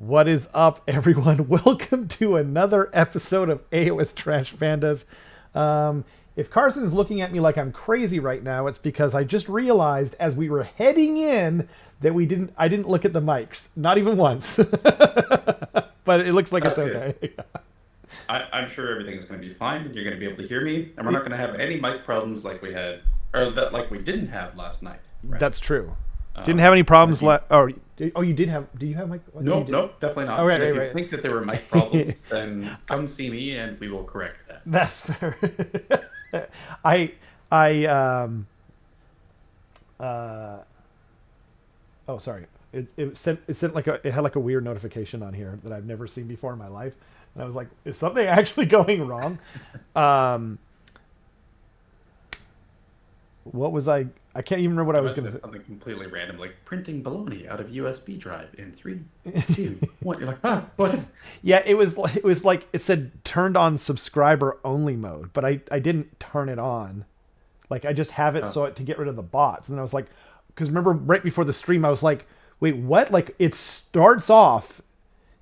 What is up, everyone? Welcome to another episode of AoS Trash Pandas. If Carson is looking at me like I'm crazy right now, it's because I just realized as we were heading in that I didn't look at the mics, not even once. But it looks like That's it's okay. I'm sure everything is going to be fine, and you're going to be able to hear me, and we're not going to have any mic problems like we had, or that like we didn't have last night. Right? That's true. Didn't have any problems. You did have. Do you have mic? Nope, definitely not. Oh, right, if right. you think that there were mic problems, then come see me, and we will correct that. That's fair. Oh, sorry. It sent like it had like a weird notification on here that I've never seen before in my life, and I was like, is something actually going wrong? What was I can't even remember what I was going to say. Something completely random, like printing baloney out of USB drive in 3, 2, 1. You're like, what? Yeah, it was like it said turned on subscriber only mode, but I didn't turn it on. Like I just have it to get rid of the bots. And I was like, because remember right before the stream, I was like, wait, what? Like it starts off.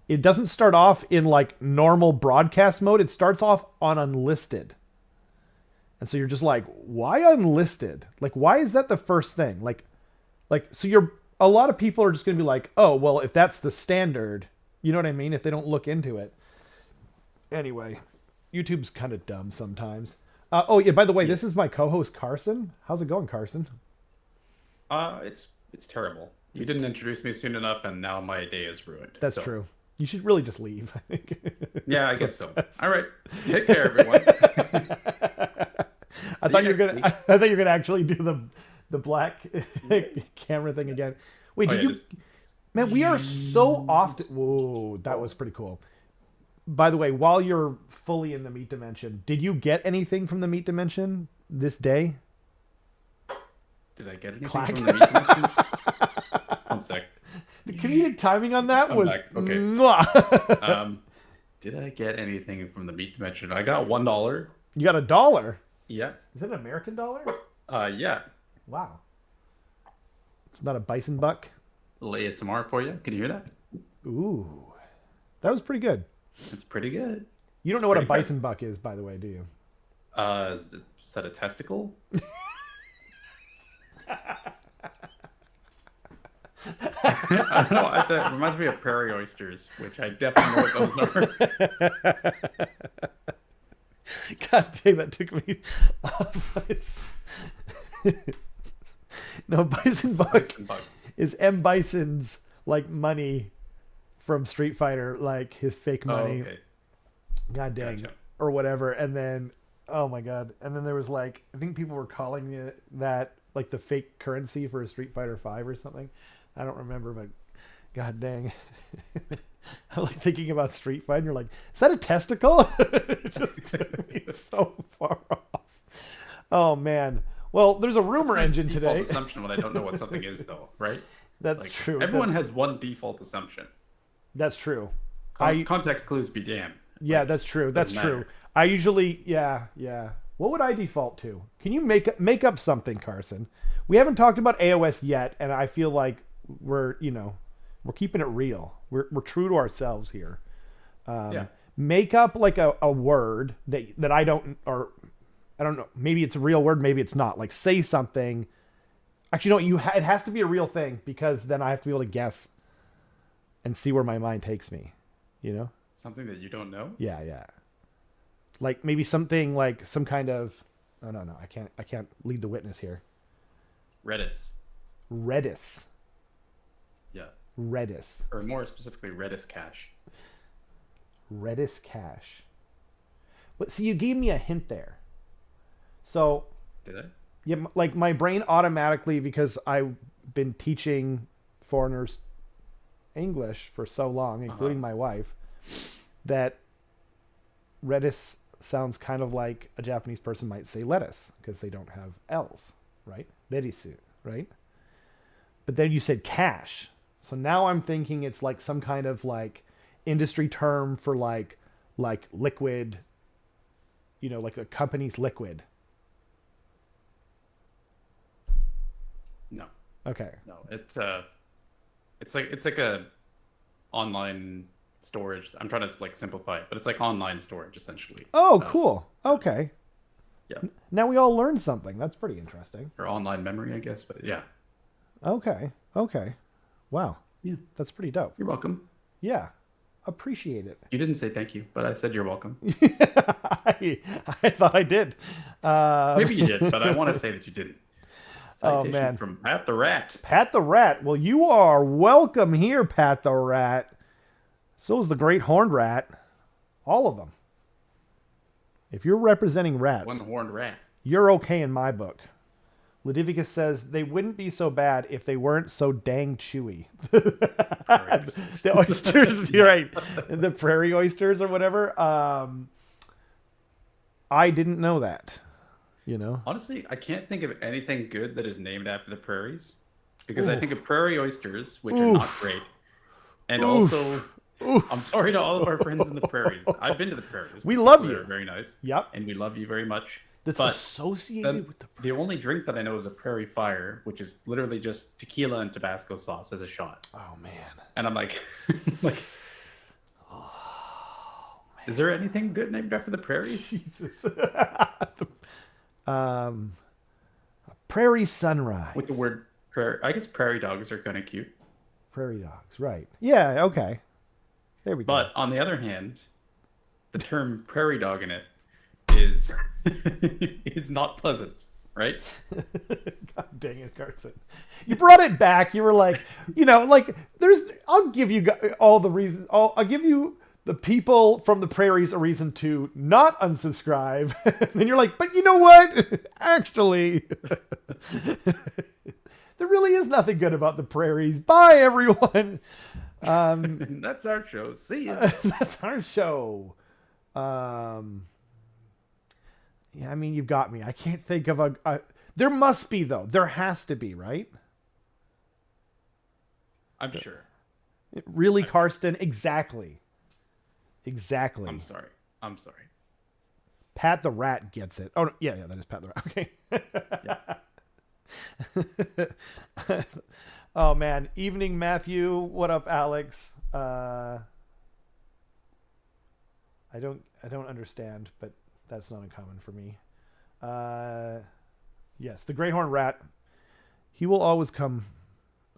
It doesn't start off in like normal broadcast mode. It starts off on unlisted. And so you're just like, why unlisted? Like, why is that the first thing? Like, so a lot of people are just going to be like, oh, well, if that's the standard, you know what I mean? If they don't look into it. Anyway, YouTube's kind of dumb sometimes. Oh yeah, by the way, this is my co-host Carson. How's it going, Carson? It's terrible. You didn't introduce me soon enough, and now my day is ruined. That's true. You should really just leave, I think. Yeah, I guess so. All right. Take care, everyone. I thought you were gonna actually do the black camera thing again. Wait, Man, we are so often. Whoa, that was pretty cool. By the way, while you're fully in the meat dimension, did you get anything from the meat dimension this day? Did I get anything from the meat dimension? 1 sec. The comedic timing on that was back. Okay. Did I get anything from the meat dimension? I got $1. You got $1? Yeah. Is it an American dollar? Yeah. Wow. It's not a bison buck. A little ASMR for you. Can you hear that? Ooh, that was pretty good. It's pretty good. You don't know what a bison buck is, by the way, do you? Is that a testicle? I don't know. It reminds me of prairie oysters, which I definitely know what those are. God dang, that took me off. No, bison buck is M. Bison's like money from Street Fighter, like his fake money. Oh, okay. God dang, Gotcha. or whatever. And then, oh my God, and then there was like, I think people were calling it that like the fake currency for a Street Fighter 5 or something. I don't remember, but God dang. I like thinking about Street Fighter and you're like, is that a testicle? It just took me so far off. Oh man. Well, there's a rumor engine today. Default assumption when I don't know what something is though, right? That's true. Everyone has one default assumption. That's true. Context clues be damned. Yeah, that's true. That's true. I usually, yeah. What would I default to? Can you make up something, Carson? We haven't talked about AoS yet, and I feel like we're keeping it real. We're true to ourselves here. Yeah. Make up like a word that I don't know. Maybe it's a real word. Maybe it's not. Like say something. Actually, no. It has to be a real thing because then I have to be able to guess and see where my mind takes me. You know. Something that you don't know. Yeah. Like maybe something like some kind of. Oh no. I can't lead the witness here. Redis. Yeah. Redis. Or more specifically, Redis cache. Redis cache. But see, you gave me a hint there. So. Did I? Yeah, like my brain automatically, because I've been teaching foreigners English for so long, including my wife, that Redis sounds kind of like a Japanese person might say lettuce because they don't have L's, right? Redisu, right? But then you said cache. So now I'm thinking it's like some kind of like industry term for like liquid, like a company's liquid. No. Okay. No, it's like a online storage. I'm trying to like simplify it, but it's like online storage essentially. Oh, cool. Okay. Yeah. Now we all learned something. That's pretty interesting. Or online memory, I guess. But yeah. Okay. Okay. Wow. Yeah. That's pretty dope. You're welcome. Yeah. Appreciate it. You didn't say thank you, but I said you're welcome. I thought I did. Maybe you did, but I want to say that you didn't. Citation man. From Pat the Rat. Pat the Rat. Well, you are welcome here, Pat the Rat. So is the Great Horned Rat. All of them. If you're representing rats, One-horned rat. you're okay in my book. Ludivicus says they wouldn't be so bad if they weren't so dang chewy. The oysters, you're right. The prairie oysters or whatever. I didn't know that. You know? Honestly, I can't think of anything good that is named after the prairies. Because I think of prairie oysters, which are not great. And also, I'm sorry to all of our friends in the prairies. I've been to the prairies. We love you. They're very nice. Yep. And we love you very much. That's associated with the only drink that I know is a prairie fire, which is literally just tequila and Tabasco sauce as a shot. Oh, man. And I'm like, is there anything good named after the prairies? Jesus. Prairie sunrise. With the word prairie, I guess prairie dogs are kind of cute. Prairie dogs, right. Yeah, okay. There we go. But on the other hand, the term prairie dog in it is is not pleasant, right? God dang it, Carson. You brought it back. You were like, I'll give you all the reasons. I'll give you the people from the prairies a reason to not unsubscribe. And you're like, but you know what? Actually, there really is nothing good about the prairies. Bye, everyone. That's our show. See ya. That's our show. Yeah, I mean, you've got me. I can't think of a... There must be, though. There has to be, right? I'm sure. Really, Karsten? Exactly. Exactly. I'm sorry. Pat the Rat gets it. Oh, no, yeah, that is Pat the Rat. Okay. Oh, man. Evening, Matthew. What up, Alex? I don't understand, but that's not uncommon for me. Yes, the Great Horned Rat. He will always come.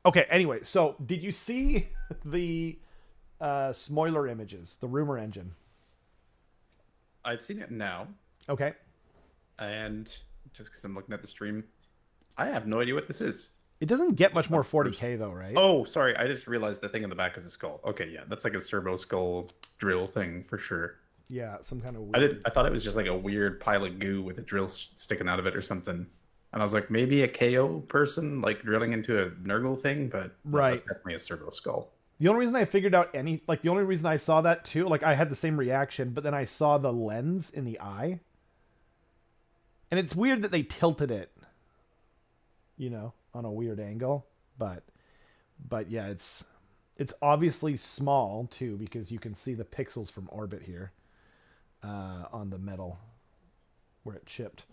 Okay, anyway, so did you see the Smoiler images, the rumor engine? I've seen it now. Okay. And just because I'm looking at the stream, I have no idea what this is. It doesn't get much more 40K though, right? Oh, sorry. I just realized the thing on the back is a skull. Okay, yeah, that's like a servo skull drill thing for sure. Yeah, some kind of weird... I thought it was just like a weird pile of goo with a drill sticking out of it or something. And I was like, maybe a KO person like drilling into a Nurgle thing, but right. That's definitely a servo skull. The only reason I figured out the only reason I saw that too, like I had the same reaction, but then I saw the lens in the eye. And it's weird that they tilted it, on a weird angle, but yeah, it's obviously small too, because you can see the pixels from orbit here. On the metal where it chipped,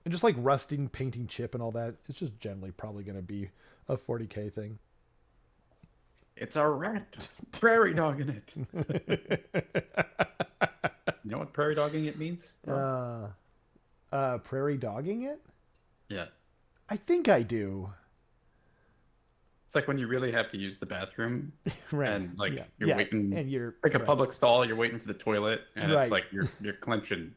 and just like rusting, painting chip and all that, it's just generally probably going to be a 40K thing. It's a rat prairie dogging it. You know what prairie dogging it means? Prairie dogging it? Yeah, I think I do. It's like when you really have to use the bathroom, right? And you're waiting, and you're like a public stall. You're waiting for the toilet, and right. It's like you're clenching.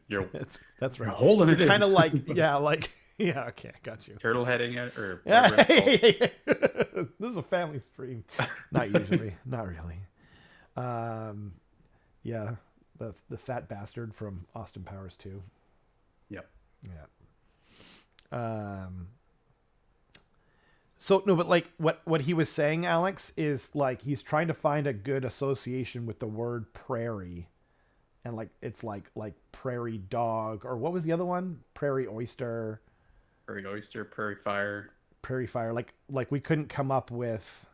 That's right. You're holding it in. Kind of like yeah. Okay, I got you. Turtle heading it or yeah. This is a family stream. Not usually. Not really. Yeah. The fat bastard from Austin Powers 2. Yep. Yeah. So no, but like what he was saying, Alex, is like he's trying to find a good association with the word prairie, and like it's like prairie dog, or what was the other one? Prairie oyster, prairie fire. Like we couldn't come up with,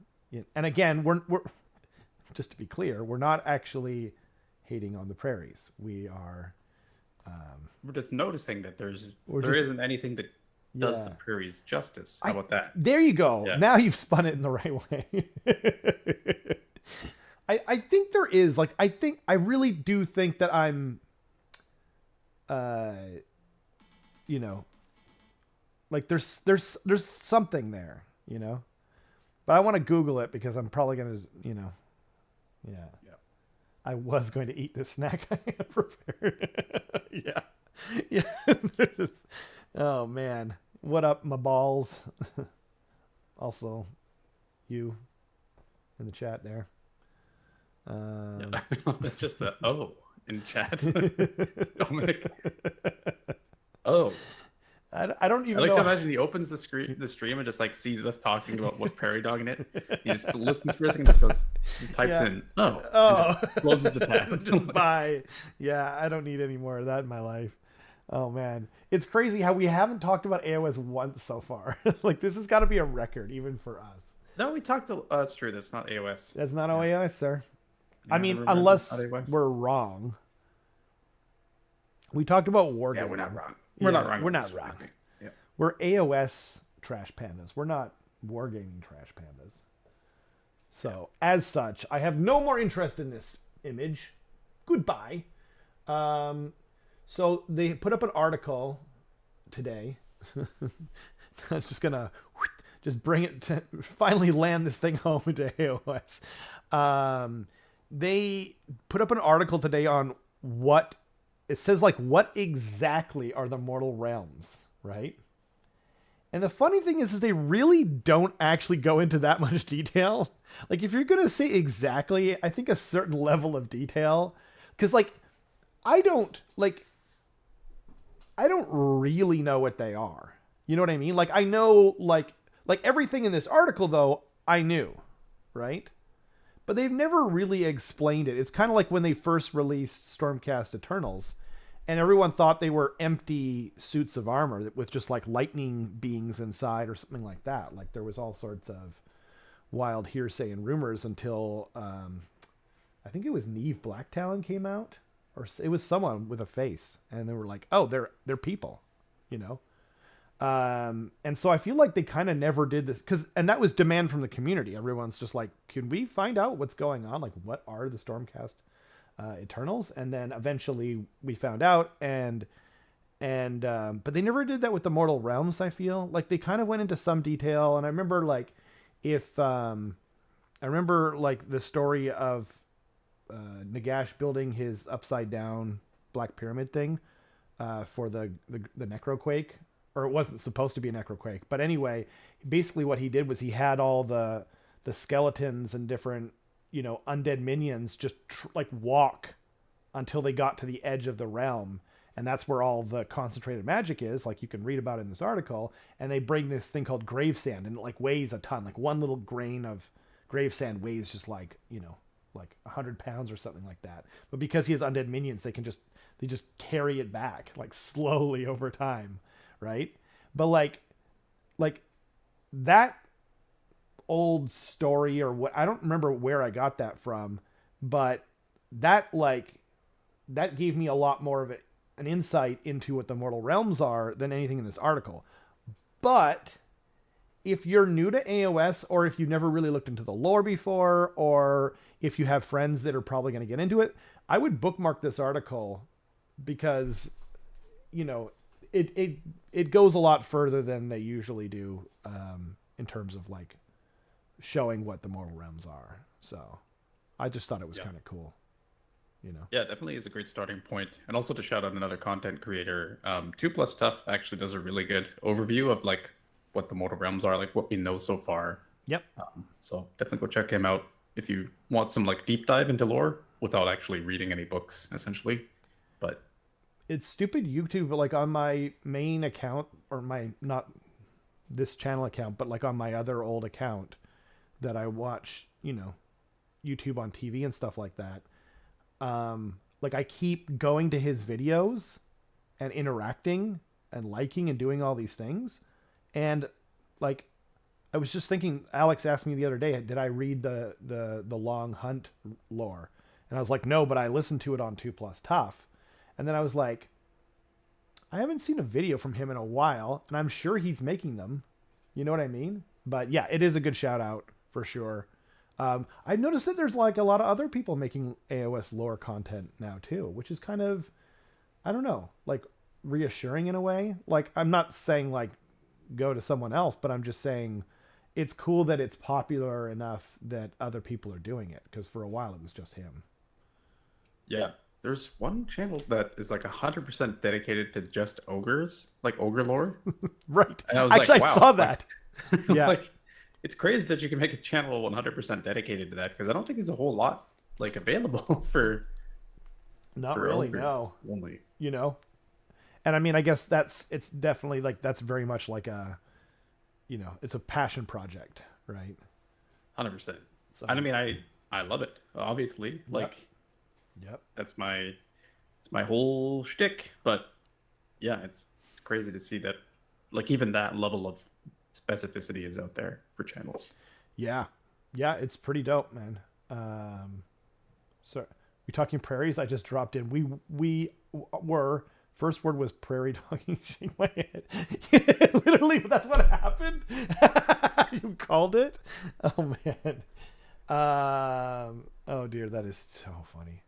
and again we're just to be clear, we're not actually hating on the prairies. We are. We're just noticing that there isn't anything that does the prairies justice. How about that? There you go. Yeah. Now you've spun it in the right way. I think there is, like, I really do think that I'm, you know, like there's something there, you know, but I want to Google it because I'm probably going to, you know, yeah. I was going to eat this snack I had prepared. Yeah. Yeah. Oh man. What up, my balls? Also, you in the chat there. That's just the in chat. Dominic. Oh. I don't even I like know. to imagine he opens the stream and just like sees us talking about what prairie dog in it. He just listens for a second and just goes, types in, and just closes the tab. Just bye. Yeah, I don't need any more of that in my life. Oh man, it's crazy how we haven't talked about AoS once so far. Like this has got to be a record even for us. No, we talked to. That's true. That's not AoS. That's not AoS, sir. Yeah, I mean, unless we're wrong. We talked about wargaming. Yeah, we're not wrong. We're not wrong. We're not wrong. Yeah. We're AoS trash pandas. We're not wargaming trash pandas. So, as such, I have no more interest in this image. Goodbye. So, they put up an article today. I'm just going to just bring it to finally land this thing home into AoS. They put up an article today on what it says, like, what exactly are the mortal realms, right? And the funny thing is they really don't actually go into that much detail. Like, if you're going to say exactly, I think a certain level of detail, because, like, I don't really know what they are. You know what I mean? Like, I know, like everything in this article, though, I knew, right? But they've never really explained it. It's kind of like when they first released Stormcast Eternals, and everyone thought they were empty suits of armor with just like lightning beings inside or something like that. Like there was all sorts of wild hearsay and rumors until I think it was Neve Blacktalon came out, or it was someone with a face, and they were like, "Oh, they're people," you know. And so I feel like they kind of never did this and that was demand from the community. Everyone's just like, can we find out what's going on? Like, what are the Stormcast Eternals? And then eventually we found out, but they never did that with the Mortal Realms. I feel like they kind of went into some detail. And I remember like, the story of Nagash building his upside down Black Pyramid thing for the Necroquake. Or it wasn't supposed to be a necroquake. But anyway, basically what he did was he had all the skeletons and different, you know, undead minions just walk until they got to the edge of the realm. And that's where all the concentrated magic is, like you can read about in this article. And they bring this thing called gravesand, and it like weighs a ton. Like one little grain of gravesand weighs just like, you know, like 100 pounds or something like that. But because he has undead minions, they just carry it back like slowly over time. Right. But like that old story, or what, I don't remember where I got that from, but that gave me a lot more of an insight into what the Mortal Realms are than anything in this article. But if you're new to AoS, or if you've never really looked into the lore before, or if you have friends that are probably going to get into it, I would bookmark this article because, you know, it goes a lot further than they usually do in terms of like showing what the Mortal Realms are. So I just thought it was kind of cool, you know. Yeah, definitely is a great starting point. And also to shout out another content creator, 2+ Tough actually does a really good overview of like what the Mortal Realms are, like what we know so far. Yep. So definitely go check him out if you want some like deep dive into lore without actually reading any books, essentially. But it's stupid YouTube, but like on my main account, or my, not this channel account, but like on my other old account that I watch, you know, YouTube on TV and stuff like that. Like I keep going to his videos and interacting and liking and doing all these things. And like, I was just thinking, Alex asked me the other day, did I read the Long Hunt lore? And I was like, no, but I listened to it on 2+ Tough. And then I was like, I haven't seen a video from him in a while, and I'm sure he's making them. You know what I mean? But yeah, it is a good shout out for sure. I've noticed that there's like a lot of other people making AOS lore content now too, which is kind of, I don't know, like reassuring in a way. Like I'm not saying like go to someone else, but I'm just saying it's cool that it's popular enough that other people are doing it, because for a while it was just him. Yeah. There's one channel that is like 100% dedicated to just ogres, like ogre lore. Right. And I was Actually, like, I wow. saw that. Like, Yeah. like, it's crazy that you can make a channel 100% dedicated to that, because I don't think there's a whole lot like available for Not really, ogres no. only. You know? And I mean, I guess it's definitely like, that's very much like a, you know, it's a passion project, right? 100%. So, And I mean, I love it, obviously. Like, yep. that's my whole shtick. But yeah, it's crazy to see that, like, even that level of specificity is out there for channels. Yeah. Yeah, it's pretty dope, man. So we talking prairies? I just dropped in. We were, first word was prairie dogging. Shake my head. Literally, that's what happened. You called it. Oh man. Oh dear, that is so funny.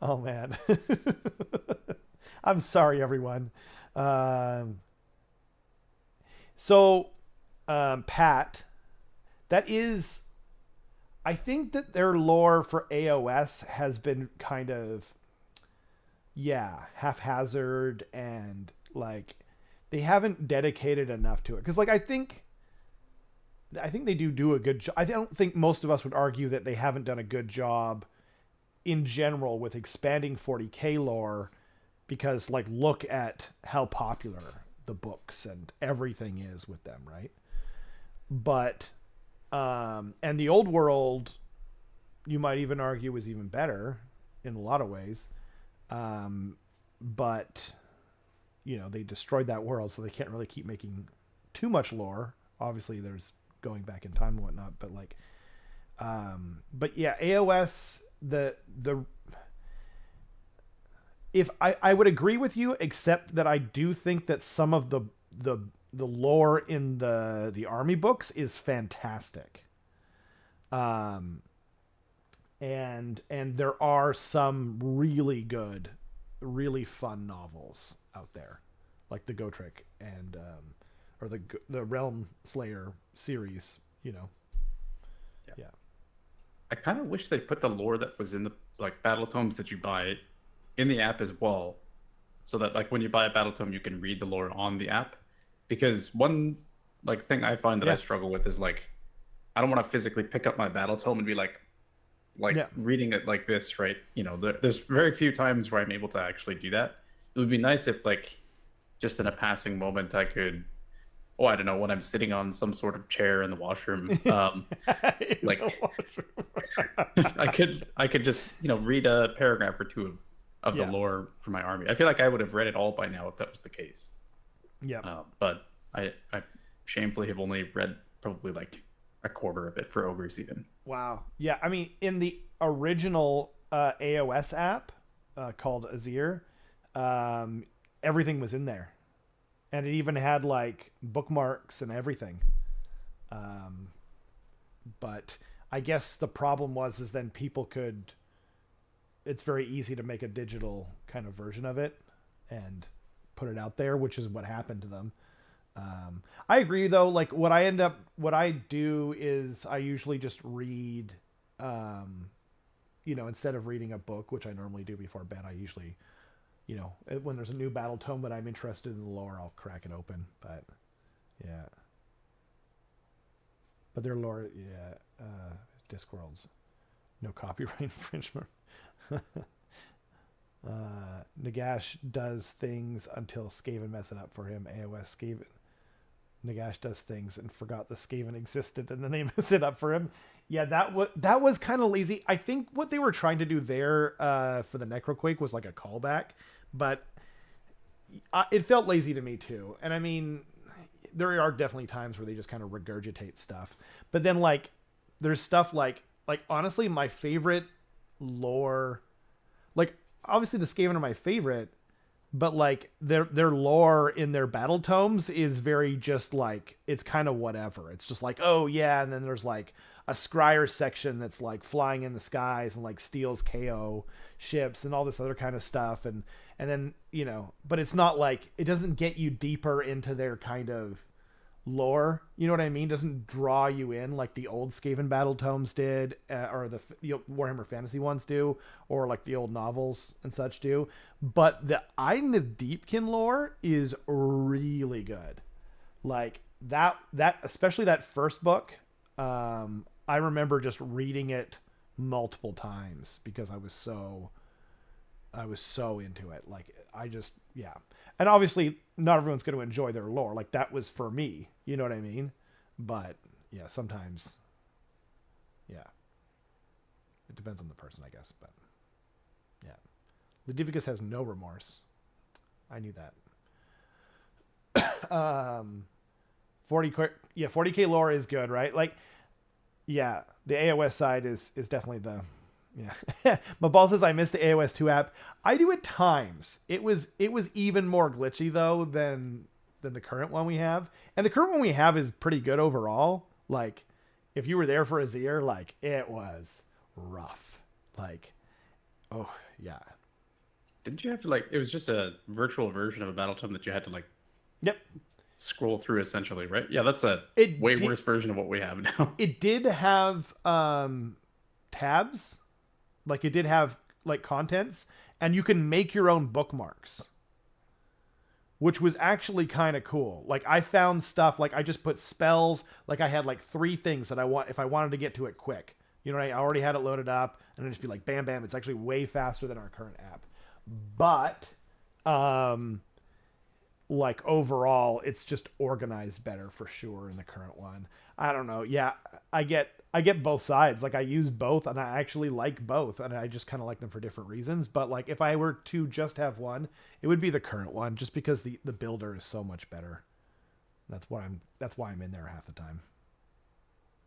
Oh man. I'm sorry, everyone. Pat, that is, I think that their lore for AOS has been kind of, yeah, haphazard, and like they haven't dedicated enough to it. Because like I think they do a good job. I don't think most of us would argue that they haven't done a good job in general with expanding 40K lore, because like look at how popular the books and everything is with them, right? But and the old world, you might even argue, was even better in a lot of ways. But you know, they destroyed that world, so they can't really keep making too much lore. Obviously there's going back in time and whatnot, but like but yeah, AOS, the if I would agree with you, except that I do think that some of the lore in the army books is fantastic. And there are some really good, really fun novels out there, like the Gotrek and or the Realm Slayer series, you know. Yeah. I kind of wish they put the lore that was in the like battle tomes that you buy in the app as well, so that like when you buy a battle tome, you can read the lore on the app. Because one like thing I find that I struggle with is like, I don't want to physically pick up my battle tome and be like reading it like this, right? You know, there's very few times where I'm able to actually do that. It would be nice if like just in a passing moment I could, oh, I don't know, when I'm sitting on some sort of chair in the washroom, like I could just, you know, read a paragraph or two of the lore for my army. I feel like I would have read it all by now if that was the case. Yeah. But I shamefully have only read probably like a quarter of it for ogres even. Wow. Yeah. I mean, in the original AOS app called Azir, everything was in there, and it even had like bookmarks and everything. But I guess the problem is then people could, it's very easy to make a digital kind of version of it and put it out there, which is what happened to them. I agree though. Like what I do is I usually just read, you know, instead of reading a book, which I normally do before bed, I usually, you know, when there's a new battle tome that I'm interested in the lore, I'll crack it open. But yeah, but their lore, yeah, Discworld's no copyright infringement. Nagash does things until Skaven mess it up for him. AOS Skaven. Nagash does things and forgot the Skaven existed, and then they mess it up for him. Yeah, that was kind of lazy. I think what they were trying to do there for the Necroquake was like a callback, but it felt lazy to me too. And I mean, there are definitely times where they just kind of regurgitate stuff, but then like there's stuff like honestly, my favorite lore, like obviously the Skaven are my favorite, but like their lore in their battle tomes is very just like it's kind of whatever. It's just like, oh yeah, and then there's like a scryer section that's like flying in the skies and like steals KO ships and all this other kind of stuff, and then but it's not like, it doesn't get you deeper into their kind of lore, you know what I mean? Doesn't draw you in like the old Skaven battle tomes did, or the Warhammer Fantasy ones do, or like the old novels and such do. But the Iden of Deepkin lore is really good. Like that especially that first book. I remember just reading it multiple times because I was so into it. Like yeah. And obviously not everyone's going to enjoy their lore. Like that was for me, you know what I mean? But yeah, sometimes, yeah, it depends on the person, I guess. But yeah, Ludivicus has no remorse. I knew that. 40K lore is good, right? Like, yeah, the AoS side is definitely the, yeah. Mabal says, I missed the AoS 2 app. I do at times. It was even more glitchy though than the current one we have. And the current one we have is pretty good overall. Like if you were there for Azir, like it was rough. Like, oh yeah. Didn't you have to like, it was just a virtual version of a battle tome that you had to like, yep, scroll through essentially, right? Yeah, that's a worse version of what we have now. It did have tabs. Like it did have like contents, and you can make your own bookmarks, which was actually kind of cool. Like I found stuff, like I just put spells, like I had like 3 things that if I wanted to get to it quick. You know, I already had it loaded up, and it'd just be like bam bam. It's actually way faster than our current app. But like overall it's just organized better for sure in the current one. I don't know. Yeah, I get both sides. Like I use both, and I actually like both, and I just kind of like them for different reasons. But like if I were to just have one, it would be the current one, just because the builder is so much better. That's why I'm in there half the time.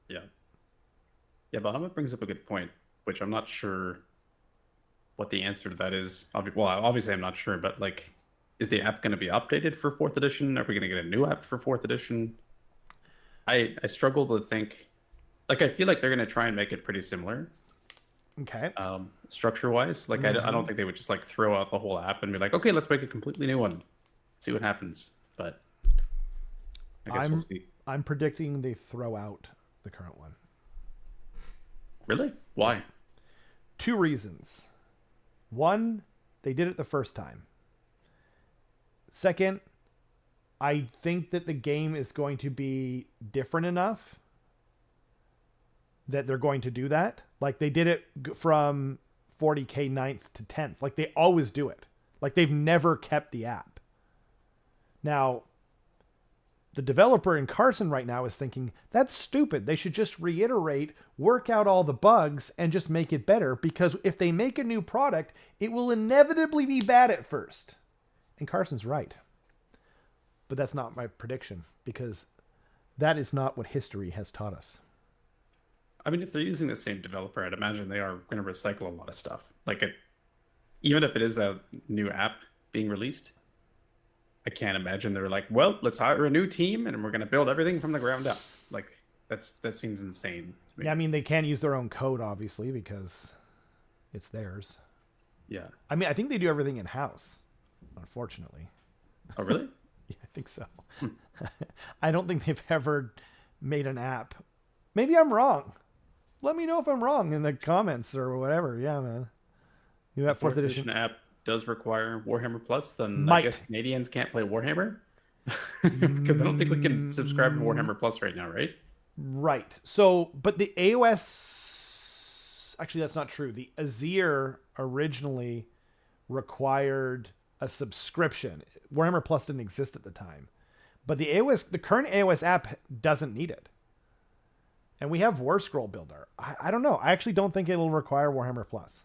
Yeah. Yeah, Bahamut brings up a good point, which I'm not sure what the answer to that is. Well, obviously I'm not sure, but like, is the app going to be updated for 4th edition? Are we going to get a new app for 4th edition? I struggle to think. Like, I feel like they're going to try and make it pretty similar. Okay. Structure-wise. Like, I don't think they would just, like, throw out the whole app and be like, okay, let's make a completely new one. See what happens. But I guess we'll see. I'm predicting they throw out the current one. Really? Why? 2 reasons. 1, they did it the first time. Second, I think that the game is going to be different enough that they're going to do that. Like they did it from 40K 9th to 10th. Like they always do it. Like they've never kept the app. Now, the developer in Carson right now is thinking, that's stupid. They should just reiterate, work out all the bugs, and just make it better. Because if they make a new product, it will inevitably be bad at first. And Carson's right. But that's not my prediction, because that is not what history has taught us. I mean, if they're using the same developer, I'd imagine they are going to recycle a lot of stuff. Like, even if it is a new app being released, I can't imagine they're like, well, let's hire a new team and we're going to build everything from the ground up. Like, that seems insane to me. Yeah, I mean, they can't use their own code, obviously, because it's theirs. Yeah. I mean, I think they do everything in-house, unfortunately. Oh, really? Yeah, I think so. I don't think they've ever made an app. Maybe I'm wrong. Let me know if I'm wrong in the comments or whatever. Yeah, man. New app, 4th edition app does require Warhammer Plus, then Might. I guess Canadians can't play Warhammer? Because I don't think we can subscribe to Warhammer Plus right now, right? Right. So, but the AoS... Actually, that's not true. The Azir originally required a subscription. Warhammer Plus didn't exist at the time. But the current AoS app doesn't need it. And we have War Scroll Builder. I don't know. I actually don't think it'll require Warhammer Plus.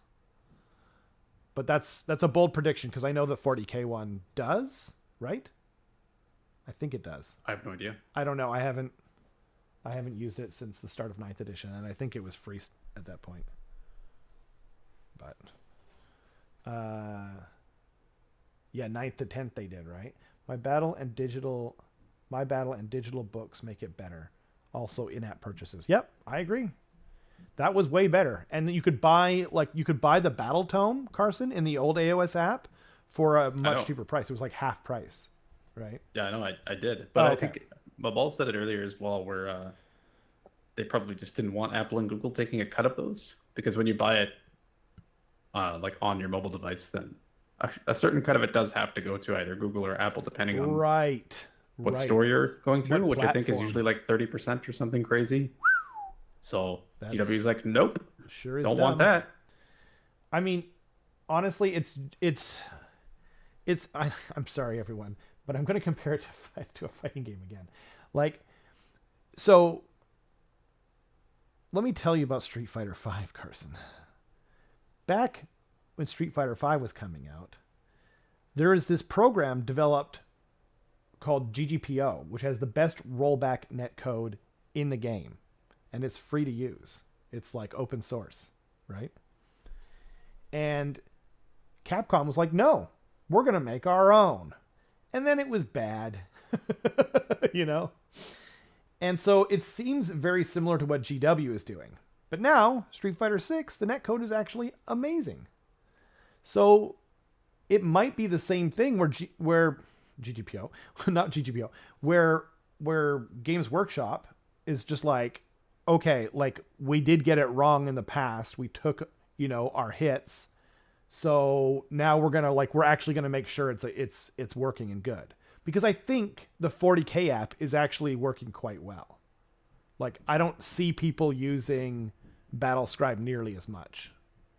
But that's a bold prediction, because I know the 40K one does, right? I think it does. I have no idea. I don't know. I haven't used it since the start of 9th edition, and I think it was free at that point. But Yeah, 9th to 10th they did, right? My battle and digital books make it better. Also in-app purchases. Yep, I agree. That was way better. And you could buy the Battle Tome, Carson, in the old AoS app for a much cheaper price. It was like half price, right? Yeah, I know. I did, but I think Mabal said it earlier as well, where they probably just didn't want Apple and Google taking a cut of those, because when you buy it like on your mobile device, then a certain cut of it does have to go to either Google or Apple, depending on what store you're going through, which I think is usually like 30% or something crazy. So GW's like, nope, sure is don't dumb. want that. I mean, honestly, I'm sorry, everyone, but I'm going to compare it to a fighting game again. Like, so let me tell you about Street Fighter V, Carson. Back when Street Fighter V was coming out, there is this program developed called GGPO, which has the best rollback netcode in the game. And it's free to use. It's like open source, right? And Capcom was like, no, we're going to make our own. And then it was bad, you know? And so it seems very similar to what GW is doing. But now, Street Fighter 6, the netcode is actually amazing. So it might be the same thing where GGPO, not GGPO, where Games Workshop is just like, okay, like we did get it wrong in the past. We took, our hits. So now we're actually going to make sure it's working and good. Because I think the 40K app is actually working quite well. Like, I don't see people using BattleScribe nearly as much,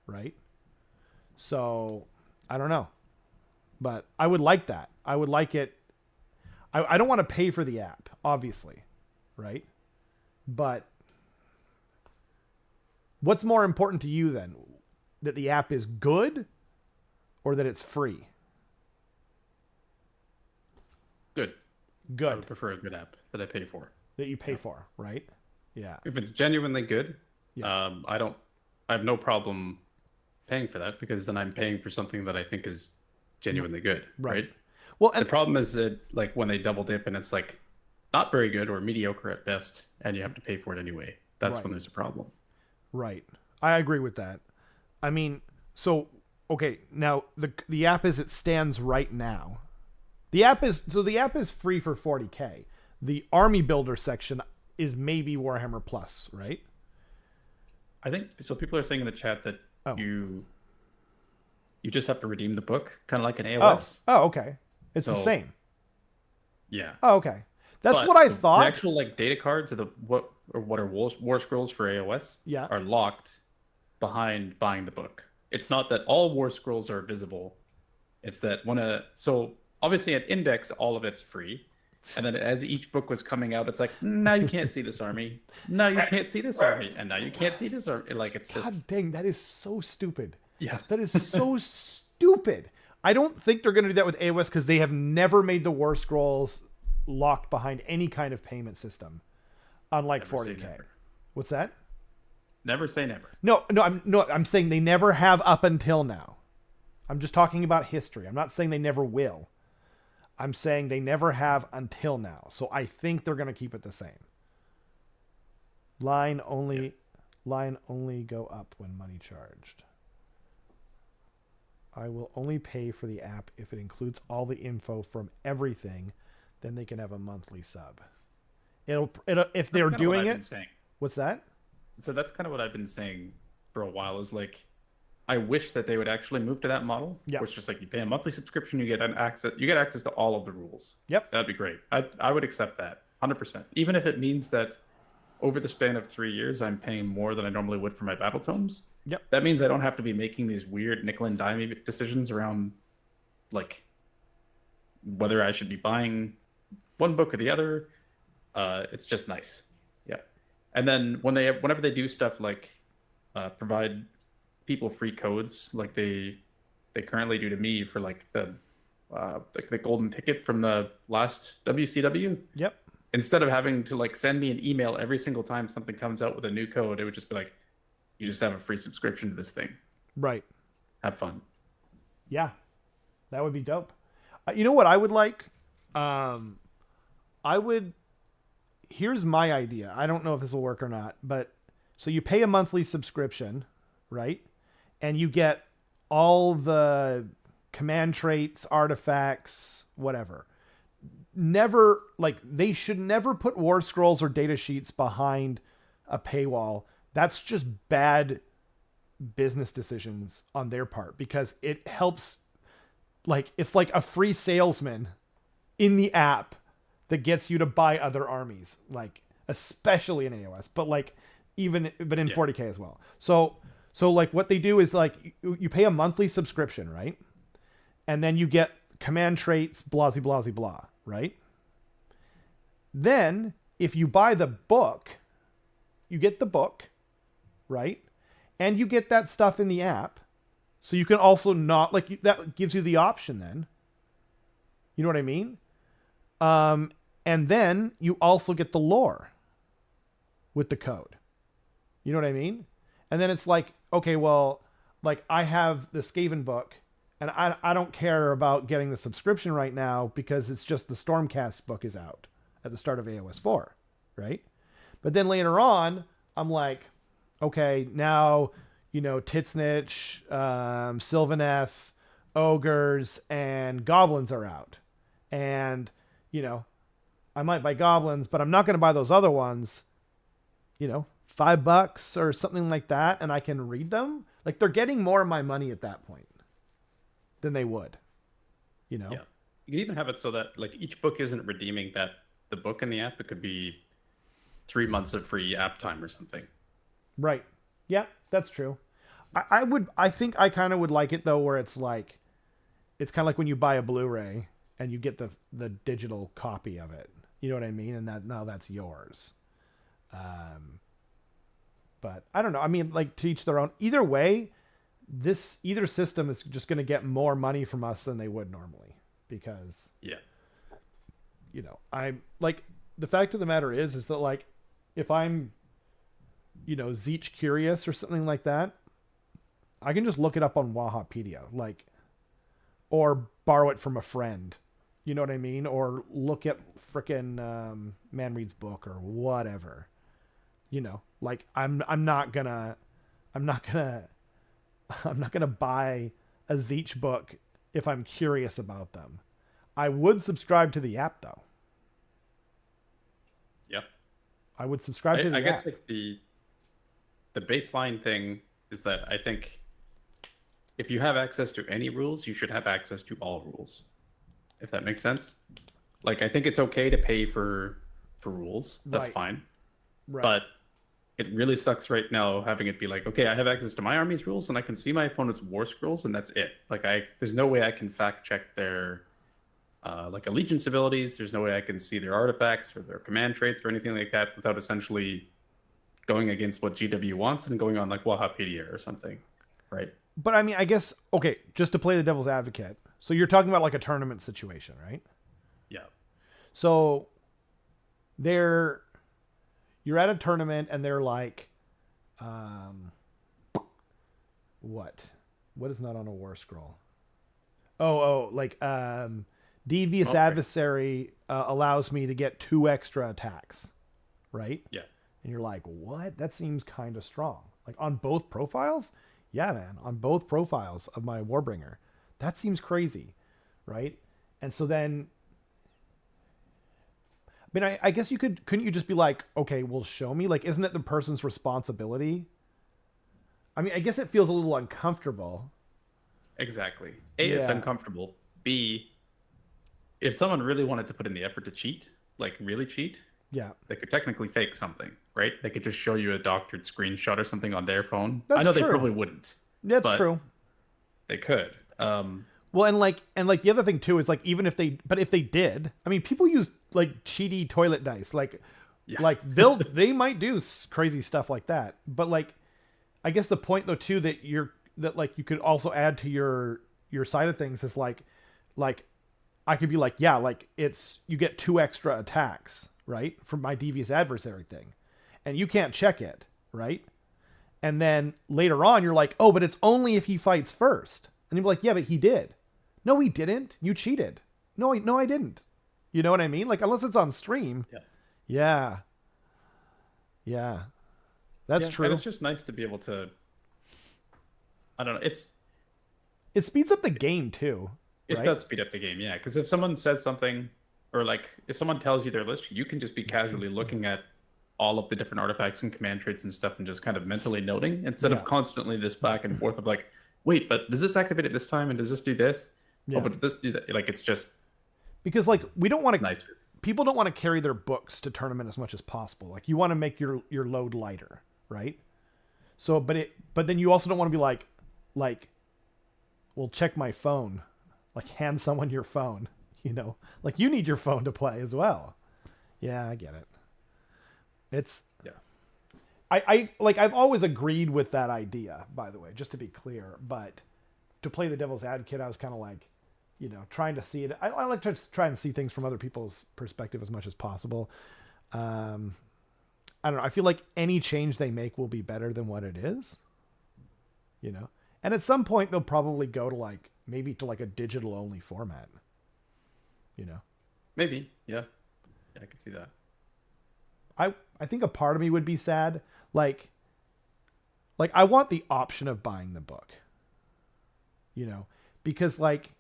right? So, I don't know. But I would like that. I would like it. I don't want to pay for the app, obviously, right? But what's more important to you then? That the app is good or that it's free? Good. Good. I would prefer a good app that I pay for. That you pay for, right? Yeah. If it's genuinely good, yeah. I have no problem paying for that, because then I'm paying for something that I think is genuinely good, right? Well, and the problem is that like when they double dip and it's like not very good or mediocre at best, and you have to pay for it anyway. That's when there's a problem. Right. I agree with that. I mean, so okay, now the app as it stands right now. The app is free for 40K. The army builder section is maybe Warhammer Plus, right? I think so. People are saying in the chat that you just have to redeem the book, kind of like an AoS. Oh, okay. It's the same. Yeah. Oh, okay. That's what I thought. The actual like data cards of what are war scrolls for AoS are locked behind buying the book. It's not that all war scrolls are visible. It's that so obviously at Index all of it's free. And then as each book was coming out, it's like, now you can't see this army. No, you can't see this army. And now you can't see this army. Like, it's just... God dang, that is so stupid. Yeah. That is so stupid. I don't think they're going to do that with AoS because they have never made the War Scrolls locked behind any kind of payment system, unlike 40K. What's that? Never say never. No, I'm saying they never have up until now. I'm just talking about history. I'm not saying they never will. I'm saying they never have until now. So I think they're going to keep it the same. Line only go up when money charged. I will only pay for the app if it includes all the info from everything. Then they can have a monthly sub. It'll if they're doing it. What's that? So that's kind of what I've been saying for a while. Is like, I wish that they would actually move to that model. Yeah. Where it's just like you pay a monthly subscription, you get access to all of the rules. Yep. That'd be great. I would accept that 100%. Even if it means that over the span of 3 years, I'm paying more than I normally would for my battle tomes. Yep. That means I don't have to be making these weird nickel and dime decisions around like whether I should be buying one book or the other. It's just nice. Yeah. And then whenever they do stuff like provide people free codes like they currently do to me for like the golden ticket from the last WCW. Yep. Instead of having to like send me an email every single time something comes out with a new code, it would just be like, you just have a free subscription to this thing. Right. Have fun. Yeah. That would be dope. You know what I would like? Um, I would. Here's my idea. I don't know if this will work or not, but so you pay a monthly subscription, right? And you get all the command traits, artifacts, whatever. Never, like, they should never put war scrolls or data sheets behind a paywall. That's just bad business decisions on their part, because it helps, like, it's like a free salesman in the app that gets you to buy other armies, like, especially in AoS, but like but in 40K as well. So like what they do is like you pay a monthly subscription, right? And then you get command traits, blah, blah, blah, blah, right? Then if you buy the book, you get the book, right? And you get that stuff in the app. So you can also not, like, that gives you the option then. You know what I mean? And then you also get the lore with the code. You know what I mean? And then it's like, okay, well, like, I have the Skaven book, and I don't care about getting the subscription right now because it's just the Stormcast book is out at the start of AoS 4, right? But then later on, I'm like, okay, now, you know, Titsnitch, Sylvaneth, Ogres, and Goblins are out. And, you know, I might buy Goblins, but I'm not going to buy those other ones, you know, $5 or something like that, and I can read them. Like, they're getting more of my money at that point than they would, you know? Yeah. You can even have it so that, like, each book isn't redeeming the book in the app. It could be 3 months of free app time or something. Right. Yeah, that's true. I think I kind of would like it though, where it's like, it's kind of like when you buy a Blu-ray and you get the digital copy of it. You know what I mean? And now that's yours. But I don't know. I mean, like, to each their own. Either way, either system is just going to get more money from us than they would normally, because, yeah, you know, I'm like, the fact of the matter is that, like, if I'm, you know, Zeech curious or something like that, I can just look it up on Wahapedia, like, or borrow it from a friend. You know what I mean? Or look at frickin' Man Reads Book or whatever. You know, like, I'm not gonna buy a Zeech book if I'm curious about them. I would subscribe to the app though. Yep. I would subscribe to the app. I guess, like, the baseline thing is that I think if you have access to any rules, you should have access to all rules. If that makes sense. Like, I think it's okay to pay for rules. That's Right. fine. Right. But it really sucks right now having it be like, okay, I have access to my army's rules and I can see my opponent's war scrolls, and that's it. Like, there's no way I can fact check their like, allegiance abilities. There's no way I can see their artifacts or their command traits or anything like that without essentially going against what GW wants and going on, like, Wahapedia or something, right? But I mean, I guess, okay, just to play the devil's advocate. So you're talking about, like, a tournament situation, right? Yeah. So you're at a tournament and they're like, what is not on a war scroll? Like, Devious Okay. Adversary allows me to get 2 extra attacks, right? Yeah. And you're like, what? That seems kind of strong. Like, on both profiles? Yeah, man. On both profiles of my Warbringer. That seems crazy, right? And so then, I mean, I guess couldn't you just be like, okay, well, show me? Like, isn't it the person's responsibility? I mean, I guess it feels a little uncomfortable. Exactly. A, it's Yeah. uncomfortable. B, if someone really wanted to put in the effort to cheat, like, really cheat, Yeah. they could technically fake something, right? They could just show you a doctored screenshot or something on their phone. That's I know true. they probably wouldn't. That's but true. They could. Well, and the other thing too is, like, if they did, I mean, people use, like, cheaty toilet dice, like, Yeah. like they might do crazy stuff like that. But, like, I guess the point though too that like you could also add to your side of things is like I could be like, yeah, like, you get 2 extra attacks, right, from my Devious Adversary thing, and you can't check it, right? And then later on you're like, oh, but it's only if he fights first. And you'd be like, yeah, but he did. No, he didn't. You cheated. No, I didn't. You know what I mean? Like, unless it's on stream. Yeah. Yeah. Yeah. That's true. And it's just nice to be able to, I don't know, it speeds up the game too. it right? does speed up the game, yeah. Because if someone says something, or like if someone tells you their list, you can just be casually looking at all of the different artifacts and command traits and stuff and just kind of mentally noting instead of constantly this back and forth of like, wait, but does this activate at this time and does this do this? Yeah. Oh, but does this do that? Like, it's just Because like we don't want to nicer. people don't want to carry their books to tournament as much as possible. Like you want to make your load lighter, right? So but then you also don't want to be like well, check my phone. Like hand someone your phone, you know? Like you need your phone to play as well. Yeah, I get it. It's Yeah. I've always agreed with that idea, by the way, just to be clear, but to play the devil's advocate, I was kind of like, you know, trying to see it. I like to try and see things from other people's perspective as much as possible. I don't know. I feel like any change they make will be better than what it is, you know? And at some point they'll probably go to like, maybe to like a digital only format, you know? Maybe. Yeah. Yeah, I can see that. I think a part of me would be sad. Like I want the option of buying the book, you know, because like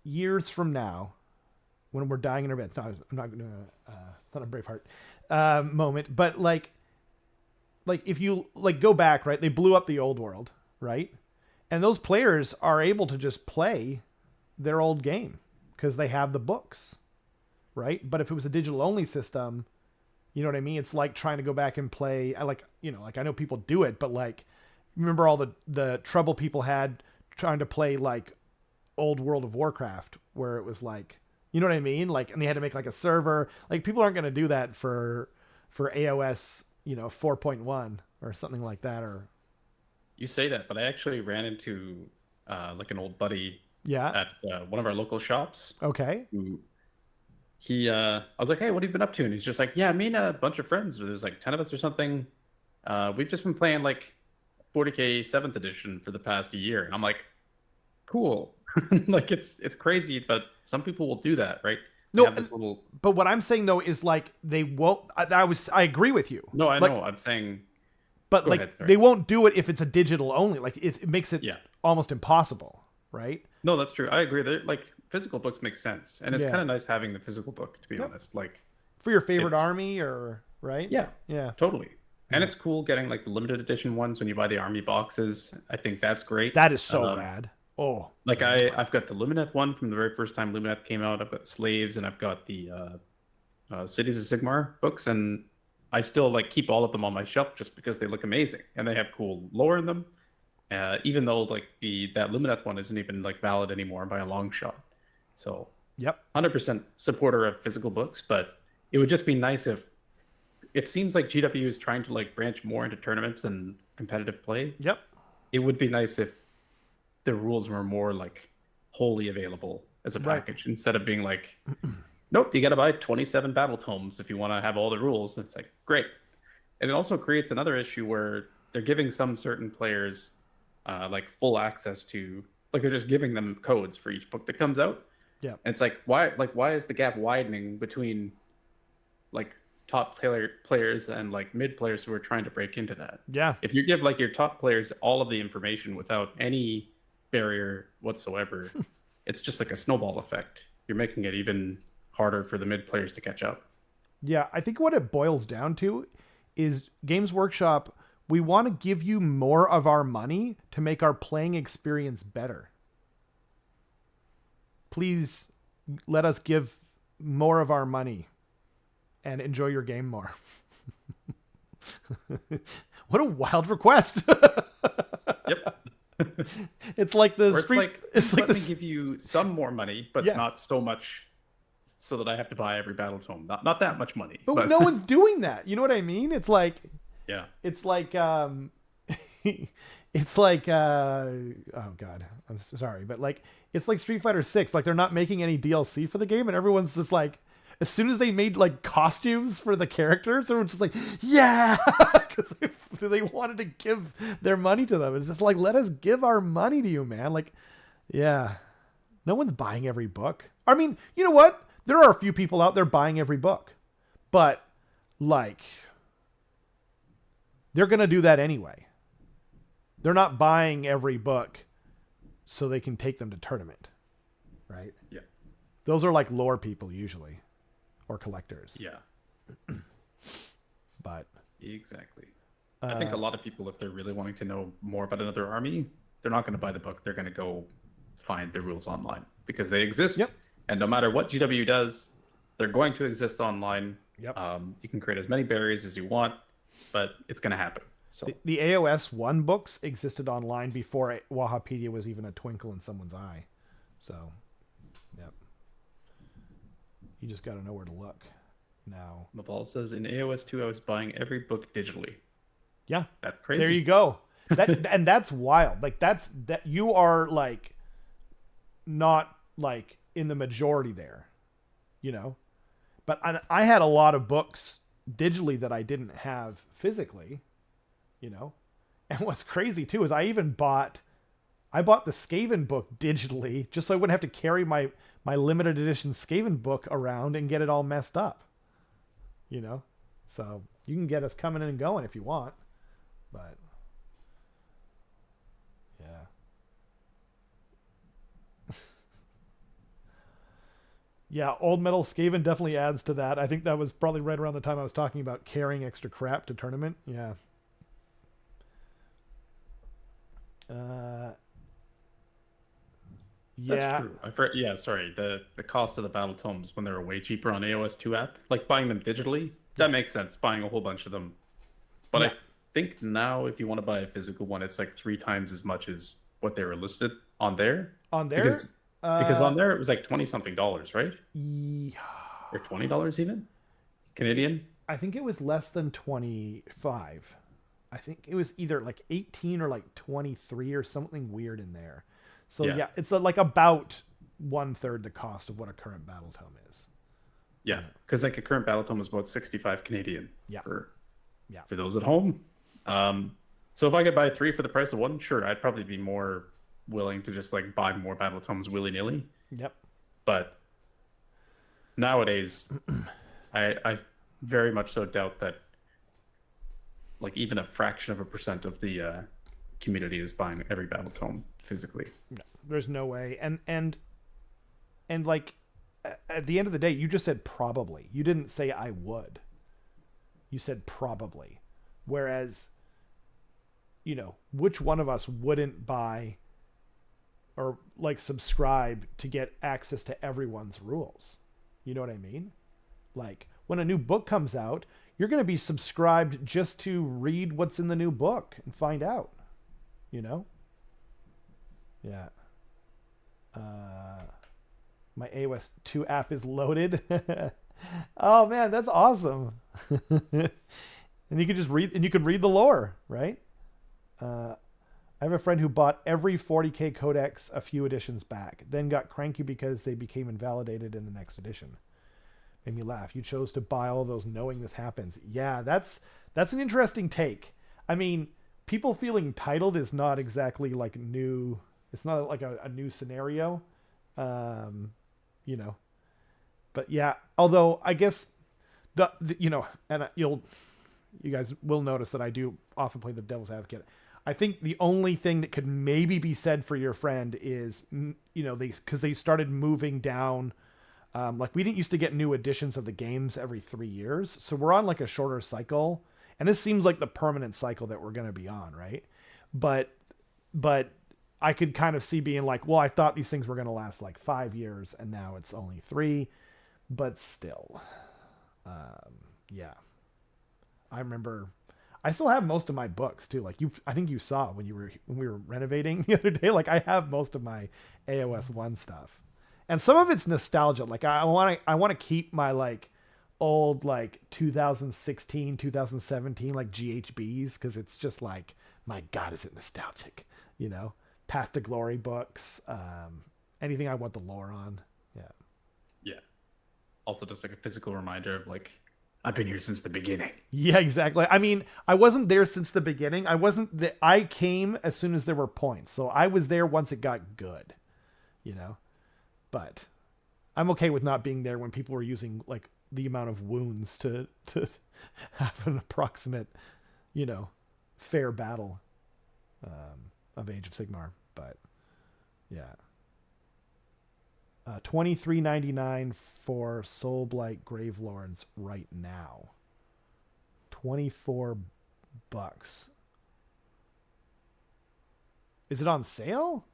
years from now, when we're dying in our beds, I'm not going to, it's not a Braveheart moment, but like if you like go back, right, they blew up the old world, right? And those players are able to just play their old game because they have the books, right? But if it was a digital only system, you know what I mean? It's like trying to go back and play. I know people do it, but like, remember all the trouble people had trying to play like old World of Warcraft, where it was like, you know what I mean? Like, and they had to make like a server. Like, people aren't going to do that for AoS, 4.1 or something like that. Or You say that, but I actually ran into like an old buddy at one of our local shops. Okay. I was like, hey, what have you been up to? And he's just like, yeah, me and a bunch of friends, there's like 10 of us or something. We've just been playing like 40K 7th edition for the past year. And I'm like, cool. Like it's crazy, but some people will do that, right? They have this little... But what I'm saying though is like they won't. I agree with you. No, I know. I'm saying, but like ahead, they won't do it if it's a digital only. Like it makes it almost impossible, right? No, that's true. I agree. They're, like, physical books make sense, and it's kind of nice having the physical book, to be honest. Like for your favorite army, or right? Yeah, totally. And it's cool getting like the limited edition ones when you buy the army boxes. I think that's great. That is so rad. Oh, like I've got the Lumineth one from the very first time Lumineth came out. I've got Slaves, and I've got the Cities of Sigmar books, and I still like keep all of them on my shelf just because they look amazing and they have cool lore in them. Even though like that Lumineth one isn't even like valid anymore by a long shot. So 100% supporter of physical books, but it would just be nice if it seems like GW is trying to like branch more into tournaments and competitive play. Yep. It would be nice if the rules were more like wholly available as a package instead of being like, nope, you got to buy 27 battle tomes if you want to have all the rules. It's like, great. And it also creates another issue where they're giving some certain players like full access to, like they're just giving them codes for each book that comes out. Yeah. And it's like, why is the gap widening between like top players and like mid players who are trying to break into that? Yeah. If you give like your top players all of the information without any barrier whatsoever, it's just like a snowball effect. You're making it even harder for the mid players to catch up. Yeah, I think what it boils down to is Games Workshop, we want to give you more of our money to make our playing experience better. Please let us give more of our money and enjoy your game more. What a wild request. Yep. It's like the let me give you some more money, but not so much so that I have to buy every battle tome. Not that much money. But no one's doing that. You know what I mean? It's like it's like it's like oh god, I'm sorry, but like it's like Street Fighter 6. Like they're not making any DLC for the game, and everyone's just like, as soon as they made like costumes for the characters, everyone's just like, yeah, because they wanted to give their money to them. It's just like, let us give our money to you, man. Like, yeah, No one's buying every book. I mean, you know what? There are a few people out there buying every book. But, like, they're going to do that anyway. They're not buying every book so they can take them to tournament. Right? Yeah. Those are like lore people usually. Or collectors. Yeah. But. Exactly. I think a lot of people, if they're really wanting to know more about another army, they're not going to buy the book. They're going to go find the rules online because they exist. Yep. And no matter what GW does, they're going to exist online. Yep. You can create as many berries as you want, but it's going to happen. So the AoS 1 books existed online before Wahapedia was even a twinkle in someone's eye. So, yep. You just got to know where to look now. Mabal says, in AoS 2, I was buying every book digitally. Yeah. That's crazy. There you go. And that's wild. Like that you are like not like in the majority there, you know? But I had a lot of books digitally that I didn't have physically, you know? And what's crazy too is I bought the Skaven book digitally just so I wouldn't have to carry my limited edition Skaven book around and get it all messed up, you know? So you can get us coming and going if you want, but yeah. Yeah, Old Metal Skaven definitely adds to that. I think that was probably right around the time I was talking about carrying extra crap to tournament. Yeah. That's true. Yeah, sorry. The cost of the battle tomes when they were way cheaper on AoS 2 app, like buying them digitally, that makes sense. Buying a whole bunch of them. But I think now if you want to buy a physical one, it's like 3 times as much as what they were listed on there. On there? Because on there it was like $20-something, right? Yeah. Or $20 even? Canadian? I think it was less than 25. I think it was either like 18 or like 23 or something weird in there. So yeah it's like about 1/3 the cost of what a current battle tome is. Yeah, because like a current battle tome is about 65 Canadian. Yeah. For those at home. So if I could buy 3 for the price of 1, sure, I'd probably be more willing to just like buy more battle tomes willy-nilly. Yep. But nowadays, I very much so doubt that like even a fraction of a percent of the community is buying every battle tome physically. No, there's no way. And like at the end of the day, you just said probably. You didn't say I would. You said probably. Whereas, you know, which one of us wouldn't buy or like subscribe to get access to everyone's rules? You know what I mean? Like when a new book comes out, you're going to be subscribed just to read what's in the new book and find out, you know? Yeah. My AoS 2 app is loaded. Oh man, that's awesome. And you can just read, and you can read the lore, right? I have a friend who bought every 40k codex a few editions back, then got cranky because they became invalidated in the next edition. Made me laugh. You chose to buy all those knowing this happens. Yeah, that's an interesting take. I mean, people feeling entitled is not exactly like new. It's not like a new scenario, you know. But yeah, although I guess the you know, and you guys will notice that I do often play the devil's advocate. I think the only thing that could maybe be said for your friend is, you know, because they started moving down. Like we didn't used to get new editions of the games every 3 years. So we're on like a shorter cycle. And this seems like the permanent cycle that we're going to be on, right? But I could kind of see being like, well, I thought these things were going to last like 5 years and now it's only 3. But still, yeah. I remember I still have most of my books too. Like I think you saw when we were renovating the other day, like I have most of my AoS 1 stuff. And some of it's nostalgia. Like I want to keep my like old like 2016, 2017 like GHBs because it's just like, my God, is it nostalgic? You know, Path to Glory books, anything I want the lore on. Yeah. Yeah. Also, just like a physical reminder of like, I've been here since the beginning. Yeah, exactly. I mean, I wasn't there since the beginning. I came as soon as there were points, so I was there once it got good. You know. But I'm okay with not being there when people were using like the amount of wounds to have an approximate, fair battle of Age of Sigmar. But yeah. $23.99 for Soulblight Gravelords right now. $24. Is it on sale?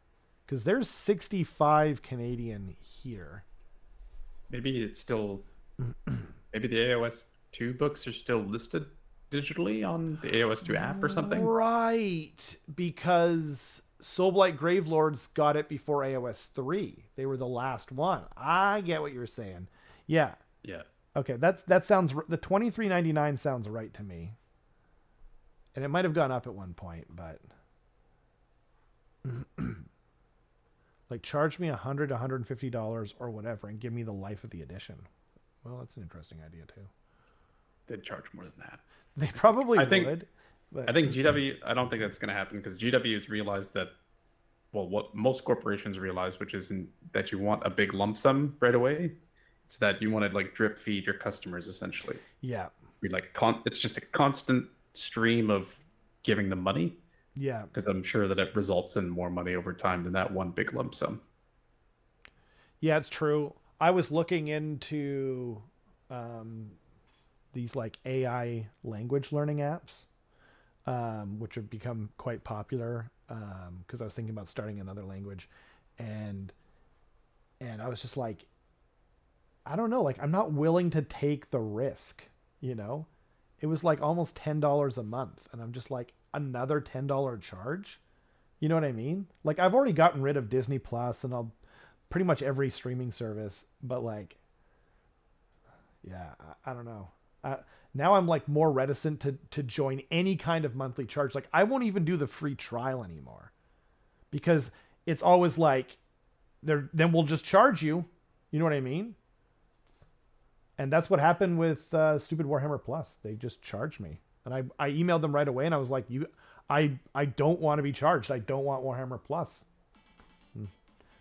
Because there's 65 Canadian here. Maybe it's still. Maybe the AoS 2 books are still listed digitally on the AoS 2 app or something. Right, because Soulblight Gravelords got it before AoS 3. They were the last one. I get what you're saying. Yeah. Yeah. Okay, that sounds, the $23.99 sounds right to me. And it might have gone up at one point, but like charge me $100, $150 or whatever and give me the life of the edition. Well, that's an interesting idea too. They'd charge more than that. They probably would. But... I think GW, I don't think that's going to happen because GW has realized that, well, what most corporations realize, which is that you want a big lump sum right away. It's that you want to like drip feed your customers essentially. Yeah. It's just a constant stream of giving them money. Yeah. Because I'm sure that it results in more money over time than that one big lump sum. Yeah, it's true. I was looking into these like AI language learning apps, which have become quite popular because I was thinking about starting another language, and I was just like, I don't know, like I'm not willing to take the risk, It was like almost $10 a month, and I'm just like, another $10 charge? You know what I mean? Like I've already gotten rid of Disney Plus and I'll pretty much every streaming service, but like, yeah, I don't know. Now I'm like more reticent to join any kind of monthly charge. Like I won't even do the free trial anymore because it's always like, then we'll just charge you. You know what I mean? And that's what happened with stupid Warhammer Plus. They just charged me. And I emailed them right away and I was like, I don't want to be charged. I don't want Warhammer Plus.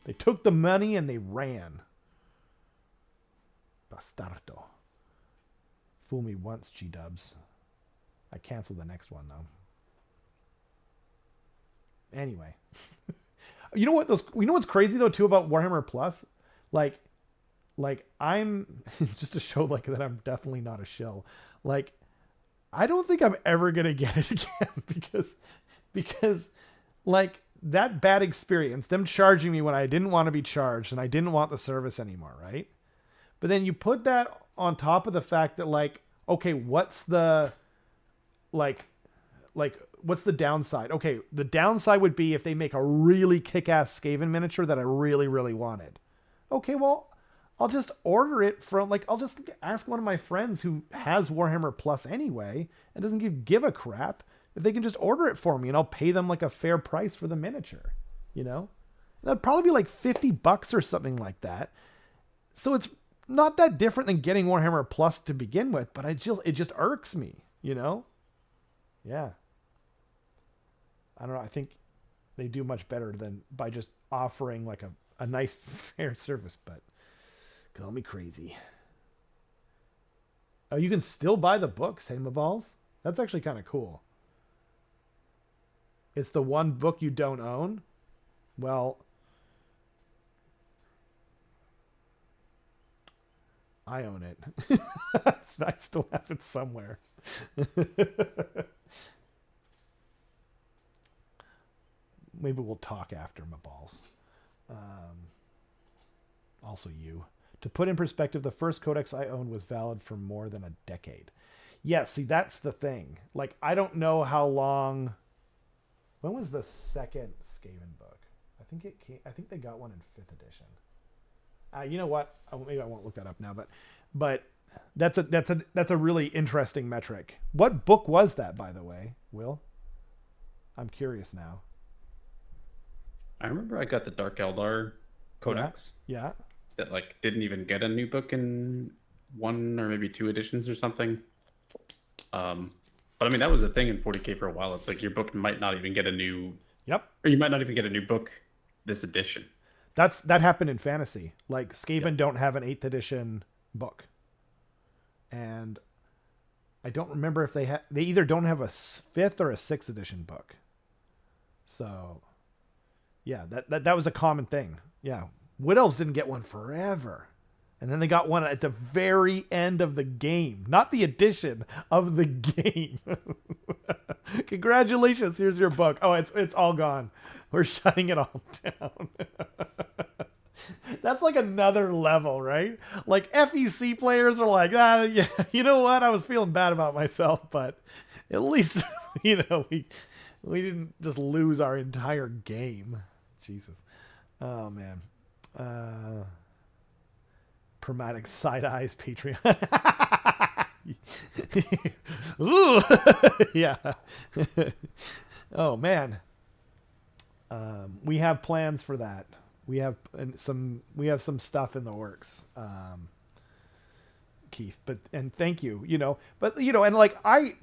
They took the money and they ran. Bastardo. Fool me once, G-dubs. I canceled the next one though. Anyway. You know what's crazy though too about Warhammer Plus? Like I'm just to show like that I'm definitely not a shill. Like I don't think I'm ever going to get it again because like that bad experience, them charging me when I didn't want to be charged and I didn't want the service anymore, right? But then you put that on top of the fact that like, okay, what's the what's the downside? Okay, the downside would be if they make a really kick-ass Skaven miniature that I really, really wanted. Okay, well, I'll just order it from, like, I'll just ask one of my friends who has Warhammer Plus anyway and doesn't give a crap if they can just order it for me and I'll pay them like a fair price for the miniature, That'd probably be like $50 or something like that. So it's not that different than getting Warhammer Plus to begin with, but it just irks me, Yeah. I don't know. I think they do much better than by just offering like a nice fair service, but call me crazy. Oh, you can still buy the books, hey, Maballs? That's actually kind of cool. It's the one book you don't own? Well, I own it. I still have it somewhere. Maybe we'll talk after, Maballs. Also you. To put in perspective, the first codex I owned was valid for more than a decade. Yeah, see, that's the thing. Like, I don't know how long... When was the second Skaven book? I think they got one in 5th edition. You know what? Maybe I won't look that up now, but that's a really interesting metric. What book was that, by the way, Will? I'm curious now. I remember I got the Dark Eldar Codex. Yeah. That like didn't even get a new book in 1 or maybe 2 editions or something. But I mean that was a thing in 40K for a while. It's like your book might not even get a new. Yep. Or you might not even get a new book this edition. That happened in fantasy. Like Skaven don't have an 8th edition book, and I don't remember if they either don't have a 5th or a 6th edition book. So, yeah, that was a common thing. Yeah, Wood Elves didn't get one forever, and then they got one at the very end of the game, not the edition of the game. Congratulations! Here's your book. Oh, it's all gone. We're shutting it all down. That's like another level, right? Like FEC players are like, yeah, you know what? I was feeling bad about myself, but at least we didn't just lose our entire game. Jesus. Oh man. Pragmatic side eyes Patreon. Ooh. Yeah. Oh man. We have plans for that. We have some stuff in the works, Keith. And thank you. And like I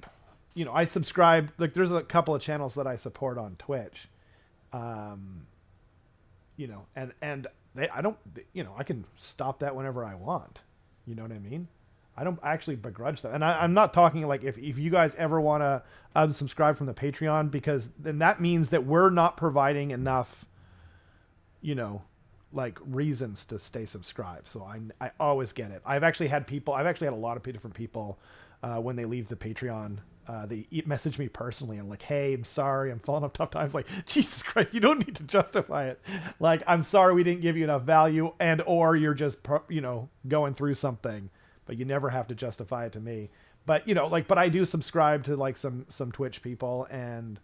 subscribe. Like there's a couple of channels that I support on Twitch. And I can stop that whenever I want. You know what I mean? I don't actually begrudge that. And I'm not talking like if you guys ever want to unsubscribe from the Patreon, because then that means that we're not providing enough, like reasons to stay subscribed. So I always get it. I've actually had a lot of different people, when they leave the Patreon, they message me personally and like, hey, I'm sorry, I'm falling on tough times. Like, Jesus Christ, you don't need to justify it. Like, I'm sorry we didn't give you enough value, or you're just, going through something, but you never have to justify it to me. But, but I do subscribe to like some Twitch people, and,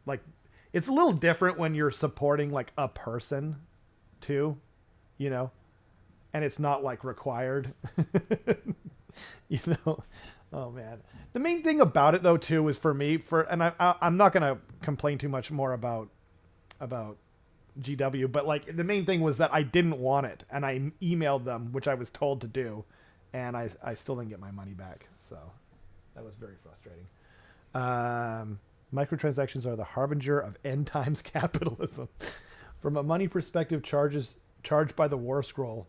like it's a little different when you're supporting like a person too, and it's not like required. Oh man. The main thing about it though too was for me, and I'm not going to complain too much more about GW, but like the main thing was that I didn't want it, and I emailed them, which I was told to do, and I still didn't get my money back. So that was very frustrating. Microtransactions are the harbinger of end times capitalism. From a money perspective, charged by the War Scroll.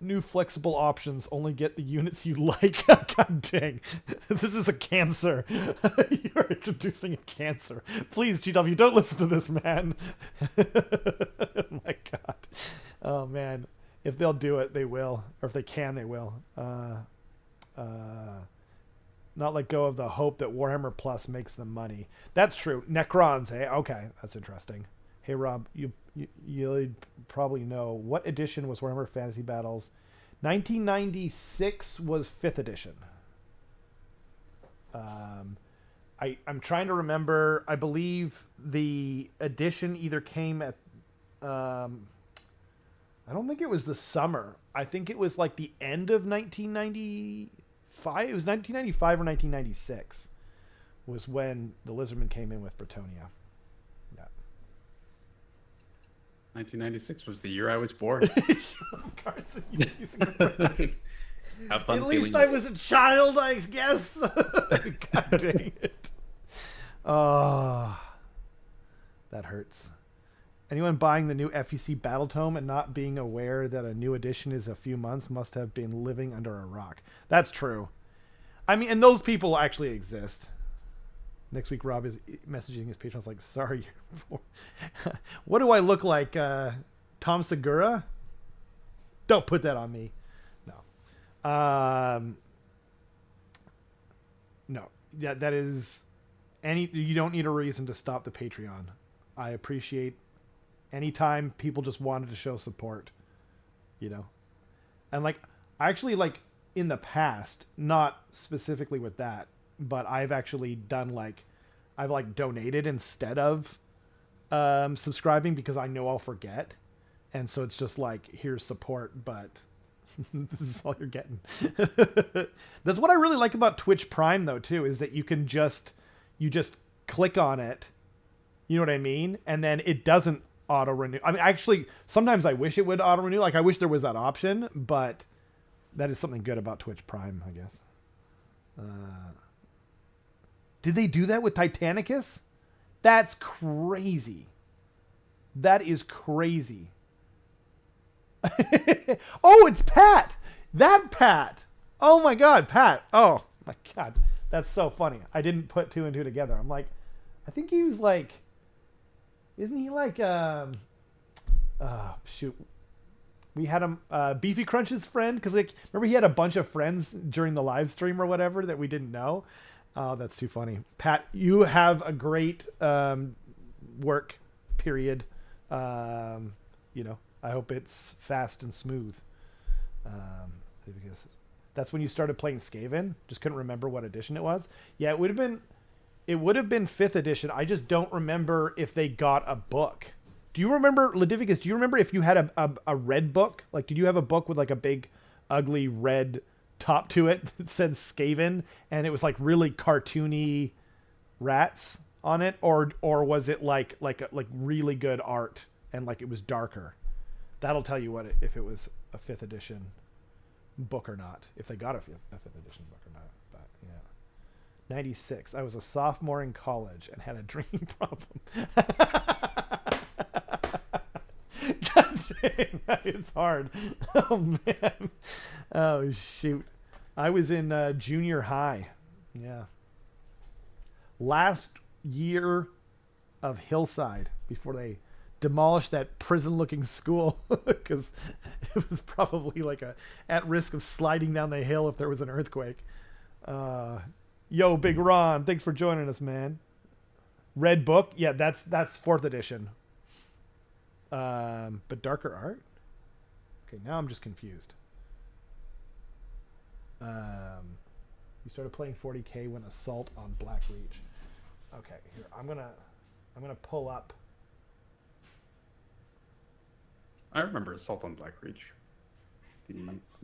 New flexible options only get the units you like. God dang. This is a cancer. You're introducing a cancer. Please, GW, don't listen to this, man. Oh my God. Oh, man. If they'll do it, they will. Or if they can, they will. Not let go of the hope that Warhammer Plus makes them money. That's true. Necrons, hey? Okay, that's interesting. Hey, Rob, you'll probably know, what edition was Warhammer Fantasy Battles? 1996 was 5th edition. I'm trying to remember. I believe the edition either came at... I don't think it was the summer. I think it was like the end of 1995. It was 1995 or 1996 was when the Lizardmen came in with Bretonnia. 1996 was the year I was born. Carson, Have fun. At least I was a child, I guess. God dang it. Oh, that hurts. Anyone buying the new FEC Battle Tome and not being aware that a new edition is a few months must have been living under a rock. That's true. I mean, and those people actually exist. Next week, Rob is messaging his patrons like, sorry. What do I look like? Tom Segura? Don't put that on me. No. No. Yeah, that is... You don't need a reason to stop the Patreon. I appreciate anytime people just wanted to show support. And like, I actually like in the past, not specifically with that, but I've actually done I've donated instead of subscribing, because I know I'll forget. And so it's just like, here's support, but this is all you're getting. That's what I really like about Twitch Prime though too, is that you just click on it. You know what I mean? And then it doesn't auto renew. I mean, actually, sometimes I wish it would auto renew. Like I wish there was that option, but that is something good about Twitch Prime, I guess. Did they do that with Titanicus? That's crazy. That is crazy. Oh, it's Pat. That Pat. Oh my God, Pat. Oh my God, that's so funny. I didn't put two and two together. I'm like, I think he was like, isn't he like, shoot. We had him, Beefy Crunch's friend, because like, remember he had a bunch of friends during the live stream or whatever that we didn't know. Oh, that's too funny. Pat, you have a great work period. You know, I hope it's fast and smooth. Because that's when you started playing Skaven. Just couldn't remember what edition it was. Yeah, it would have been 5th edition. I just don't remember if they got a book. Do you remember, Ledivicus, do you remember if you had a red book? Like, did you have a book with like a big, ugly red top to it that said Skaven, and it was like really cartoony rats on it? Or was it like really good art and like it was darker? That'll tell you if it was a 5th edition book or not, if they got a 5th edition book or not. But yeah, 96. I was a sophomore in college and had a drinking problem. God dang, it's hard. Oh man. Oh shoot. I was in junior high. Yeah. Last year of Hillside before they demolished that prison-looking school, because it was probably like at risk of sliding down the hill if there was an earthquake. Yo, Big Ron, thanks for joining us, man. Red book, yeah, that's 4th edition. But darker art. Okay, now I'm just confused. You started playing 40K when Assault on Black Reach. Okay, here I'm gonna pull up. I remember Assault on Black Reach. I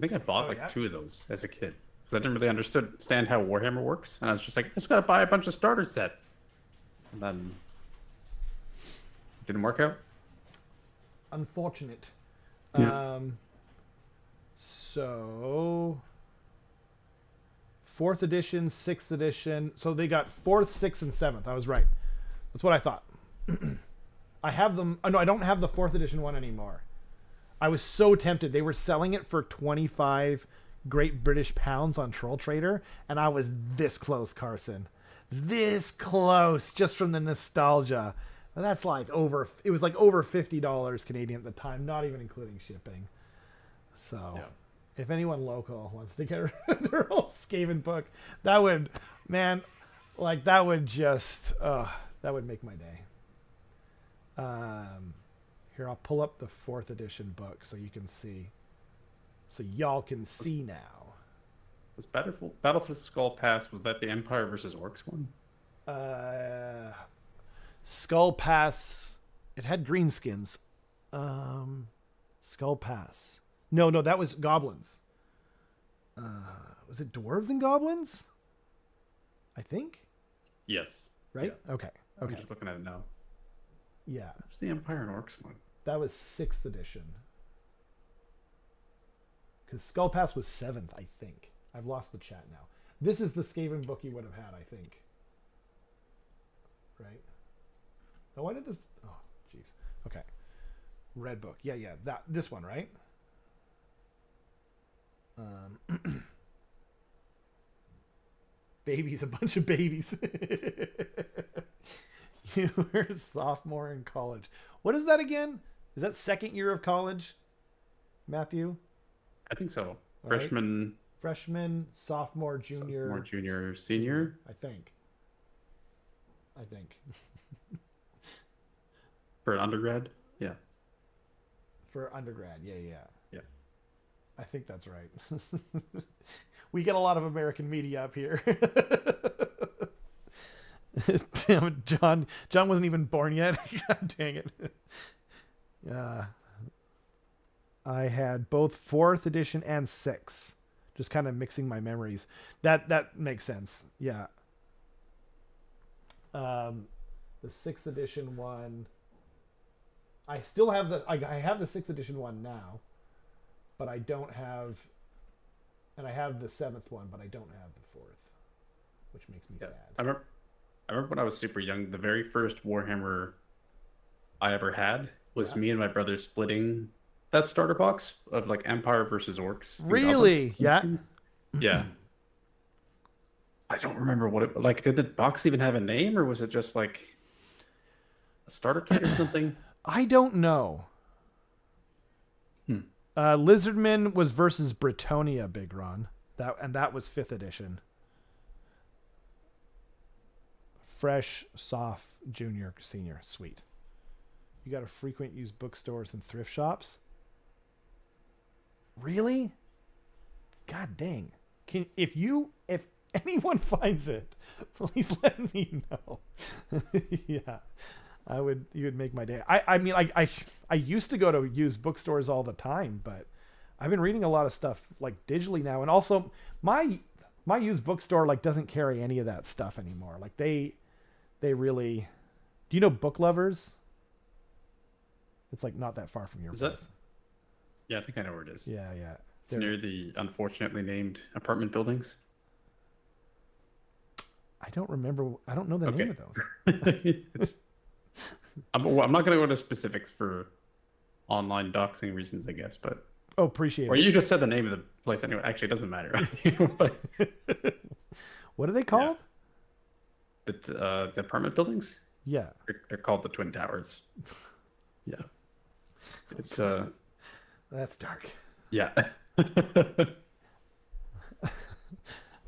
think I bought 2 of those as a kid because I didn't really understand how Warhammer works, and I was just like, I just gotta buy a bunch of starter sets, and then it didn't work out. Unfortunate. Yeah. So 4th edition, 6th edition. So they got 4th, 6th, and 7th. I was right. That's what I thought. I have them. Oh, no, I don't have the 4th edition one anymore. I was so tempted. They were selling it for 25 Great British pounds on Troll Trader, and I was this close, Carson. This close, just from the nostalgia. And that's like it was like over $50 Canadian at the time, not even including shipping. So if anyone local wants to get their old Skaven book, that would just, that would make my day. Here, I'll pull up the 4th edition book so you can see. So y'all can see now. Was Battlefield Skull Pass, was that the Empire versus Orcs one? Skull Pass, it had greenskins. Skull Pass. No, that was goblins. Was it dwarves and goblins? I think. Yes. Right? Yeah. Okay. I'm just looking at it now. Yeah. What's the Empire and Orcs one? That was 6th edition. Because Skull Pass was 7th, I think. I've lost the chat now. This is the Skaven book you would have had, I think. Right? Now, why did this... Oh, jeez. Okay. Red book. Yeah. This one, right? Babies, a bunch of babies. You were a sophomore in college. What is that again? Is that 2nd year of college, Matthew? I think so. Right. Freshman, sophomore, junior. Sophomore, junior, senior. I think. For undergrad? Yeah. For undergrad, yeah. Yeah. I think that's right. We get a lot of American media up here. Damn it, John wasn't even born yet. God dang it. I had both 4th edition and 6th. Just kind of mixing my memories. That makes sense. Yeah. The 6th edition one. I still have I have the 6th edition one now, but I don't have, and I have the 7th one, but I don't have the 4th, which makes me sad. I remember when I was super young, the very first Warhammer I ever had was me and my brother splitting that starter box of like Empire versus Orcs and Goblins. Really? Yeah. Yeah. I don't remember what it like. Did the box even have a name, or was it just like a starter kit or something? I don't know. Hmm. Lizardman was versus Bretonia, Big Ron. That was 5th edition. Fresh, soft, junior, senior. Sweet. You got to frequent use bookstores and thrift shops? Really? God dang. If anyone finds it, please let me know. Yeah. You would make my day. I mean, I used to go to used bookstores all the time, but I've been reading a lot of stuff like digitally now, and also my used bookstore like doesn't carry any of that stuff anymore. Like they really. Do you know Book Lovers? It's like not that far from your place. Yeah, I think I know where it is. Yeah. It's near the unfortunately named apartment buildings. I don't remember. I don't know the name of those. I'm not going to go into specifics for online doxing reasons, I guess, but appreciate it. Or you just said the name of the place anyway. Actually, it doesn't matter. But, what are they called? The apartment buildings? Yeah. They're called the Twin Towers. Yeah. It's That's dark. Yeah.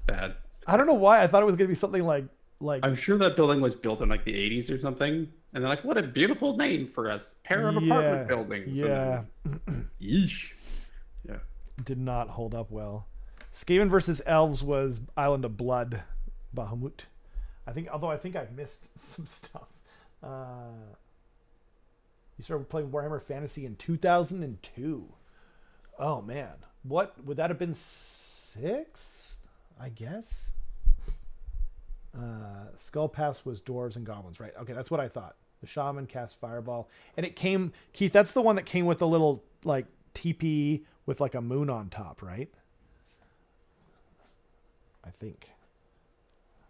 Bad. I don't know why I thought it was going to be something like I'm sure that building was built in like the 80s or something, and they're like, what a beautiful name for a pair of apartment buildings. Yeah. Yeesh. Yeah. Did not hold up well. Skaven versus Elves was Island of Blood, Bahamut. I think I've missed some stuff. You started playing Warhammer Fantasy in 2002. Oh man, what would that have been? 6th, I guess. Skull Pass was dwarves and goblins, right? Okay, that's what I thought. The shaman cast fireball, and it came. Keith, that's the one that came with a little like teepee with like a moon on top, right? I think.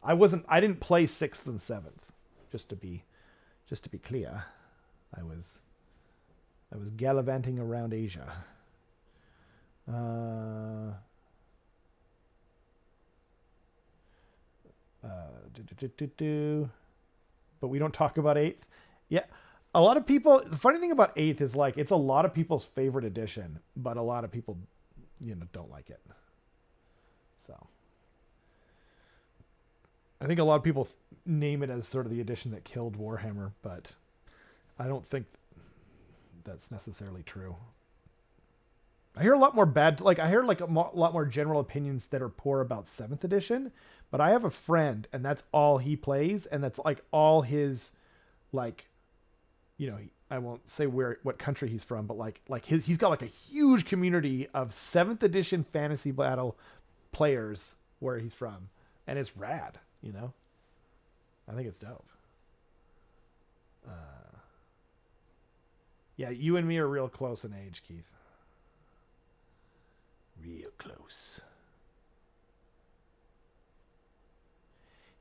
I didn't play 6th and 7th. Just to be clear, I was gallivanting around Asia. But we don't talk about 8th. Yeah, a lot of people. The funny thing about 8th is like it's a lot of people's favorite edition, but a lot of people, don't like it. So I think a lot of people name it as sort of the edition that killed Warhammer, but I don't think that's necessarily true. I hear a lot more I hear like a lot more general opinions that are poor about 7th edition, but I have a friend and that's all he plays, and that's like all his, like, I won't say what country he's from, but he's got like a huge community of 7th edition Fantasy Battle players where he's from, and it's rad. I think it's dope. Yeah, you and me are real close in age, Keith. Real close.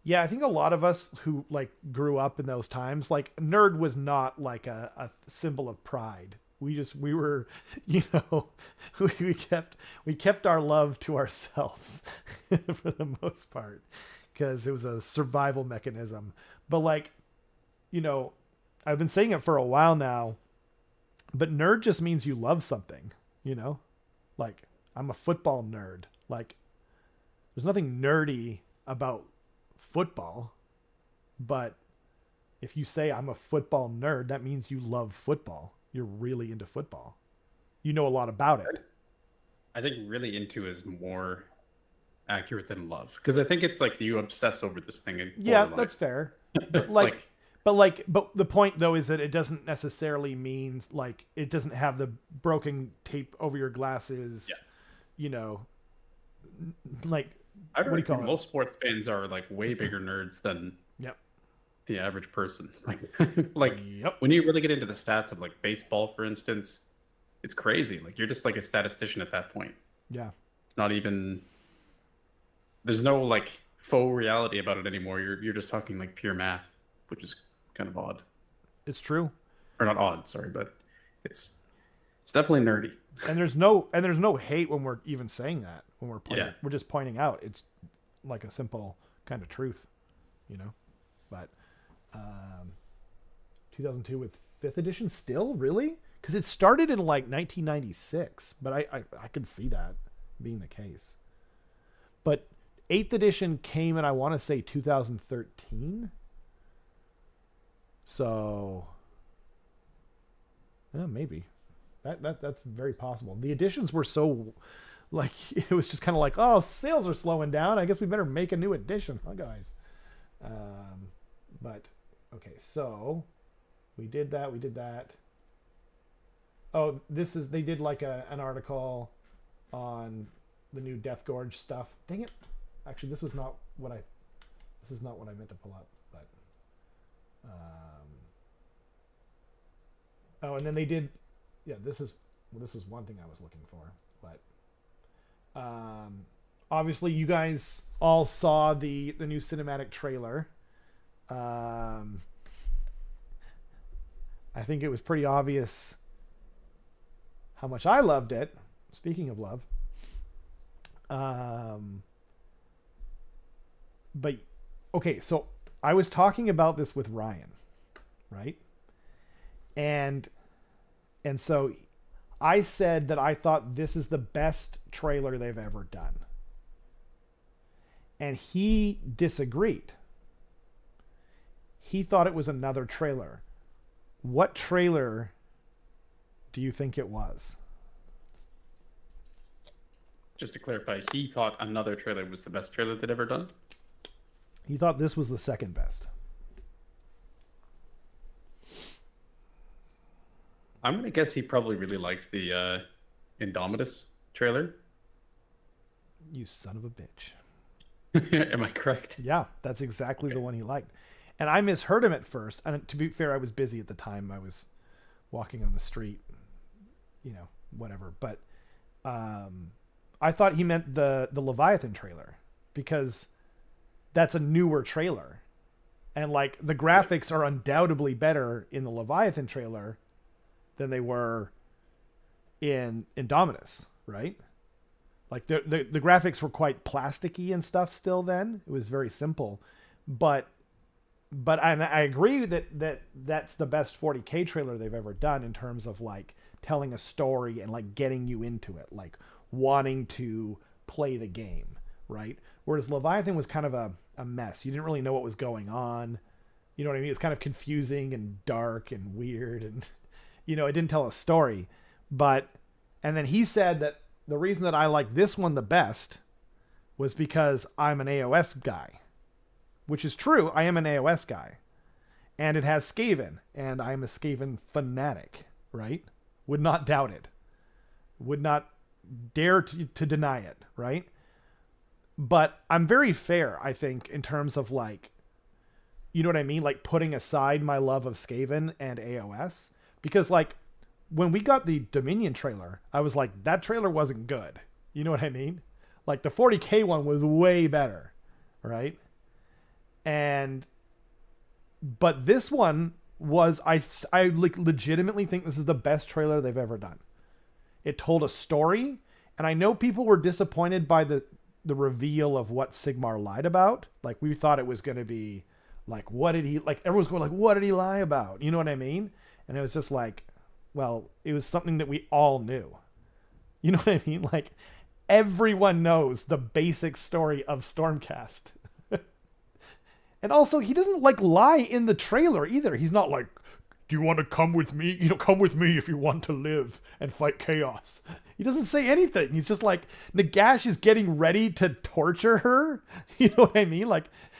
Yeah, I think a lot of us who like grew up in those times, like nerd was not like a symbol of pride. We were, we kept our love to ourselves for the most part, because it was a survival mechanism. But like, I've been saying it for a while now, but nerd just means you love something, like I'm a football nerd. Like there's nothing nerdy about football, but if you say I'm a football nerd, that means you love football. You're really into football. You know a lot about it. I think really into is more accurate than love, because I think it's like you obsess over this thing. And yeah, that's fair. But but the point though is that it doesn't necessarily mean like it doesn't have the broken tape over your glasses. Yeah. Like I don't know. Most sports fans are like way bigger nerds than the average person. Like when you really get into the stats of like baseball, for instance, it's crazy. Like you're just like a statistician at that point. Yeah. It's not even. There's no like faux reality about it anymore. You're just talking like pure math, which is kind of odd. It's true. Or not odd, sorry, but it's definitely nerdy. And there's no hate when we're even saying that. When we're just pointing out it's like a simple kind of truth, you know. But 2002 with 5th edition still, really? Because it started in like 1996, but I could see that being the case. But 8th edition came in, I want to say 2013. So yeah, maybe. That's very possible. The editions were so, like, it was just kind of like, oh, sales are slowing down. I guess we better make a new edition, huh, guys? But okay, so we did that. We did that. Oh, they did like an article on the new Death Gorge stuff. Dang it! Actually, this is not what I meant to pull up. But oh, and then they did. Yeah, this is one thing I was looking for. But obviously, you guys all saw the new cinematic trailer. I think it was pretty obvious how much I loved it. Speaking of love. But okay, so I was talking about this with Ryan, right? And so I said that I thought this is the best trailer they've ever done. And he disagreed. He thought it was another trailer. What trailer do you think it was? Just to clarify, he thought another trailer was the best trailer they'd ever done? He thought this was the second best. I'm going to guess he probably really liked the Indomitus trailer. You son of a bitch. Am I correct? Yeah, that's exactly the one he liked. And I misheard him at first. And to be fair, I was busy at the time. I was walking on the street, you know, whatever. But I thought he meant the Leviathan trailer, because that's a newer trailer. And like the graphics are undoubtedly better in the Leviathan trailer than they were in Indomitus, right? Like the graphics were quite plasticky and stuff still then. It was very simple. But I agree that that's the best 40K trailer they've ever done in terms of like telling a story and like getting you into it, like wanting to play the game, right? Whereas Leviathan was kind of a mess. You didn't really know what was going on. You know what I mean? It's kind of confusing and dark and weird, and you know, it didn't tell a story. And then he said that the reason that I like this one the best was because I'm an AoS guy, which is true. I am an AoS guy, and it has Skaven, and I'm a Skaven fanatic, right? Would not doubt it. Would not dare to deny it, right? But I'm very fair, I think, in terms of like, you know what I mean? Like putting aside my love of Skaven and AoS, because like when we got the Dominion trailer, I was like, that trailer wasn't good. You know what I mean? Like the 40K one was way better, right? But this one was, I like legitimately think this is the best trailer they've ever done. It told a story, and I know people were disappointed by the reveal of what Sigmar lied about. Like we thought it was going to be like, what did he, like everyone's going like, what did he lie about? You know what I mean? And it was just like, well, it was something that we all knew. You know what I mean? Like everyone knows the basic story of Stormcast. And also, he doesn't like lie in the trailer either. He's not like, do you want to come with me? You know, come with me if you want to live and fight chaos. He doesn't say anything. He's just like, Nagash is getting ready to torture her. You know what I mean?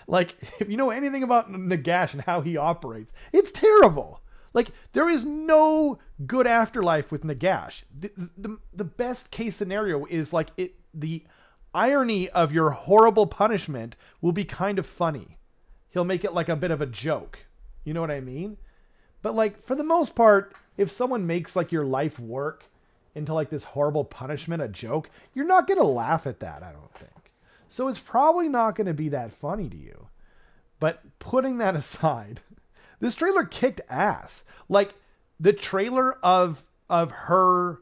Like if you know anything about Nagash and how he operates, it's terrible. Like there is no good afterlife with Nagash. The best case scenario is like the irony of your horrible punishment will be kind of funny. He'll make it like a bit of a joke. You know what I mean? But like for the most part, if someone makes like your life work into like this horrible punishment a joke, you're not going to laugh at that, I don't think. So it's probably not going to be that funny to you. But putting that aside, this trailer kicked ass. Like the trailer of her,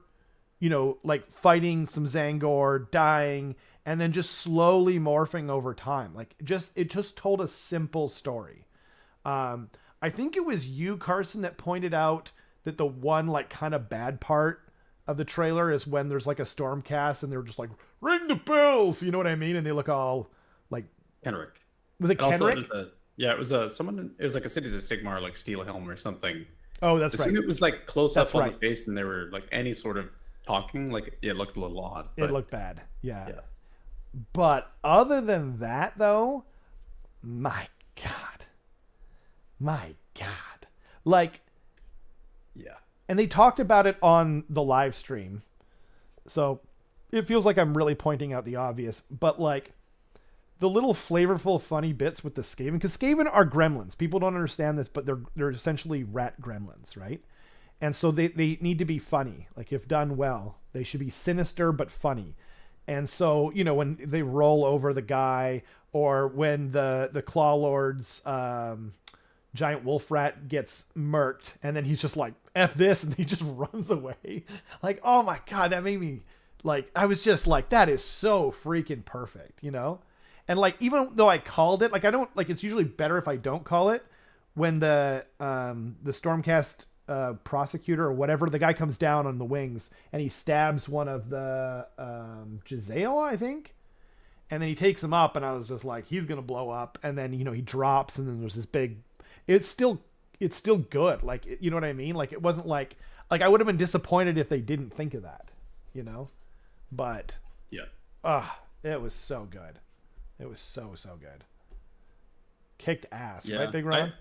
you know, like fighting some Zangor, dying, and then just slowly morphing over time. Like it just told a simple story. I think it was you, Carson, that pointed out that the one like kind of bad part of the trailer is when there's like a Stormcast and they're just like, ring the bells, you know what I mean? And they look all like Kenrick. Was it Kenrick? It was someone. It was like a Cities of Sigmar, like Steel Helm or something. Oh, that's right. It was like close up on the face, and they were like any sort of talking, like it looked a little odd. It looked bad. Yeah. But other than that, though, my God, like, yeah. And they talked about it on the live stream, so it feels like I'm really pointing out the obvious. But like, the little flavorful, funny bits with the Skaven, because Skaven are gremlins. People don't understand this, but they're essentially rat gremlins, right? And so they need to be funny. Like if done well, they should be sinister but funny. And so, you know, when they roll over the guy, or when the Claw Lord's giant wolf rat gets murked, and then he's just like, F this, and he just runs away. Like, oh my God, that made me like, I was just like, that is so freaking perfect, you know? And like, even though I called it, like I don't like, it's usually better if I don't call it. When the Stormcast prosecutor or whatever, the guy comes down on the wings and he stabs one of the Giselle, I think, and then he takes him up, and I was just like, he's gonna blow up. And then, you know, he drops, and then there's this big. It's still good. Like, you know what I mean? Like, it wasn't like I would have been disappointed if they didn't think of that, you know. But yeah, it was so good. It was so good. Kicked ass, right, Big Ron?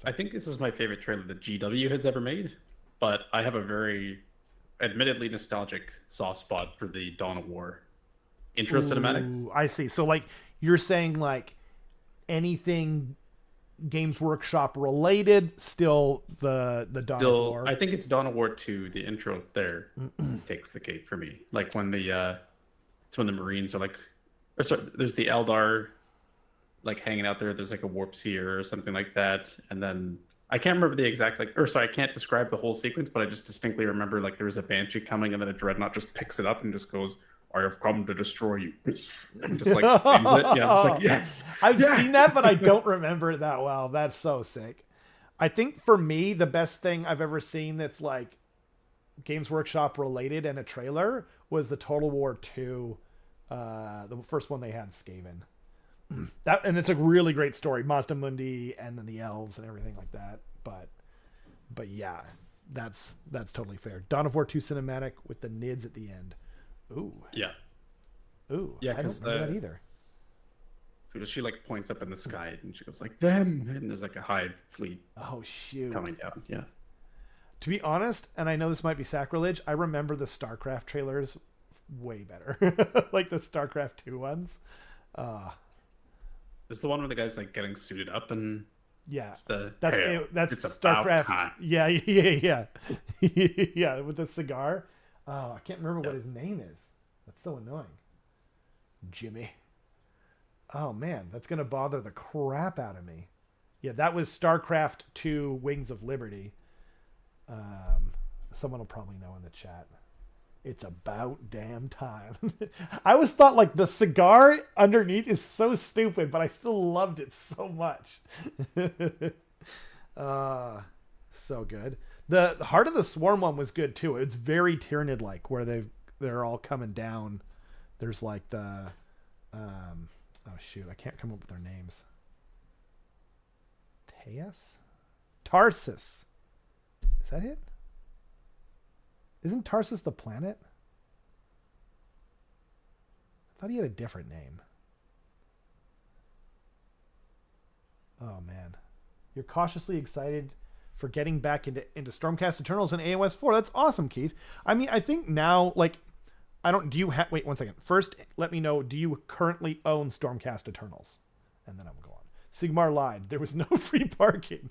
I think this is my favorite trailer that GW has ever made, but I have a very, admittedly nostalgic soft spot for the Dawn of War intro cinematics. I see. So like, you're saying like anything Games Workshop related, still the Dawn of War. I think it's Dawn of War 2. The intro there takes the cake for me. Like when it's when the Marines are like. Or sorry, there's the Eldar, like hanging out there. There's like a warp seer or something like that, and then I can't remember the exact I can't describe the whole sequence, but I just distinctly remember like there was a Banshee coming, and then a Dreadnought just picks it up and just goes, "I have come to destroy you," and just like flames it. Yeah, I'm just like, yes. I've seen that, but I don't remember it that well. That's so sick. I think for me, the best thing I've ever seen that's like Games Workshop related and a trailer was the Total War 2. The first one they had, Skaven. That, and it's a really great story, Mazda Mundi, and then the elves and everything like that. But yeah, that's totally fair. Dawn of War 2 cinematic with the nids at the end. Ooh. Yeah. Ooh. Yeah, I don't know that either. She like points up in the sky and she goes like, "Them," and there's like a Hive fleet. Oh shoot. Coming down. Yeah. To be honest, and I know this might be sacrilege, I remember the StarCraft trailers way better. Like the StarCraft 2 ones. There's the one where the guy's like getting suited up, and that's it's StarCraft. Yeah. Yeah, with the cigar. Oh, I can't remember what his name is. That's so annoying. Jimmy. Oh man, that's gonna bother the crap out of me. Yeah, that was StarCraft 2 Wings of Liberty. Someone will probably know in the chat. It's about damn time. I always thought like the cigar underneath is so stupid, but I still loved it so much. So good. The Heart of the Swarm one was good too. It's very Tyranid like, where they're all coming down. There's like the oh shoot, I can't come up with their names. Tarsus. Is that it? Isn't Tarsus the planet? I thought he had a different name. Oh man. You're cautiously excited for getting back into Stormcast Eternals and AoS 4. That's awesome, Keith. I mean, I think now, like, wait 1 second. First, let me know, do you currently own Stormcast Eternals? And then I will go on. Sigmar lied. There was no free parking.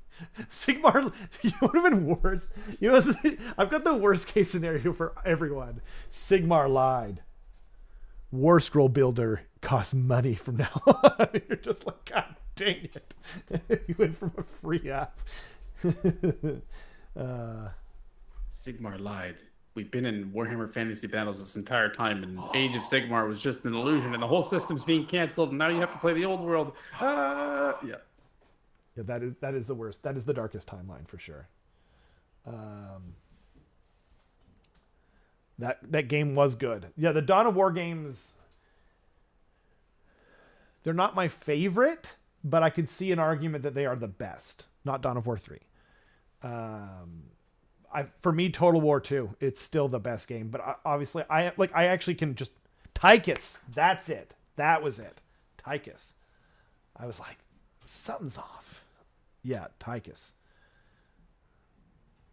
Sigmar, you would have been worse. You know, I've got the worst case scenario for everyone. Sigmar lied. War Scroll Builder cost money from now on. You're just like, God dang it. You went from a free app. Sigmar lied. We've been in Warhammer Fantasy Battles this entire time, and Age of Sigmar was just an illusion, and the whole system's being canceled, and now you have to play the old world. Yeah, that is the worst. That is the darkest timeline for sure. That game was good. Yeah, the Dawn of War games, they're not my favorite, but I could see an argument that they are the best. Not Dawn of War 3. For me, Total War 2, it's still the best game. But obviously, I actually can just Tychus. That's it. That was it. Tychus. I was like, something's off. Yeah, Tychus.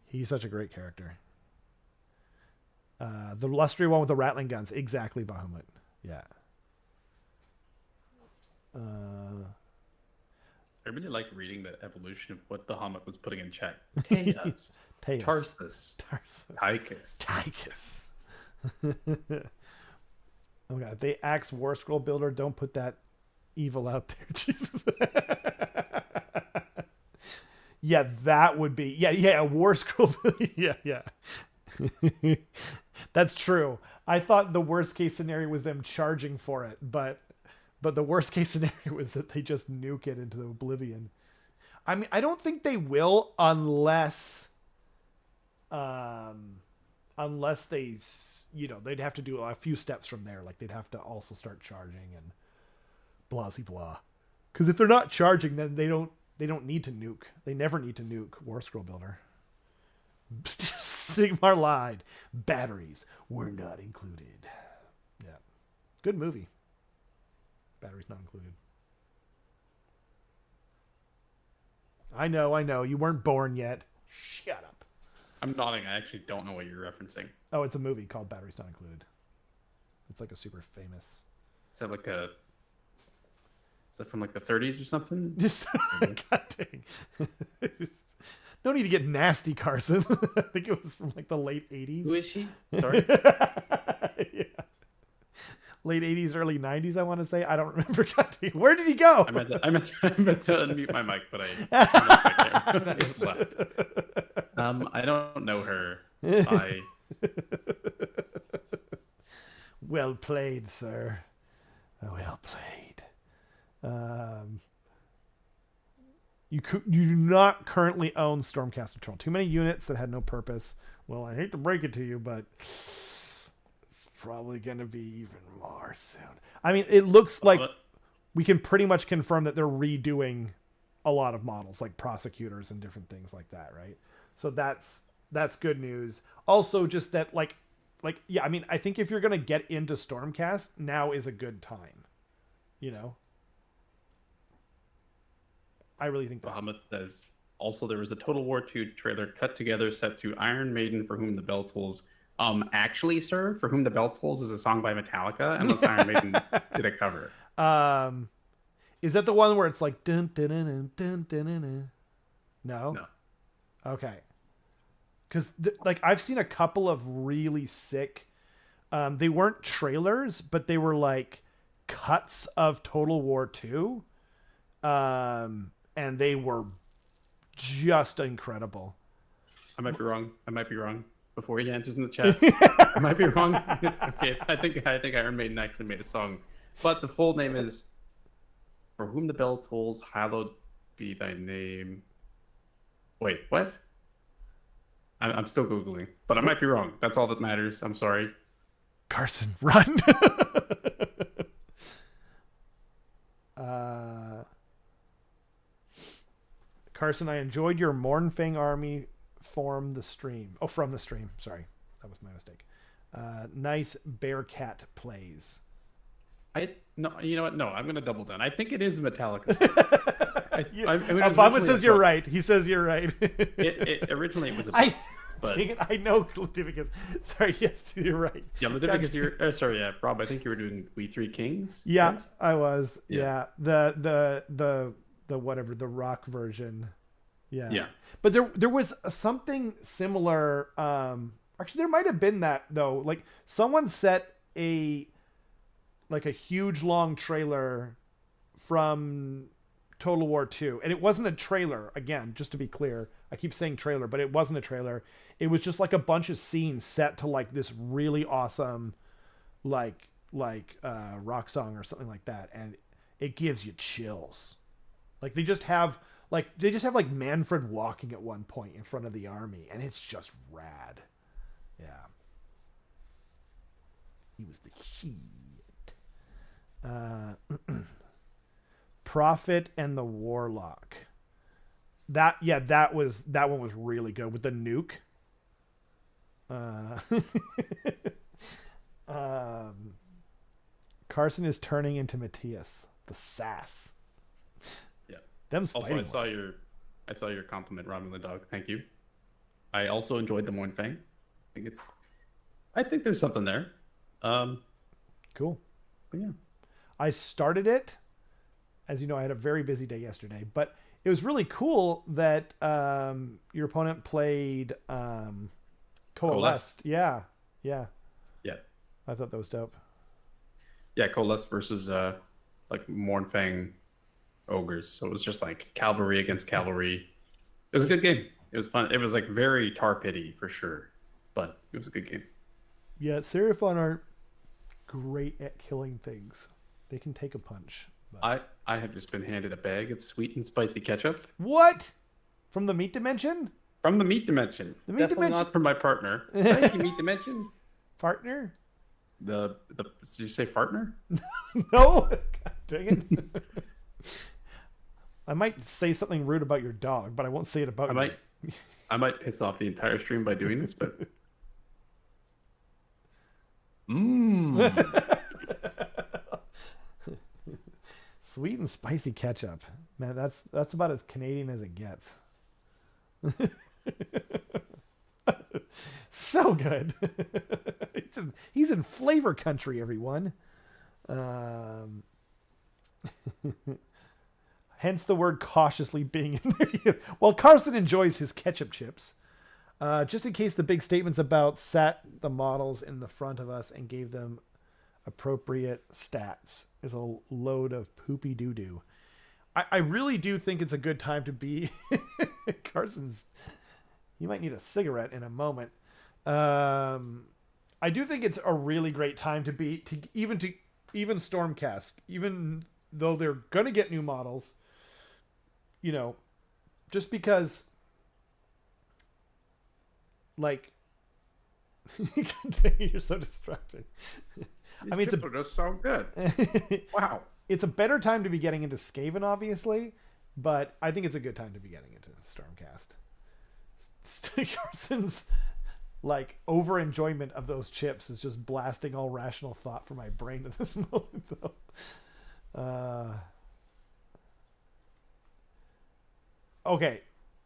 He's such a great character. The Lustry one with the rattling guns, exactly Bahamut. Yeah. I really like reading the evolution of what Bahamut was putting in chat. Taeus. Tarsus. Tychus. Oh god, if they axe War Scroll Builder, don't put that evil out there. Jesus. Yeah, that would be. Yeah, War Scroll. Yeah. That's true. I thought the worst case scenario was them charging for it, but the worst case scenario was that they just nuke it into oblivion. I mean, I don't think they will unless they, they'd have to do a few steps from there. Like they'd have to also start charging and blah, blah. Because if they're not charging, then they don't need to nuke. They never need to nuke War Scroll Builder. Sigmar lied. Batteries were not included. Yeah. Good movie. Batteries not included. I know. You weren't born yet. Shut up. I'm nodding. I actually don't know what you're referencing. Oh, it's a movie called Batteries Not Included. It's like a super famous. Is that from like the 30s or something? God dang. No need to get nasty, Carson. I think it was from like the late 80s. Who is she? Sorry. Yeah. Late 80s, early 90s, I want to say. I don't remember. God dang. Where did he go? I meant to unmute my mic, but I just left. I don't know her. Well played, sir. Well played. You do not currently own Stormcast Patrol. Too many units that had no purpose. Well, I hate to break it to you, but it's probably going to be even more soon. I mean, it looks like we can pretty much confirm that they're redoing a lot of models, like prosecutors and different things like that, right? So that's good news. Also, just that, yeah, I mean, I think if you're going to get into Stormcast, now is a good time. I really think that. Bahamut says, also there was a Total War 2 trailer cut together set to Iron Maiden, For Whom the Bell Tolls. Actually, sir, For Whom the Bell Tolls is a song by Metallica, unless Iron Maiden did a cover. Is that the one where it's like dun dun dun dun dun dun dun? No. Okay. Because I've seen a couple of really sick. They weren't trailers, but they were like cuts of Total War 2. And they were just incredible. I might be wrong. Before he answers in the chat, I might be wrong. Okay, I think Iron Maiden actually made a song, but the full name is "For Whom the Bell Tolls, Hallowed Be Thy Name." Wait, what? I'm still googling, but I might be wrong. That's all that matters. I'm sorry. Carson, run. Carson, I enjoyed your Mornfang army from the stream. Sorry, that was my mistake. Nice Bearcat plays. No, you know what? No, I'm gonna double down. I think it is Metallica. Vomit says you're right. He says you're right. It originally was Dang it, I know Ludivicus. Sorry, yes, you're right. Yeah, Ludivicus, sorry, yeah, Rob, I think you were doing We Three Kings. Yeah, right? I was. Yeah. The whatever, the rock version. Yeah. But there was something similar. Actually, there might have been that though. Like someone set a like a huge long trailer from Total War 2. And it wasn't a trailer, again, just to be clear. I keep saying trailer, but it wasn't a trailer. It was just like a bunch of scenes set to like this really awesome like rock song or something like that, and it gives you chills. Like they just have like Manfred walking at one point in front of the army, and it's just rad. Yeah. He was the shit. Prophet and the Warlock. That one was really good with the nuke. Carson is turning into Matthias. The sass. Yeah. Them's also, I saw your compliment, Romulan Dog. Thank you. I also enjoyed the Mournfang. I think there's something there. Cool. But yeah. I started it. As you know, I had a very busy day yesterday, but it was really cool that your opponent played Coalesced. Yeah. I thought that was dope. Yeah, Coalesced versus like Mournfang ogres. So it was just like cavalry against cavalry. It was a good game. It was fun. It was like very tar pity for sure, but it was a good game. Yeah, Seraphon aren't great at killing things. They can take a punch. But... I have just been handed a bag of sweet and spicy ketchup. What? From the Meat Dimension? From the Meat Dimension. The Meat Definitely Dimension. not from my partner. Thank you, Meat Dimension. Partner? Did you say partner? No. God dang it. I might say something rude about your dog, but I won't say it about you. I might piss off the entire stream by doing this, but Sweet and spicy ketchup. Man, that's about as Canadian as it gets. So good. He's in flavor country, everyone. Hence the word cautiously being in there. Well, Carson enjoys his ketchup chips. Just in case the big statements about sat the models in the front of us and gave them appropriate stats is a load of poopy doo-doo. I really do think it's a good time to be Carson's. You might need a cigarette in a moment. I do think it's a really great time to even Stormcast, even though they're gonna get new models. You know, just because, like, you're so distracting. I mean, it's so good. Wow. It's a better time to be getting into Skaven, obviously, but I think it's a good time to be getting into Stormcast. Carson's like over enjoyment of those chips is just blasting all rational thought from my brain at this moment, though. Okay,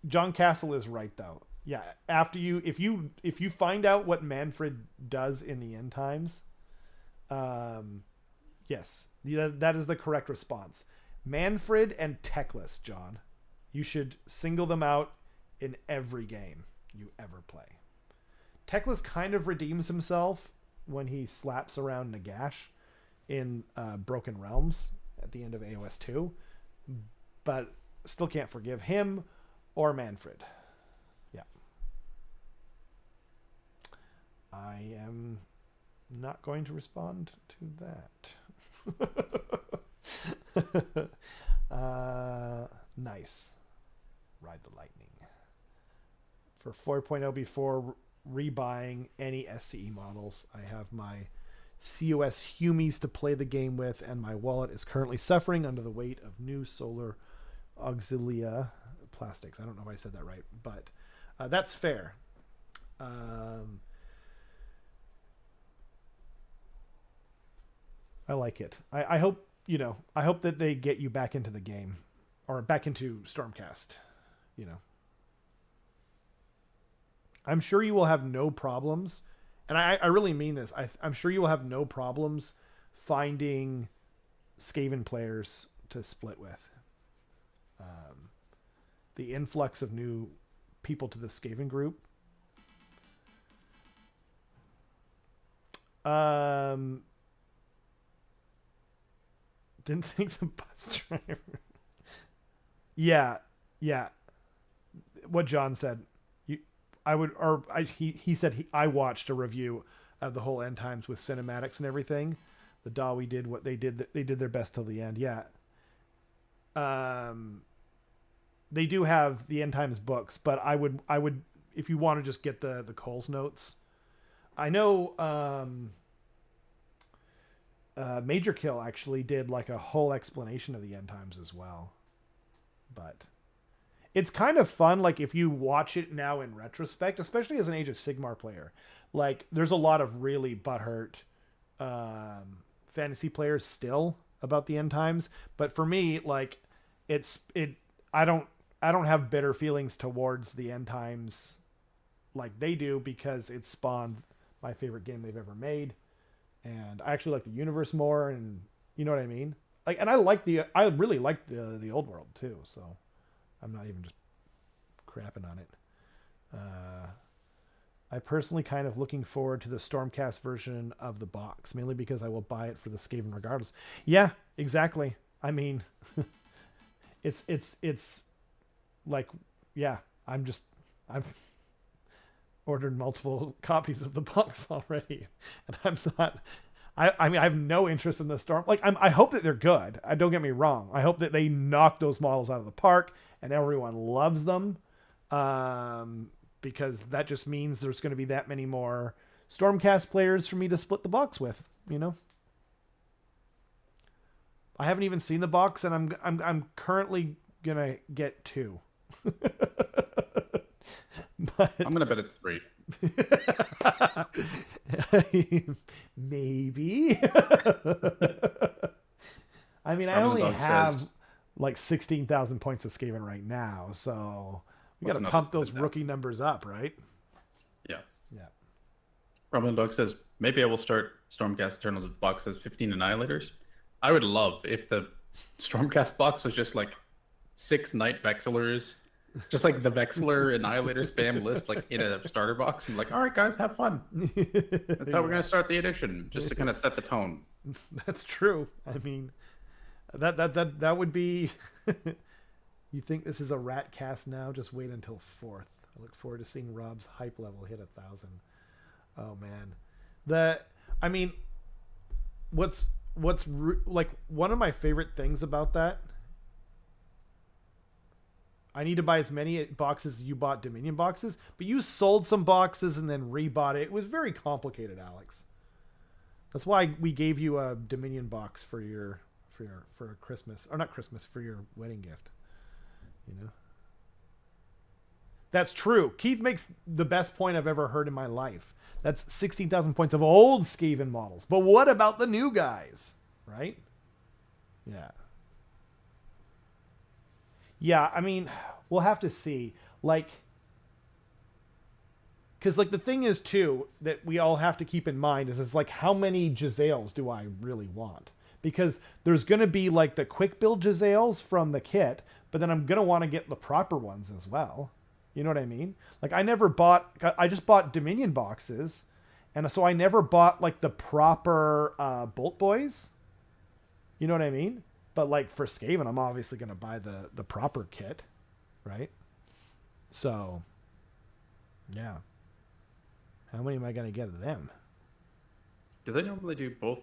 John Castle is right though. Yeah, after if you find out what Manfred does in the end times, yes, that is the correct response. Manfred and Teclis, John. You should single them out in every game you ever play. Teclis kind of redeems himself when he slaps around Nagash in Broken Realms at the end of AoS 2, but still can't forgive him or Manfred. Yeah. I am not going to respond to that. Nice. Ride the lightning. For 4.0 before rebuying any SCE models, I have my COS Humies to play the game with, and my wallet is currently suffering under the weight of new solar auxilia plastics. I don't know if I said that right, but that's fair. I like it. I hope, I hope that they get you back into the game or back into Stormcast, I'm sure you will have no problems. And I really mean this. I'm sure you will have no problems finding Skaven players to split with. The influx of new people to the Skaven group. Didn't think the bus driver. Yeah, yeah. What John said. He said I watched a review of the whole End Times with cinematics and everything. The Dawi did what they did. They did their best till the end. Yeah. They do have the End Times books, but I would, if you want to just get the Cole's notes. I know Major Kill actually did like a whole explanation of the End Times as well. But it's kind of fun, like if you watch it now in retrospect, especially as an Age of Sigmar player. Like there's a lot of really butthurt fantasy players still about the End Times, but for me, like I don't have bitter feelings towards the End Times like they do, because it spawned my favorite game they've ever made, and I actually like the universe more, and you know what I mean. Like, and I really like the old world too, so I'm not even just crapping on it. I personally kind of looking forward to the Stormcast version of the box, mainly because I will buy it for the Skaven regardless. Yeah, exactly. I mean, it's like, yeah, I've ordered multiple copies of the box already, and I'm not. I mean, I have no interest in the Storm. Like, I hope that they're good. Don't get me wrong. I hope that they knock those models out of the park and everyone loves them, because that just means there's going to be that many more Stormcast players for me to split the box with. You know, I haven't even seen the box, and I'm currently gonna get 2. But I'm gonna bet it's 3. Maybe. I mean, I only have like 16,000 points of Skaven right now, so we got to pump those rookie numbers up, right? Yeah. Yeah. Robin Dog says, maybe I will start Stormcast Eternals with the box as 15 Annihilators. I would love if the Stormcast box was just like 6 Night Vexilers, just like the Vexler Annihilator spam list, like in a starter box. I'm like, all right, guys, have fun. That's how we're going to start the edition, just to kind of set the tone. That's true. I mean, that would be... You think this is a rat cast now? Just wait until 4th. I look forward to seeing Rob's hype level hit 1,000. Oh, man. I mean, what's like one of my favorite things about that, I need to buy as many boxes as you bought Dominion boxes, but you sold some boxes and then rebought it. It was very complicated, Alex. That's why we gave you a Dominion box for Christmas, or not Christmas, for your wedding gift. You know, that's true. Keith makes the best point I've ever heard in my life. That's 16,000 points of old Skaven models. But what about the new guys? Right? Yeah. Yeah, I mean, we'll have to see. Like, because like the thing is too that we all have to keep in mind is it's like, how many Jezzails do I really want? Because there's going to be like the quick build Jezzails from the kit, but then I'm going to want to get the proper ones as well. You know what I mean? Like I just bought Dominion boxes, and so I never bought like the proper Bolt Boys. You know what I mean? But like for Skaven, I'm obviously going to buy the proper kit, right? So, yeah. How many am I going to get of them? Do they normally do both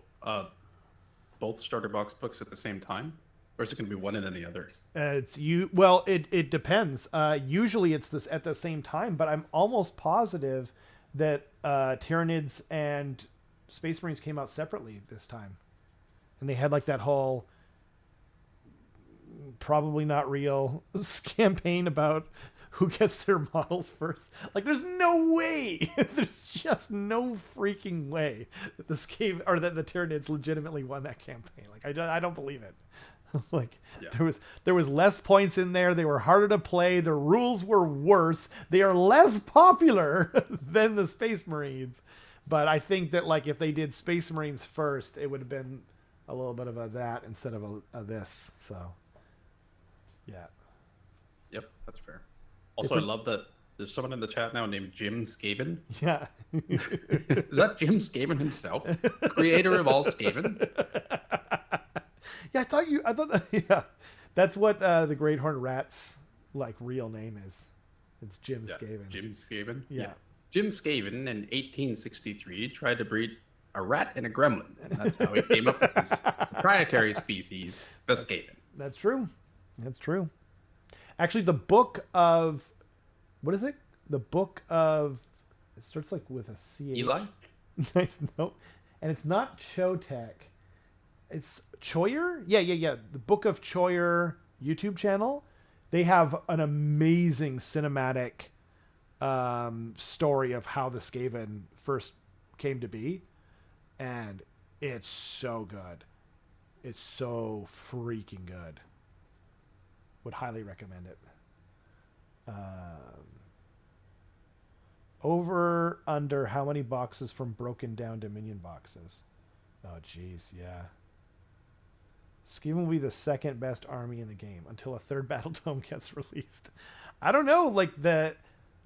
starter box books at the same time, or is it going to be one and then the other? It depends. Usually it's this at the same time, but I'm almost positive that Tyranids and Space Marines came out separately this time, and they had like that whole probably not real campaign about who gets their models first. Like, there's no way. There's just no freaking way that the Tyranids legitimately won that campaign. Like, I don't believe it. Like, yeah. There was less points in there. They were harder to play. The rules were worse. They are less popular than the Space Marines. But I think that like if they did Space Marines first, it would have been a little bit of that instead of a this. So, yeah. Yep, that's fair. Also, I love that there's someone in the chat now named Jim Skaven. Yeah. Is that Jim Skaven himself? Creator of all Skaven? Yeah, I thought that, yeah, that's what the Great Horned Rat's like real name is. It's Jim Skaven. Jim Skaven. Yeah. Jim Skaven in 1863 tried to breed a rat and a gremlin, and that's how he came up with his proprietary species, the Skaven. That's true. That's true. Actually, the book of, what is it? The book of, it starts like with a CH. Eli? Nice. Nope. And it's not Chotek. It's Choyer? Yeah. The Book of Choyer YouTube channel. They have an amazing cinematic story of how the Skaven first came to be. And it's so good. It's so freaking good. Would highly recommend it. Over, under, how many boxes from broken down Dominion boxes? Oh, jeez, yeah. Skaven will be the second best army in the game until a third battle tome gets released. I don't know, like the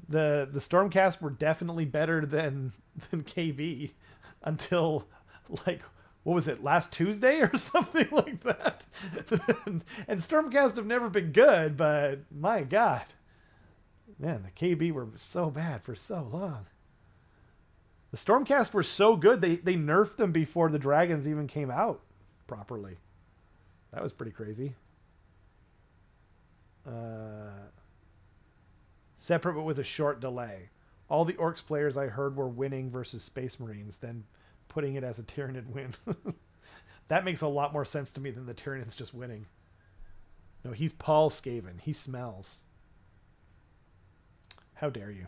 Stormcast were definitely better than KB until like, what was it, last Tuesday or something like that. And Stormcast have never been good, but my God. Man, the KB were so bad for so long. The Stormcast were so good, they nerfed them before the dragons even came out properly. That was pretty crazy. Separate but with a short delay. All the Orcs players I heard were winning versus Space Marines, then putting it as a Tyranid win. That makes a lot more sense to me than the Tyranids just winning. No, he's Paul Skaven. He smells. How dare you?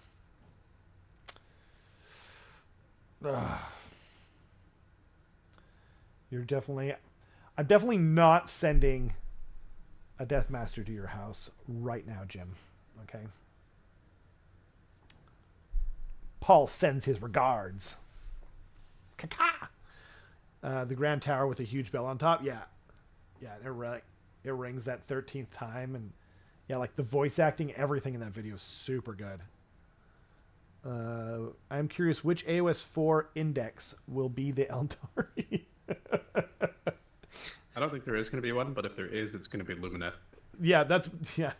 Ugh. I'm definitely not sending a Deathmaster to your house right now, Jim. Okay? Paul sends his regards. Kaka! The Grand Tower with a huge bell on top. Yeah. Yeah, it rings that 13th time. And yeah, like the voice acting, everything in that video is super good. I'm curious which AoS 4 index will be the Eldari. I don't think there is going to be one, but if there is, it's going to be Lumineth. Yeah, yeah.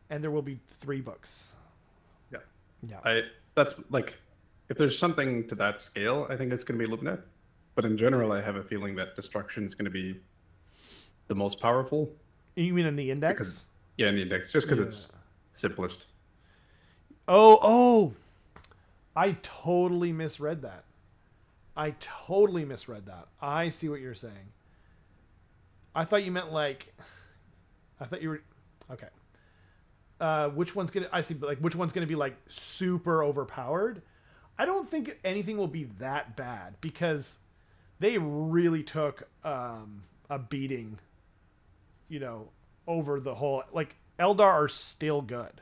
And there will be 3 books. Yeah. That's like, if there's something to that scale, I think it's going to be Lumineth. But in general, I have a feeling that Destruction is going to be the most powerful. You mean in the index? In the index, just because it's simplest. Oh, I totally misread that. I see what you're saying. I thought you meant like, okay. Which one's which one's gonna be like super overpowered? I don't think anything will be that bad because they really took a beating, over the whole, like Eldar are still good.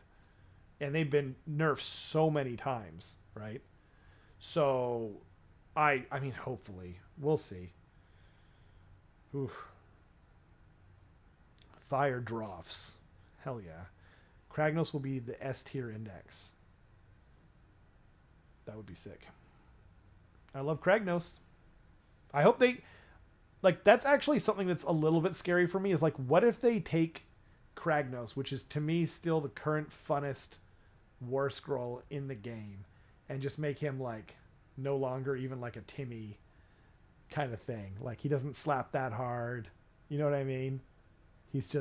And they've been nerfed so many times, right? So, I mean, hopefully. We'll see. Oof. Fire Draughts. Hell yeah. Kragnos will be the S tier index. That would be sick. I love Kragnos. I hope they... Like, that's actually something that's a little bit scary for me, is like, what if they take Kragnos, which is, to me, still the current funnest war scroll in the game, and just make him like no longer even like a Timmy kind of thing. Like he doesn't slap that hard. You know what I mean? He's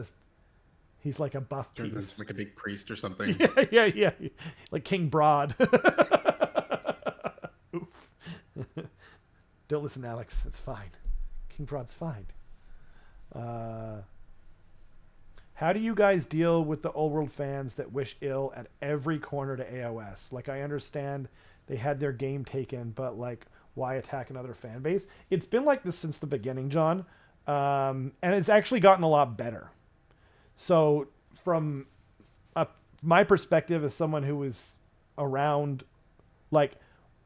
like a buff piece. Turns into like a big priest or something. Yeah. Like King Broad. Oof. Don't listen, Alex. It's fine. King Broad's fine. How do you guys deal with the old world fans that wish ill at every corner to AoS? Like, I understand they had their game taken, but like, why attack another fan base? It's been like this since the beginning, John. And it's actually gotten a lot better. So from my perspective as someone who was around, like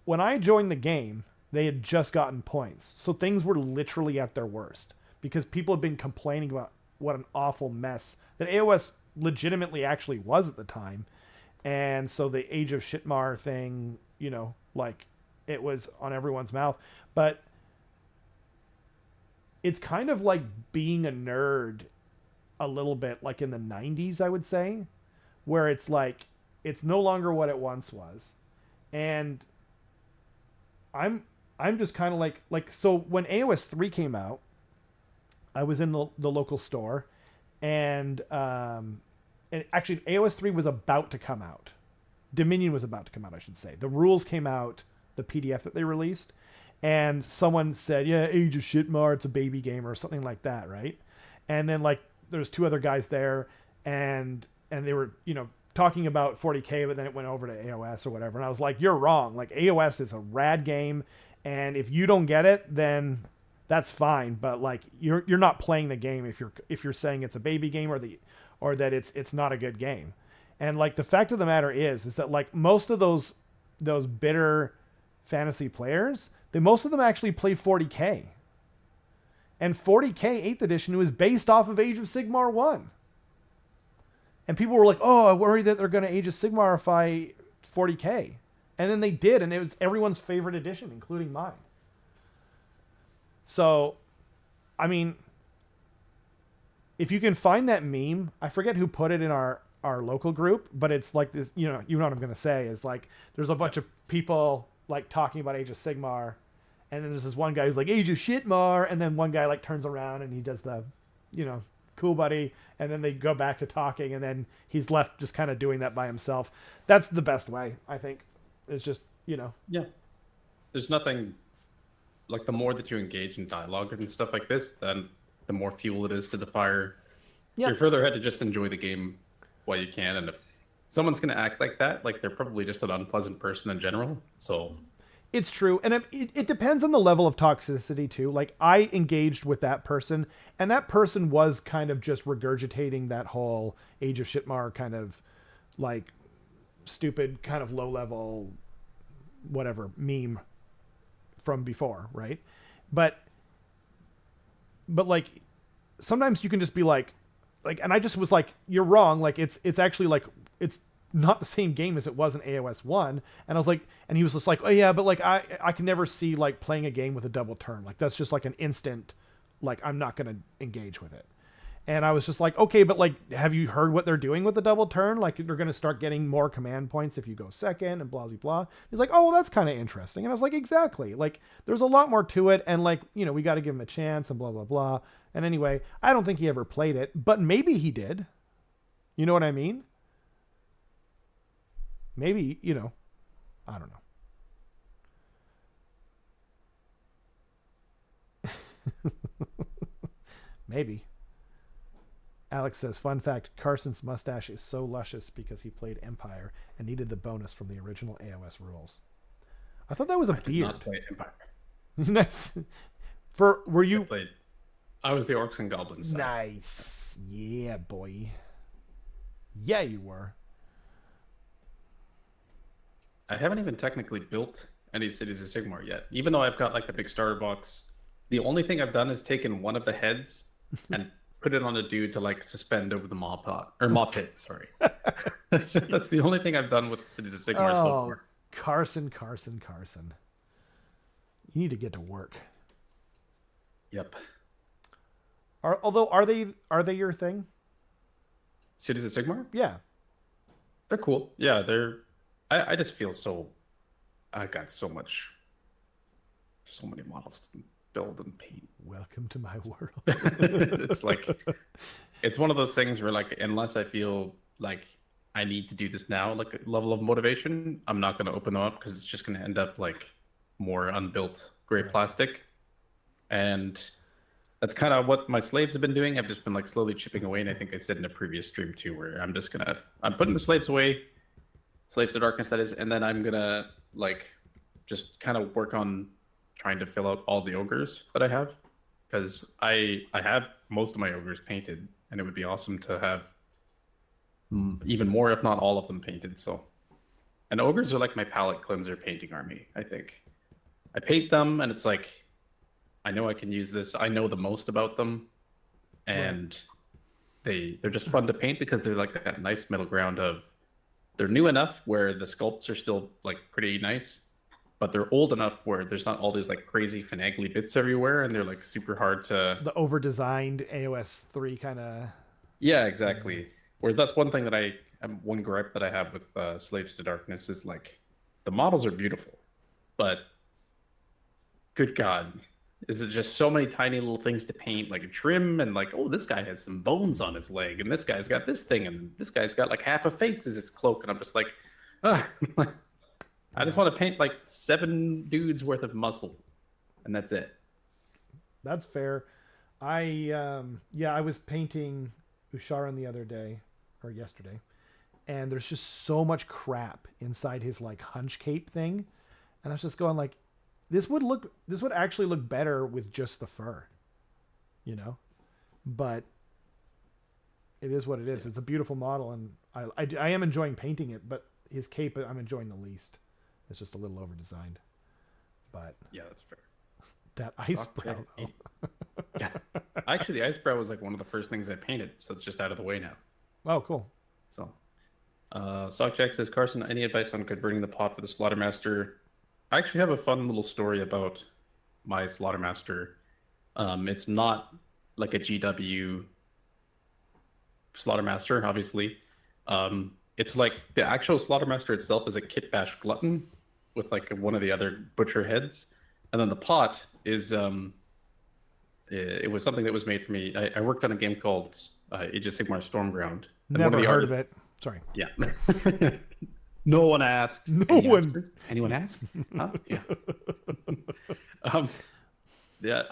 when I joined the game, they had just gotten points. So things were literally at their worst because people had been complaining about what an awful mess that AoS legitimately actually was at the time. And so the ageofsigmar thing, like it was on everyone's mouth. But it's kind of like being a nerd a little bit like in the 90s, I would say, where it's like it's no longer what it once was. And I'm just kind of like so when AoS 3 came out, I was in the local store, and actually AoS 3 was about to come out. Dominion was about to come out, I should say. The rules came out, the PDF that they released, and someone said, "Yeah, Age of Sigmar, it's a baby game," or something like that, right? And then like there's two other guys there, and they were talking about 40K, but then it went over to AoS or whatever. And I was like, "You're wrong. Like AoS is a rad game, and if you don't get it, then that's fine. But like you're not playing the game if you're saying it's a baby game or that it's not a good game." And like the fact of the matter is that like most of those bitter fantasy players, most of them actually play 40K. And 40K 8th edition was based off of Age of Sigmar 1. And people were like, "Oh, I worry that they're going to Age of Sigmarify 40K." And then they did, and it was everyone's favorite edition, including mine. So, I mean, if you can find that meme, I forget who put it in our local group, but it's like this, you know what I'm going to say is like, there's a bunch of people like talking about Age of Sigmar, and then there's this one guy who's like Age of Shitmar, and then one guy like turns around and he does the, cool buddy, and then they go back to talking, and then he's left just kind of doing that by himself. That's the best way, I think. It's just, Yeah. There's nothing like the more that you engage in dialogue and stuff like this, then the more fuel it is to the fire. Yeah. You're further ahead to just enjoy the game while you can, and if someone's going to act like that, like they're probably just an unpleasant person in general. So it's true, and it depends on the level of toxicity too. Like I engaged with that person, and that person was kind of just regurgitating that whole Age of Shitmar kind of like stupid kind of low level whatever meme from before, right? But like sometimes you can just be like, and I just was like, "You're wrong. Like it's actually like it's not the same game as it was in AoS 1." And I was like, and he was just like, "Oh yeah, but like I can never see like playing a game with a double turn. Like that's just like an instant, like I'm not going to engage with it." And I was just like, "Okay, but like have you heard what they're doing with the double turn? Like they're going to start getting more command points if you go second and blah blah blah." He's like, "Oh, well that's kind of interesting." And I was like, "Exactly. Like there's a lot more to it, and like, we got to give him a chance and blah blah blah." And anyway, I don't think he ever played it, but maybe he did. You know what I mean? Maybe, I don't know. Maybe. Alex says, "Fun fact, Carson's mustache is so luscious because he played Empire and needed the bonus from the original AoS rules." I thought that was a beard. Did not play Empire. Nice. Were you... I was the Orcs and Goblins side. Nice. Yeah, boy. Yeah, you were. I haven't even technically built any Cities of Sigmar yet, even though I've got like the big starter box. The only thing I've done is taken one of the heads and put it on a dude to like suspend over the maw pit. Sorry, that's the only thing I've done with Cities of Sigmar so far. Carson. You need to get to work. Yep. Are they your thing? Cities of Sigmar? Yeah. They're cool. Yeah, I just feel so... I got so many models to build and paint. Welcome to my world. It's like... It's one of those things where, like, unless I feel like I need to do this now, like a level of motivation, I'm not going to open them up because it's just going to end up, like, more unbuilt gray plastic. And... that's kind of what my slaves have been doing. I've just been like slowly chipping away, and I think I said in a previous stream too, where I'm putting the slaves away, Slaves to Darkness that is, and then I'm gonna like just kind of work on trying to fill out all the ogres that I have, because I have most of my ogres painted, and it would be awesome to have even more, if not all of them painted. So, and ogres are like my palette cleanser painting army. I think I paint them, and it's like, I know I can use this. I know the most about them, and they're just fun to paint because they're like that nice middle ground of they're new enough where the sculpts are still like pretty nice, but they're old enough where there's not all these like crazy finagly bits everywhere, and they're like super hard to. The over-designed AoS 3 kind of. Yeah, exactly. Whereas that's one thing that one gripe that I have with Slaves to Darkness is like the models are beautiful, but good God, is it just so many tiny little things to paint, like a trim and like, oh, this guy has some bones on his leg, and this guy's got this thing, and this guy's got like half a face as his cloak, and I'm just like, ah, I just want to paint like 7 dudes worth of muscle, and that's it. That's fair. I was painting Usharan the other day or yesterday, and there's just so much crap inside his like hunch cape thing, and I was just going like, this would actually look better with just the fur, you know, but it is what it is. It's a beautiful model, and I am enjoying painting it, but his cape I'm enjoying the least. It's just a little over designed, but yeah, that's fair. That ice brow. Yeah, actually, the ice brow was like one of the first things I painted, so it's just out of the way now. Oh, cool. So, Sockjack says, Carson, any advice on converting the pot for the Slaughtermaster? I actually have a fun little story about my Slaughtermaster. It's not like a GW Slaughtermaster, obviously. It's like the actual Slaughtermaster itself is a kitbash glutton with like one of the other butcher heads, and then the pot is it was something that was made for me. I worked on a game called Ageofsigmar Stormground. Never heard of it. Sorry. Yeah. No one asked. No one. Anyone ask? Huh? Yeah. Yeah.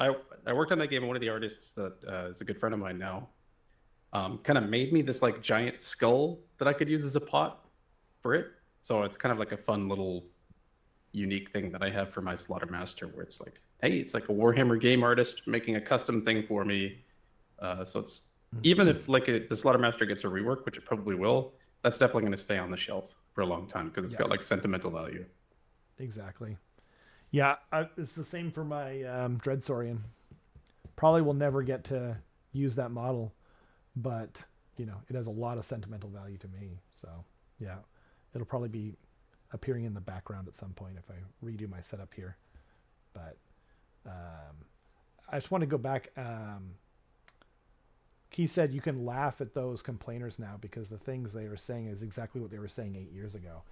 I worked on that game, and one of the artists that is a good friend of mine now, kind of made me this like giant skull that I could use as a pot for it. So it's kind of like a fun little unique thing that I have for my Slaughtermaster, where it's like, hey, it's like a Warhammer game artist making a custom thing for me. So it's even if like the Slaughtermaster gets a rework, which it probably will, that's definitely going to stay on the shelf for a long time because it's got like sentimental value. Exactly. Yeah, it's the same for my Dreadsaurian. Probably will never get to use that model, but you know, it has a lot of sentimental value to me. So yeah, it'll probably be appearing in the background at some point if I redo my setup here. But I just want to go back. Key said you can laugh at those complainers now because the things they were saying is exactly what they were saying 8 years ago.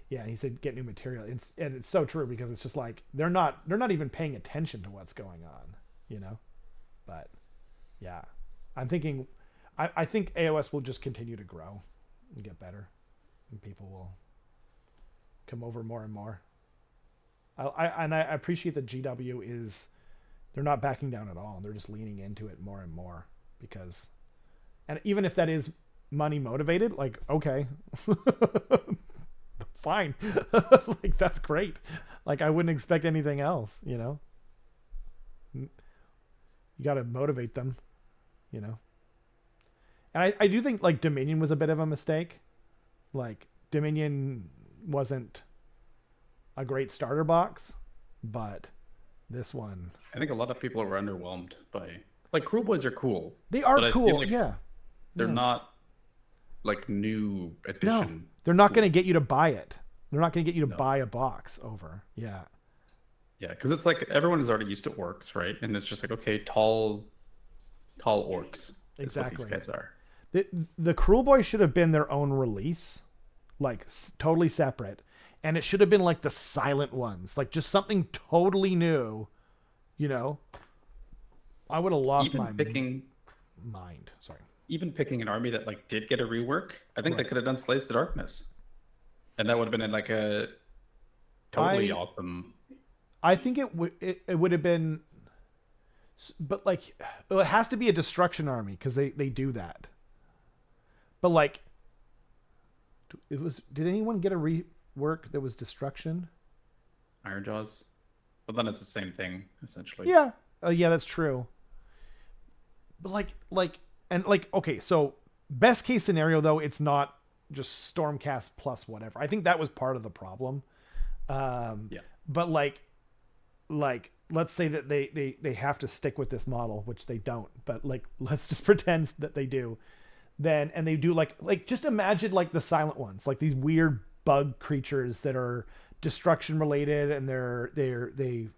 Yeah, he said get new material, and it's so true because it's just like they're not even paying attention to what's going on, you know. But yeah, I'm thinking, I think AoS will just continue to grow and get better, and people will come over more and more. I appreciate that GW is, they're not backing down at all. They're just leaning into it more and more because, and even if that is money motivated, like, okay, fine. Like, that's great. Like, I wouldn't expect anything else, you know? You got to motivate them, you know? And I do think, like, Dominion was a bit of a mistake. Like, Dominion wasn't a great starter box, but this one, I think a lot of people are underwhelmed by, like, Cruel Boys are cool. They are cool, like yeah. They're not like new edition. No, they're not going to get you to buy it. They're not going to get you to buy a box over. Yeah. Yeah, because it's like everyone is already used to orcs, right? And it's just like, okay, tall orcs. Exactly. What these guys are. The Cruel Boys should have been their own release, like totally separate. And it should have been like the silent ones, like just something totally new, you know? I would have lost my mind. Sorry. Even picking an army that like did get a rework, I think they could have done Slaves to Darkness. And that would have been like a totally awesome. I think it would have been, but like, it has to be a destruction army because they do that. But like, did anyone get a rework that was destruction? Ironjaws? But then it's the same thing, essentially. Yeah. Yeah, that's true. But okay, so best case scenario though, it's not just Stormcast plus whatever. I think that was part of the problem. But like let's say that they have to stick with this model, which they don't, but like let's just pretend that they do. Then and they do like just imagine like the silent ones, like these weird bug creatures that are destruction related, and they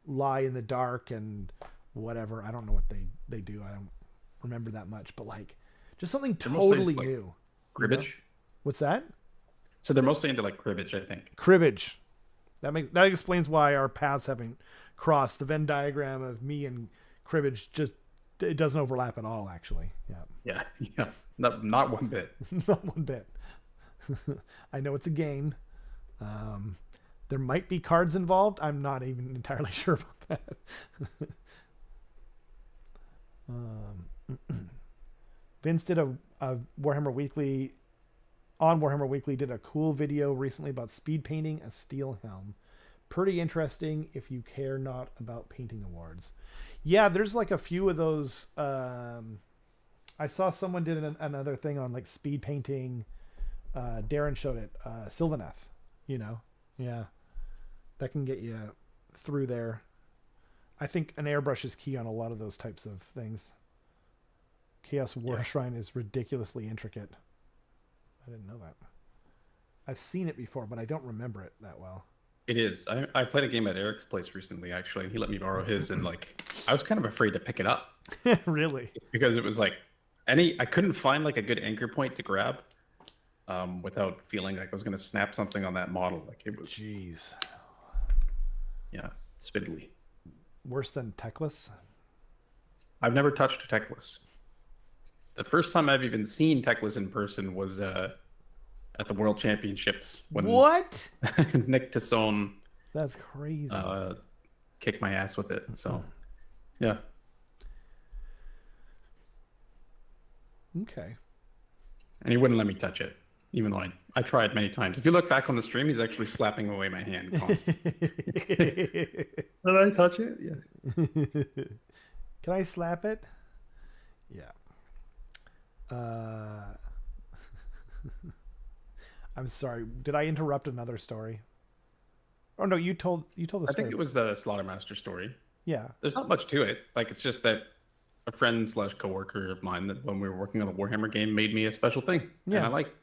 lie in the dark and whatever. I don't know what they do. I don't remember that much, but like just something totally like new. Cribbage. You know? What's that? So they're mostly into like cribbage, I think. Cribbage. That explains why our paths haven't crossed. The Venn diagram of me and cribbage it doesn't overlap at all, actually. Yeah. Not one bit. Not one bit. I know it's a game. There might be cards involved. I'm not even entirely sure about that. Vince did a Warhammer Weekly did a cool video recently about speed painting a steel helm. Pretty interesting if you care not about painting awards. Yeah, there's like a few of those. I saw someone did another thing on like speed painting. Darren showed it. Sylvaneth, Yeah. That can get you through there. I think an airbrush is key on a lot of those types of things. Chaos War Shrine is ridiculously intricate. I didn't know that. I've seen it before, but I don't remember it that well. It is. I played a game at Eric's place recently, actually, and he let me borrow his, and like I was kind of afraid to pick it up. Really? Because it was like I couldn't find like a good anchor point to grab without feeling like I was going to snap something on that model. Like it was. Jeez. Yeah, spindly. Worse than Techless? I've never touched Techless. The first time I've even seen Techless in person was at the World Championships when what? Nick Tassone that's crazy. Kicked my ass with it. So, yeah. Okay. And he wouldn't let me touch it, even though I tried many times. If you look back on the stream, he's actually slapping away my hand constantly. Did I touch it? Yeah. Can I slap it? Yeah. I'm sorry. Did I interrupt another story? Oh no, you told the story. I think it was the Slaughtermaster story. Yeah. There's not much to it. Like it's just that a friend / coworker of mine that when we were working on the Warhammer game made me a special thing. Yeah. And I like.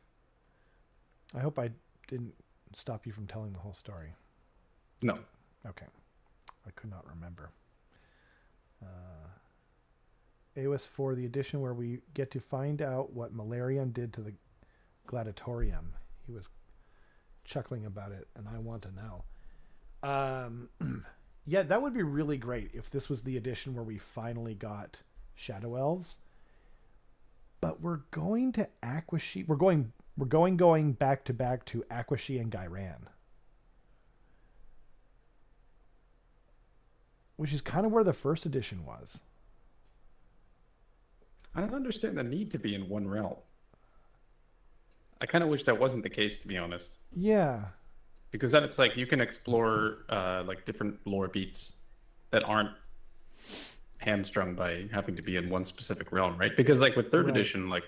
I hope I didn't stop you from telling the whole story. No. Okay. I could not remember. AoS 4, the edition where we get to find out what Malarion did to the Gladiatorium. He was chuckling about it, and I want to know. Yeah, that would be really great if this was the edition where we finally got Shadow Elves. But we're going to Aquashy. We're going back to Aquashy and Gairan. Which is kind of where the first edition was. I don't understand the need to be in one realm. I kind of wish that wasn't the case, to be honest. Yeah. Because then it's like you can explore like different lore beats that aren't hamstrung by having to be in one specific realm, right? Because like with third edition, like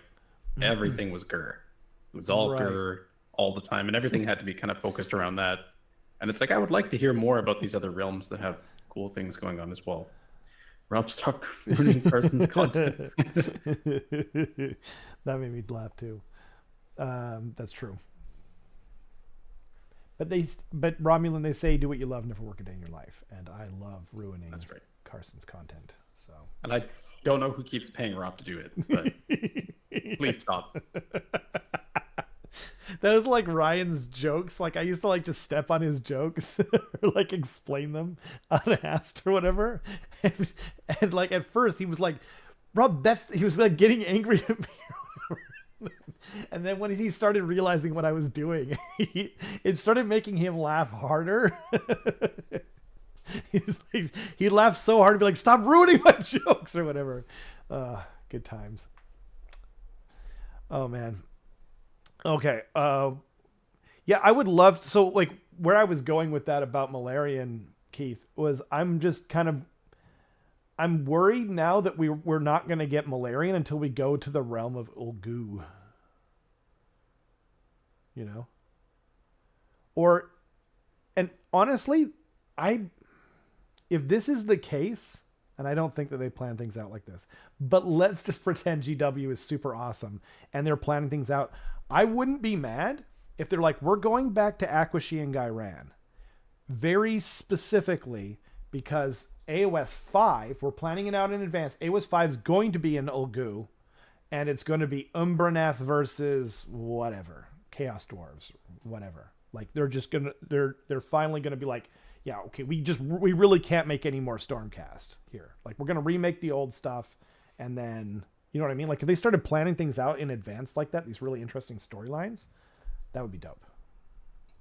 everything was Gur. It was all Gur all the time, and everything had to be kind of focused around that. And it's like I would like to hear more about these other realms that have cool things going on as well. Rob, stop ruining Carson's content. That made me laugh too. That's true. But Romulan, they say, do what you love, never work a day in your life. And I love ruining Carson's content. So. And I don't know who keeps paying Rob to do it, but please stop. That was like Ryan's jokes. Like I used to like just step on his jokes or like explain them unasked or whatever. And like at first he was like, Rob, he was like getting angry at me. And then when he started realizing what I was doing, it started making him laugh harder. He'd laugh so hard to be like, stop ruining my jokes or whatever. Good times. Oh man. Okay. Yeah, I would love so like where I was going with that about Malarian, Keith, was I'm worried now that we're not going to get Malarian until we go to the realm of Ulgu. You know? And honestly, if this is the case, and I don't think that they plan things out like this, but let's just pretend GW is super awesome and they're planning things out. I wouldn't be mad if they're like, we're going back to Aquashy and Gairan, very specifically because AoS 5, we're planning it out in advance. AoS 5 is going to be an Ulgu, and it's going to be Umbraneth versus whatever, Chaos Dwarves, whatever. Like they're just gonna, they're finally gonna be like, yeah, okay, we really can't make any more Stormcast here. Like we're gonna remake the old stuff, and then you know what I mean. Like if they started planning things out in advance like that, these really interesting storylines, that would be dope.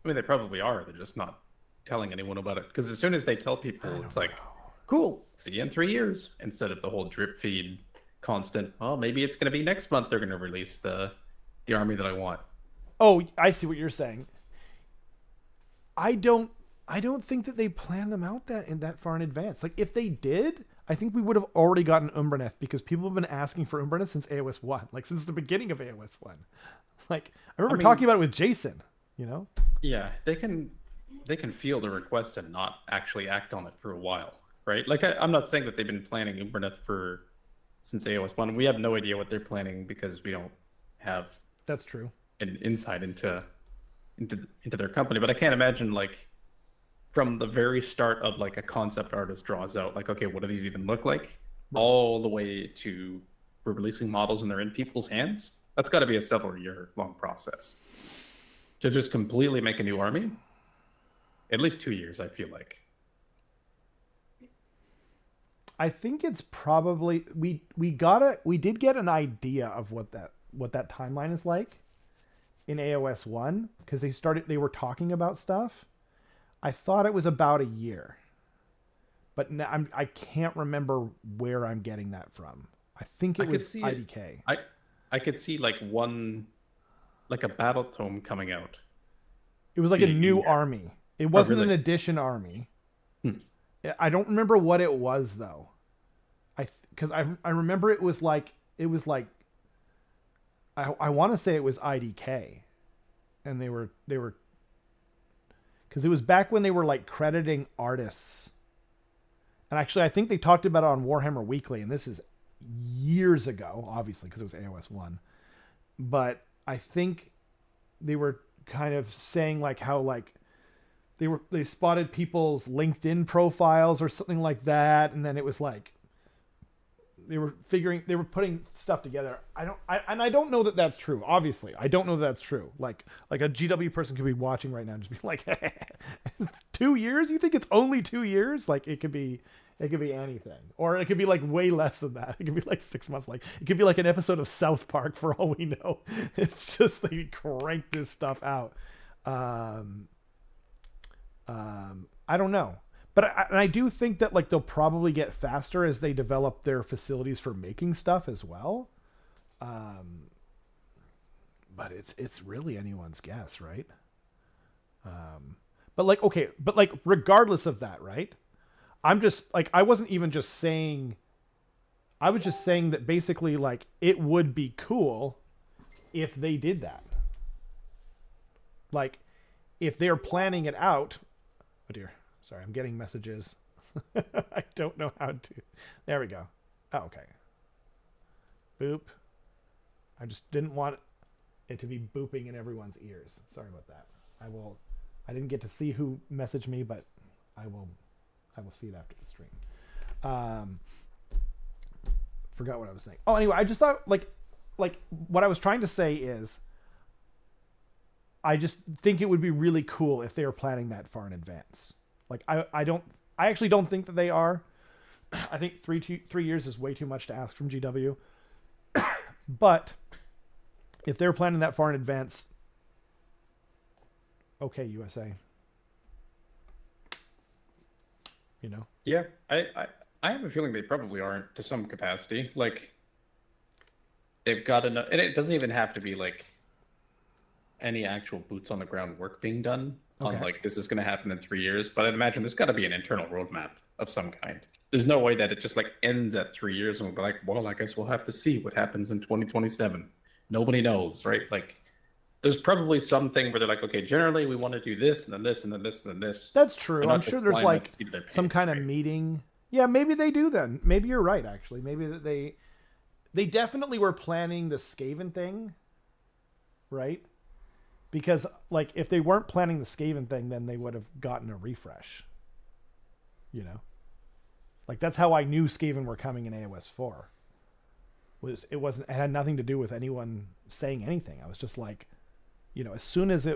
I mean, they probably are. They're just not telling anyone about it because as soon as they tell people, it's like, cool, see you in 3 years, instead of the whole drip feed, constant. Oh, maybe it's gonna be next month. They're gonna release the army that I want. Oh, I see what you're saying. I don't think that they plan them out that far in advance. Like if they did, I think we would have already gotten Umbraneth because people have been asking for Umbraneth since AoS 1, like since the beginning of AoS 1. Like I remember talking about it with Jason, you know? Yeah, they can field a request and not actually act on it for a while, right? Like I'm not saying that they've been planning Umbraneth since AoS 1. We have no idea what they're planning because we don't have That's true. an insight into their company, but I can't imagine like from the very start of like a concept artist draws out like, okay, what do these even look like, all the way to we're releasing models and they're in people's hands. That's got to be a several year long process to just completely make a new army. At least 2 years, I feel like. I think it's probably we did get an idea of what that timeline is like in AoS 1 because they were talking about stuff. I thought it was about a year, but now I can't remember where I'm getting that from. I think it was IDK. I could see like a battle tome coming out. It was like a new army. It wasn't an edition army. I don't remember what it was though. Because I remember it was like I want to say it was IDK, and they were because it was back when they were like crediting artists, and actually I think they talked about it on Warhammer Weekly, and this is years ago, obviously because it was AoS 1, but I think they were kind of saying like how like they spotted people's LinkedIn profiles or something like that, and then it was like they were putting stuff together. I don't know that that's true. Obviously, I don't know that that's true. Like a GW person could be watching right now and just be like, 2 years? You think it's only 2 years? Like it could be anything, or it could be like way less than that. It could be like 6 months. Like it could be like an episode of South Park for all we know. It's just they crank this stuff out. I don't know. But I do think that like they'll probably get faster as they develop their facilities for making stuff as well. But it's really anyone's guess, right? But regardless of that, right? I'm just like I was just saying that basically like it would be cool if they did that. Like if they're planning it out. Oh dear. Sorry, I'm getting messages. I don't know how to. There we go. Oh, okay. Boop. I just didn't want it to be booping in everyone's ears. Sorry about that. I didn't get to see who messaged me, but I will see it after the stream. Forgot what I was saying. Oh, anyway, I just thought like what I was trying to say is I just think it would be really cool if they were planning that far in advance. Like I actually don't think that they are. I think 3 years is way too much to ask from GW. But if they're planning that far in advance, okay, USA. You know? Yeah, I have a feeling they probably aren't to some capacity. Like they've got enough, and it doesn't even have to be like any actual boots on the ground work being done. On like this is going to happen in 3 years, but I'd imagine there's got to be an internal roadmap of some kind. There's no way that it just like ends at 3 years and we'll be like, well, I guess we'll have to see what happens in 2027. Nobody knows, right? Like there's probably something where they're like, okay, generally we want to do this and then this and then this and then this. That's true. I'm sure there's like some kind of meeting. Yeah, maybe they do then. Maybe you're right, actually. Maybe that they definitely were planning the Skaven thing, right? Because like if they weren't planning the Skaven thing, then they would have gotten a refresh. You know, like that's how I knew Skaven were coming in AoS 4. It had nothing to do with anyone saying anything. I was just like, you know, as soon as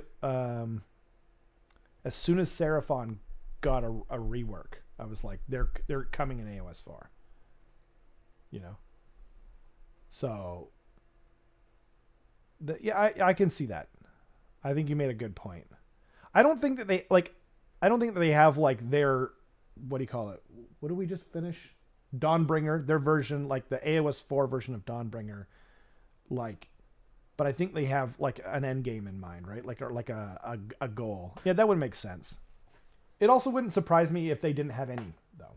Seraphon got a rework, I was like, they're coming in AoS 4. You know, so I can see that. I think you made a good point. I don't think that they have like their, what do you call it? What did we just finish? Dawnbringer, their version, like the AoS 4 version of Dawnbringer, like, but I think they have like an end game in mind, right? Like a goal. Yeah, that would make sense. It also wouldn't surprise me if they didn't have any, though.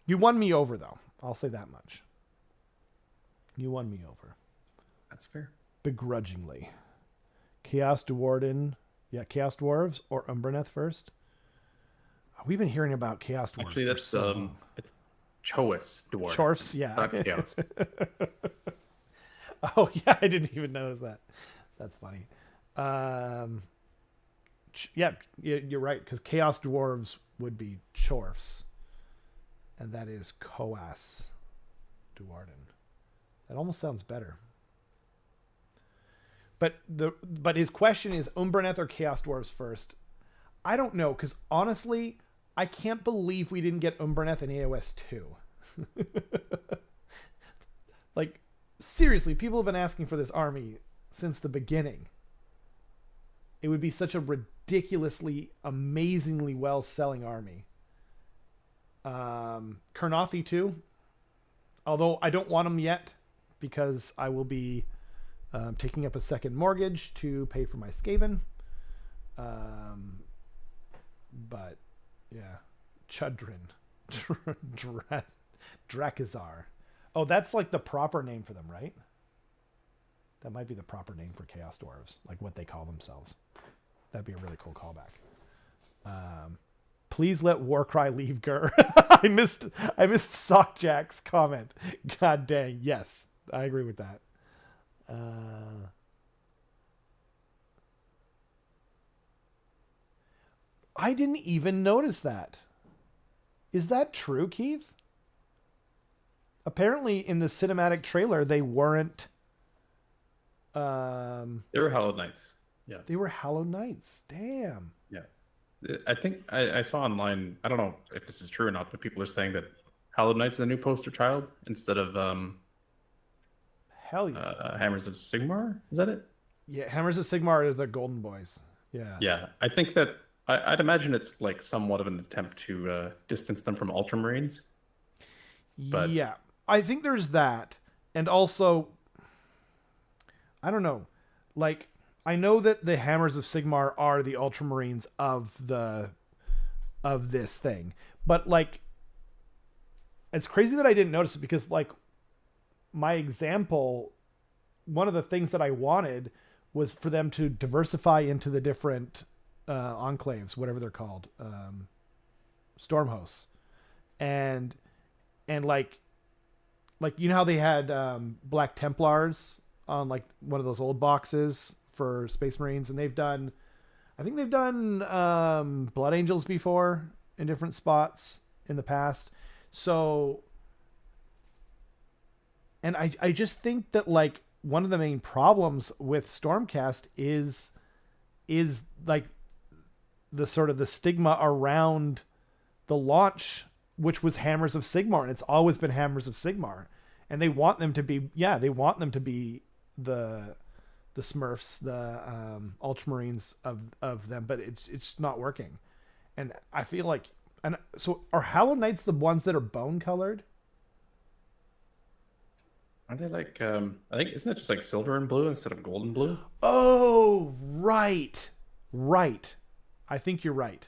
You won me over, though. I'll say that much. You won me over. That's fair. Begrudgingly. Chaos Dwarven. Yeah, Chaos Dwarves or Umbraneth first. We've been hearing about Chaos Dwarves. Actually, that's it's Choas Dwarf. Chorfs, yeah. Not Chaos. Oh yeah, I didn't even notice that. That's funny. Yeah, you're right, because Chaos Dwarves would be Chorfs, and that is Coas Duarden. That almost sounds better. But his question is Umbraneth or Chaos Dwarves first. I don't know, because honestly, I can't believe we didn't get Umbraneth in AoS 2. Like, seriously, people have been asking for this army since the beginning. It would be such a ridiculously, amazingly well-selling army. Kurnothi too. Although I don't want them yet, because I will be taking up a second mortgage to pay for my Skaven. But yeah, Chudrin, Drakazar. Oh, that's like the proper name for them, right? That might be the proper name for Chaos Dwarves, like what they call themselves. That'd be a really cool callback. Please let Warcry leave Gur. I missed Sockjack's comment. God dang, yes, I agree with that. I didn't even notice that. Is that true, Keith? Apparently, in the cinematic trailer, they weren't. They were Hallowed Knights. Yeah. They were Hallowed Knights. Damn. Yeah. I think I saw online, I don't know if this is true or not, but people are saying that Hallowed Knights is the new poster child instead of hell yeah. Hammers of Sigmar. Is that it? Yeah, Hammers of Sigmar is the Golden Boys. Yeah. Yeah. I think that I'd imagine it's like somewhat of an attempt to distance them from Ultramarines. But yeah, I think there's that. And also, I don't know, like, I know that the Hammers of Sigmar are the Ultramarines of this thing, but like, it's crazy that I didn't notice it, because like my example, one of the things that I wanted was for them to diversify into the different enclaves, whatever they're called, storm hosts, and like you know how they had Black Templars on like one of those old boxes for Space Marines, and I think they've done Blood Angels before in different spots in the past. So, and I just think that like one of the main problems with Stormcast is like the sort of the stigma around the launch, which was Hammers of Sigmar, and it's always been Hammers of Sigmar, and they want them to be the Smurfs, the Ultramarines of them, but it's not working. And I feel like, and so are Hallowed Knights the ones that are bone colored? aren't they like I think, isn't it just like silver and blue instead of gold and blue? Oh, right. I think you're right,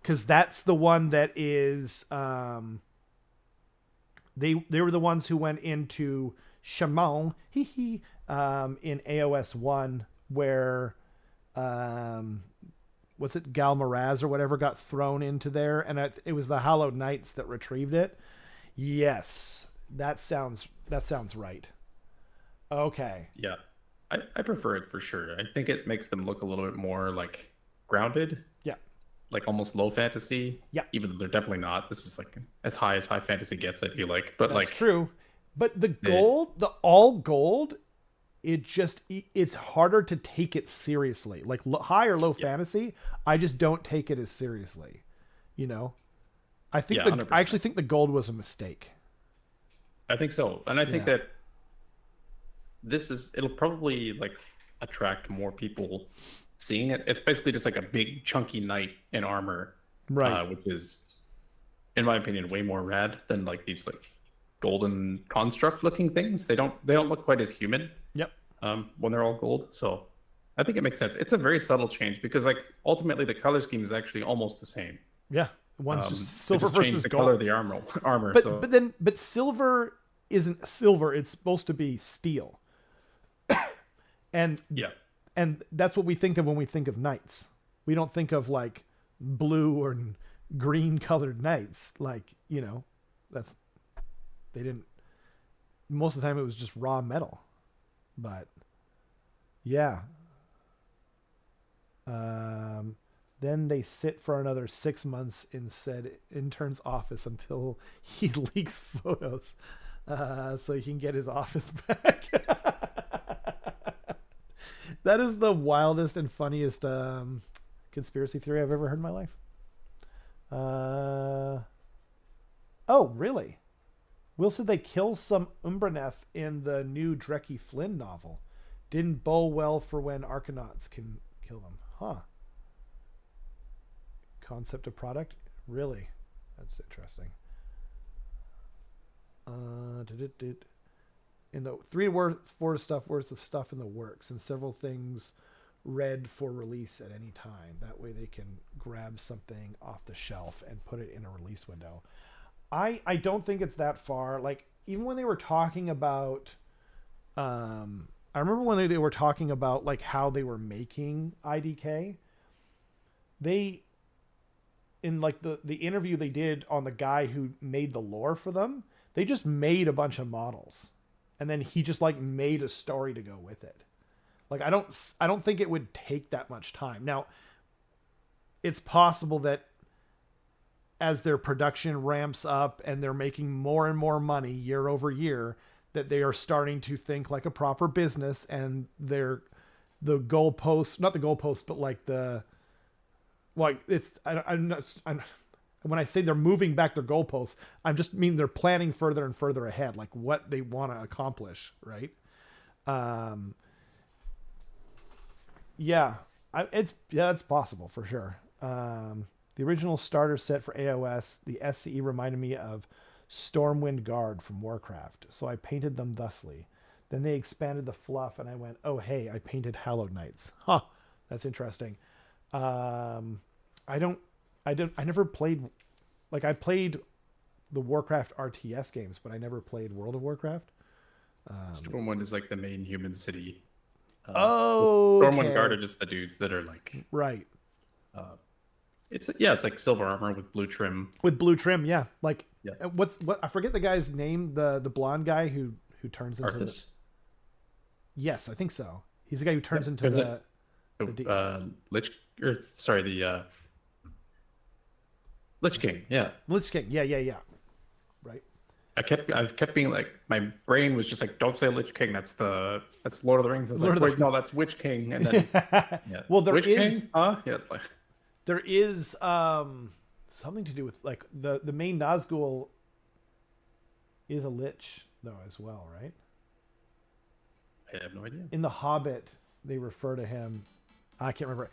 because that's the one that is they were the ones who went into Shaman in AoS 1, where was it Galmaraz or whatever got thrown into there, and it was the Hallowed Knights that retrieved it. Yes, that sounds right. Okay. Yeah. I prefer it for sure. I think it makes them look a little bit more like grounded, Yeah. like almost low fantasy. Yeah. Even though they're definitely not. This is like as high fantasy gets, I feel like. But That's like true. But the they, gold, the all gold, it's harder to take it seriously. Like high or low fantasy, I just don't take it as seriously. You know, yeah, I 100%. actually think the gold was a mistake. I think so. And I think Yeah. that it'll probably like attract more people seeing it. It's basically just like a big chunky knight in armor, Right. which is, in my opinion, way more rad than like these like golden construct looking things. They don't look quite as human Yep. when they're all gold. So I think it makes sense. It's a very subtle change because like ultimately the color scheme is actually almost the same. Yeah. One's just They silver just changed versus the gold. color of the armor. But So but silver isn't silver. It's supposed to be steel. And yeah, and that's what we think of when we think of knights. We don't think of like blue or green colored knights. Like, you know, that's they didn't. Most of the time, it was just raw metal. But yeah. Then they sit for another 6 months in said intern's office until he leaks photos, so he can get his office back. That is the wildest and funniest conspiracy theory I've ever heard in my life. Oh, really? Will said they kill some Umbraneth in the new Drecky Flynn novel. Didn't bow well for when Arcanauts can kill them. Huh. Concept of product? Really? That's interesting. In the 3 to 4 stuff, where's the stuff in the works? And several things read for release at any time. That way they can grab something off the shelf and put it in a release window. I don't think it's that far. Like, even when they were talking about I remember when they were talking about like how they were making IDK. They in like the interview they did on the guy who made the lore for them, they just made a bunch of models. And then he just like made a story to go with it. Like I don't think it would take that much time. Now, it's possible that as their production ramps up and they're making more and more money year over year, that they are starting to think like a proper business, and the goalposts, not the goalposts, but like when I say they're moving back their goalposts, I just mean they're planning further and further ahead, like what they want to accomplish, right? It's possible for sure. The original starter set for AoS, the SCE reminded me of Stormwind Guard from Warcraft, so I painted them thusly. Then they expanded the fluff, and I went, "Oh hey, I painted Hallowed Knights." Huh, that's interesting. I never played, like I played the Warcraft RTS games, but I never played World of Warcraft. Stormwind is like the main human city. Stormwind Guard are just the dudes that are like right. It's like silver armor with blue trim. With blue trim, yeah. Like Yeah. what I forget the guy's name, the blonde guy who turns into Arthas. Yes, I think so. He's the guy who turns into Lich, or sorry, the Lich King. Yeah. Lich King. Yeah. Right. I kept being like, my brain was just like, don't say Lich King. That's Lord of the Rings. I was Lord like, of the wait, no, that's Witch King. And then yeah. Well, there Witch is King? Huh? Yeah. Like, there is something to do with like the main Nazgul is a lich though as well, right? I have no idea. In the Hobbit, they refer to him. I can't remember.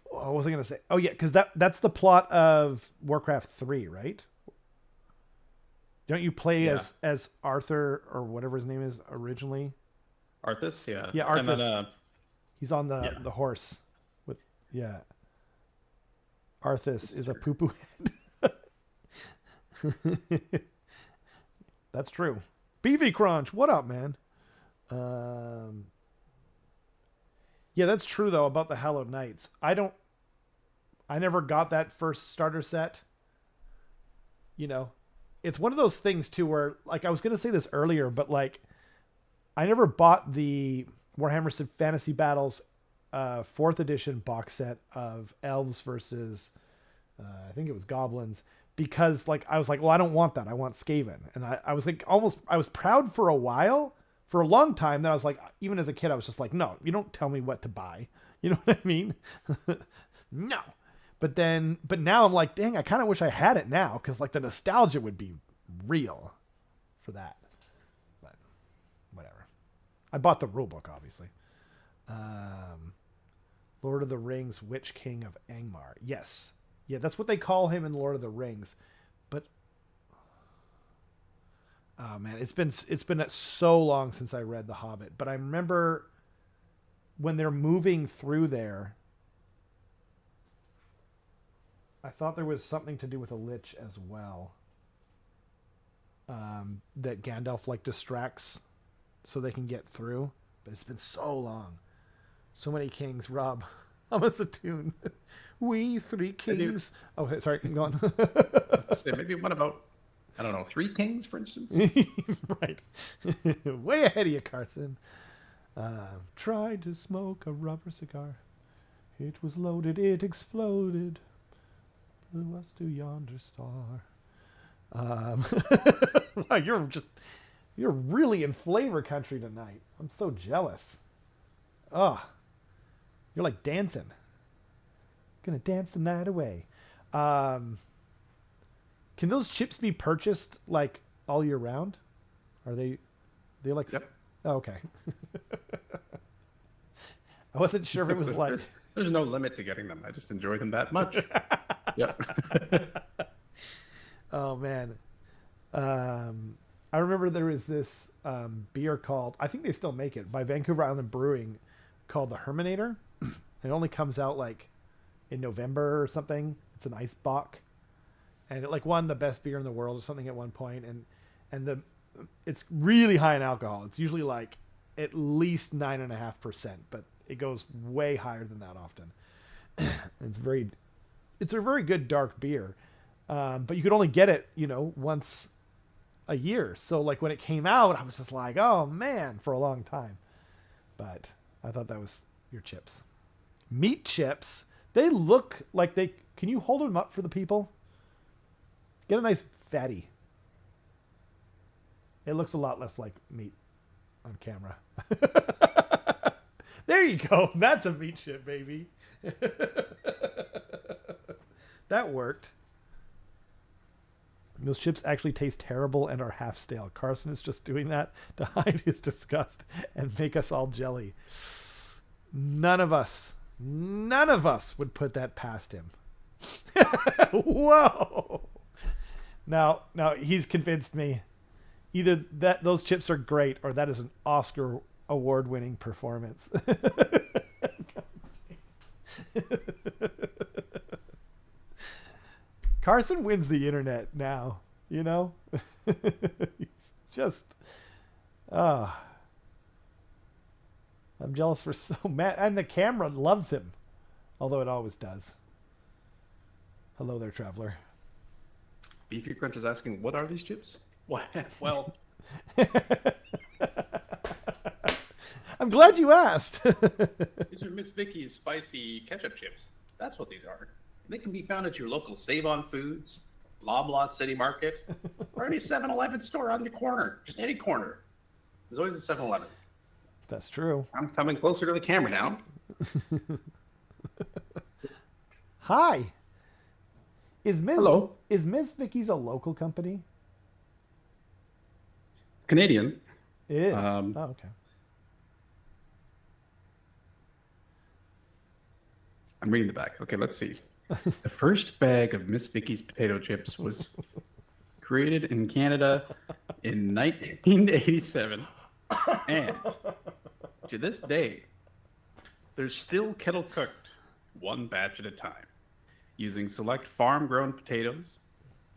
What was I going to say? Oh yeah, because that's the plot of Warcraft 3, right? Don't you play as Arthur or whatever his name is originally? Arthas, yeah. Yeah, Arthas. And then, he's on the horse with Arthas is a poo-poo head. That's true. BV Crunch, what up, man? Yeah, that's true though about the Hallowed Knights. I never got that first starter set. You know, it's one of those things too where, like, I was going to say this earlier, but like I never bought the Warhammer Fantasy Battles 4th edition box set of elves versus I think it was goblins, because like I was like, well, I don't want that. I want Skaven. And I was like I was proud for a while, for a long time. Then I was like, even as a kid, I was just like, no, you don't tell me what to buy. You know what I mean? No. But now I'm like, dang, I kind of wish I had it now, because like the nostalgia would be real for that. But whatever. I bought the rulebook, obviously. Lord of the Rings, Witch King of Angmar. Yes. Yeah, that's what they call him in Lord of the Rings. But oh man, it's been so long since I read The Hobbit. But I remember when they're moving through there, I thought there was something to do with a lich as well. That Gandalf like distracts so they can get through. But it's been so long. So many kings, Rob. Almost a tune. We 3 kings. Oh, sorry, go on. Say maybe what about, I don't know, 3 kings, for instance? Right. Way ahead of you, Carson. Tried to smoke a rubber cigar. It was loaded, it exploded. Blew us to yonder star. Wow, you're really in flavor country tonight. I'm so jealous. Oh, you're like dancing. Gonna dance the night away. Can those chips be purchased like all year round? Are they like? Yep. Oh, okay. I wasn't sure if it was like. There's no limit to getting them. I just enjoy them that much. Yep. Oh man. I remember there was this beer called, I think they still make it, by Vancouver Island Brewing, called the Herminator. It only comes out like in November or something. It's an ice bock, and it like won the best beer in the world or something at one point. And it's really high in alcohol. It's usually like at least 9.5%, but it goes way higher than that often. It's a very good dark beer, but you could only get it, once a year. So like when it came out, I was just like, oh man, for a long time. But I thought that was your chips. Meat chips. They look like can you hold them up for the people? Get a nice fatty. It looks a lot less like meat on camera. There you go. That's a meat chip, baby. That worked. Those chips actually taste terrible and are half stale. Carson is just doing that to hide his disgust and make us all jelly. None of us would put that past him. Whoa. Now he's convinced me. Either those chips are great or that is an Oscar award-winning performance. Carson wins the internet now, He's just I'm jealous for so mad, and the camera loves him, although it always does. Hello there, traveler. Beefy Crunch is asking, what are these chips? Well, I'm glad you asked. these are Miss Vicky's spicy ketchup chips. That's what these are. They can be found at your local Save-On Foods, Loblaw City Market, or any 7-Eleven store on your corner. Just any corner. There's always a 7-Eleven. That's true. I'm coming closer to the camera now. Hi. Hello. Is Miss Vicky's a local company? Canadian. It is. Oh, okay. I'm reading the back. Okay, let's see. The first bag of Miss Vicky's potato chips was created in Canada in 1987. And to this day, they're still kettle cooked, one batch at a time, using select farm-grown potatoes.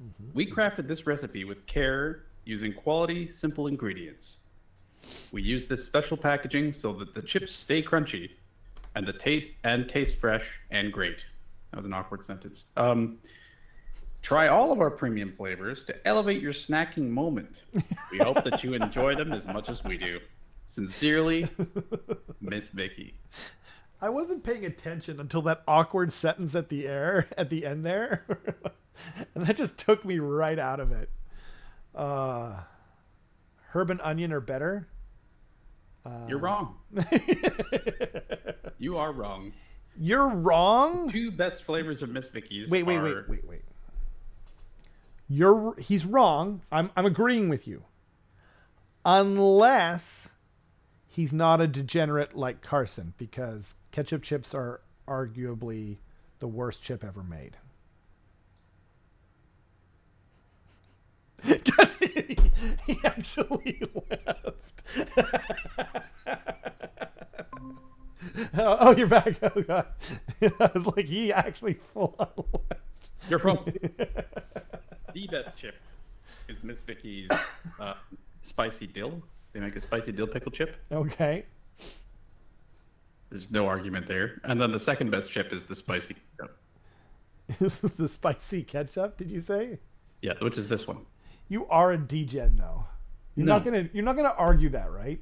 Mm-hmm. We crafted this recipe with care, using quality, simple ingredients. We use this special packaging so that the chips stay crunchy and taste fresh and great. That was an awkward sentence. Try all of our premium flavors to elevate your snacking moment. We hope that you enjoy them as much as we do. Sincerely, Miss Vicky. I wasn't paying attention until that awkward sentence at the end there. And that just took me right out of it. Herb and onion are better. You're wrong. You are wrong. You're wrong? Two best flavors of Miss Vicky's Wait. He's wrong. I'm agreeing with you. Unless he's not a degenerate like Carson, because ketchup chips are arguably the worst chip ever made. He actually left. Oh, you're back. Oh, God. I was like, he actually full on left. You're wrong. The best chip is Miss Vicky's spicy dill. They make a spicy dill pickle chip. Okay. There's no argument there. And then the second best chip is the spicy ketchup. The spicy ketchup, did you say? Yeah, which is this one. You are a degen, though. You're not gonna argue that, right?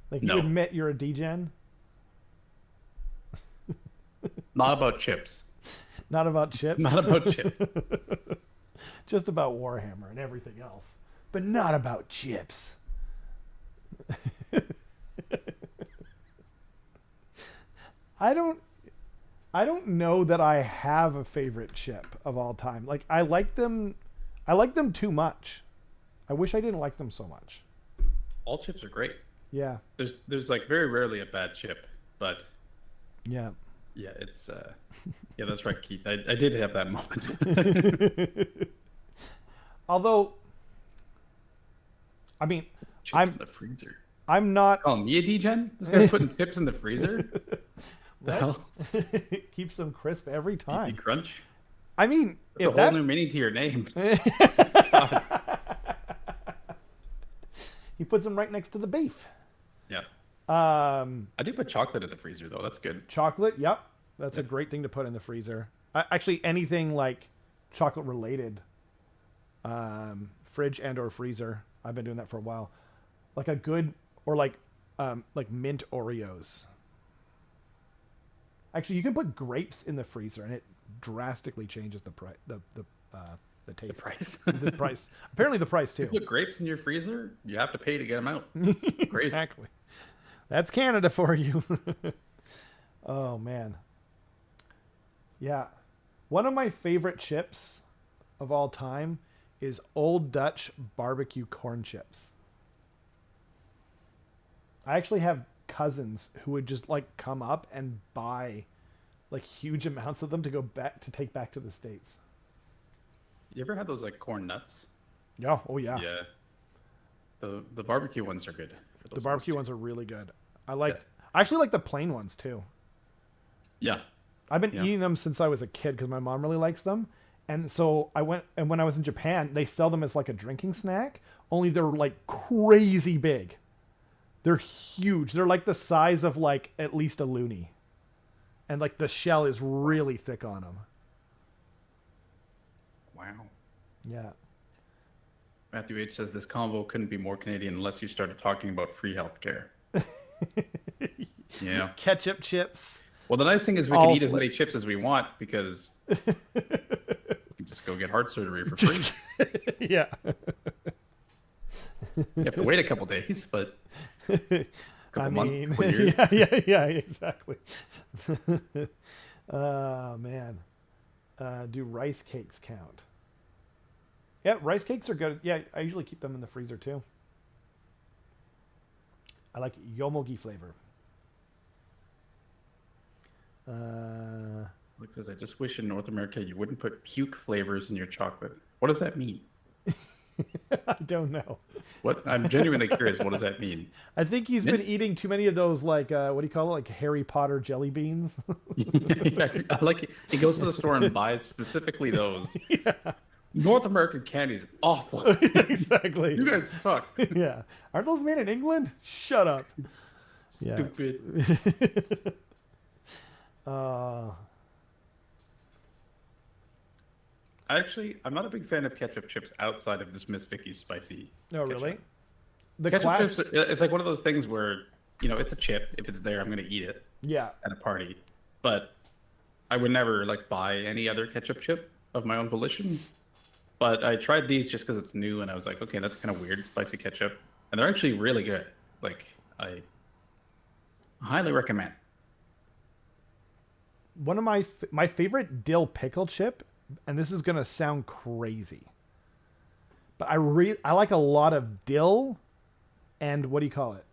Like, you admit you're a degen? Not about chips. Not about chips? Not about chips. Just about Warhammer and everything else. But not about chips. I don't know that I have a favorite chip of all time. Like, I like them too much. I wish I didn't like them so much. All chips are great. Yeah. There's like very rarely a bad chip, but yeah, it's yeah, that's right, Keith. I did have that moment. Although, I mean, chips in the freezer. I'm not. Oh, me a degen? This guy's putting chips in the freezer. The hell? Keeps them crisp every time. Crunch. I mean, it's a whole new meaning to your name. He puts them right next to the beef. Yeah. I do put chocolate in the freezer though. That's good. Chocolate, yep. That's a great thing to put in the freezer. Actually, anything like chocolate related, fridge and or freezer. I've been doing that for a while. Like a good or like mint Oreos. Actually, you can put grapes in the freezer and it drastically changes the price. The taste. The price. The price. Apparently, the price too. You put grapes in your freezer, you have to pay to get them out. Crazy. Exactly. That's Canada for you. Oh man. Yeah, one of my favorite chips of all time is Old Dutch barbecue corn chips. I actually have cousins who would just like come up and buy like huge amounts of them to take back to the States. You ever had those like corn nuts? Yeah. Oh yeah. Yeah. The barbecue ones are good. The barbecue ones are really good. I actually like the plain ones too. Yeah. I've been eating them since I was a kid because my mom really likes them. And so when I was in Japan, they sell them as like a drinking snack, only they're like crazy big. They're huge. They're like the size of like at least a loonie. And like the shell is really thick on them. Wow. Yeah. Matthew H says this combo couldn't be more Canadian unless you started talking about free healthcare. Yeah. Ketchup chips. Well, the nice thing is we can eat as many chips as we want because we can just go get heart surgery for free. Yeah. You have to wait a couple days, but a couple months, couple years. Yeah, exactly. Oh, man. Do rice cakes count? Yeah, rice cakes are good. Yeah, I usually keep them in the freezer too. I like yomogi flavor. Luke says, I just wish in North America you wouldn't put puke flavors in your chocolate. What does that mean? I don't know. What? I'm genuinely curious. What does that mean? I think he's been eating too many of those, like, what do you call it? Like Harry Potter jelly beans. I like it. He goes to the store and buys specifically those. Yeah. North American candy is awful. Exactly. You guys suck. Yeah. Aren't those made in England? Shut up. Stupid. Actually, I'm not a big fan of ketchup chips outside of this Miss Vicky's spicy. No, ketchup. really? Ketchup chips, it's like one of those things where it's a chip. If it's there, I'm gonna eat it Yeah. at a party. But I would never like buy any other ketchup chip of my own volition. But I tried these just because it's new, and I was like, okay, that's kind of weird, spicy ketchup, and they're actually really good. Like I highly recommend. One of my favorite dill pickle chip, and this is gonna sound crazy, but I like a lot of dill, and what do you call it?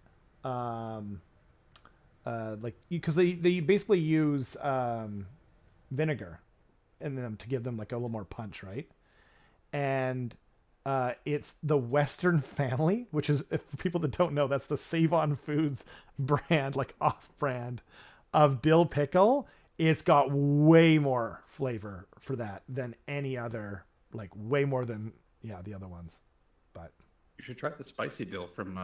Like because they basically use vinegar in them to give them like a little more punch, right? And it's the Western Family, which is, if for people that don't know, that's the Save On Foods brand, like off-brand of dill pickle. It's got way more flavor for that than any other, like way more than the other ones. But You should try the spicy dill from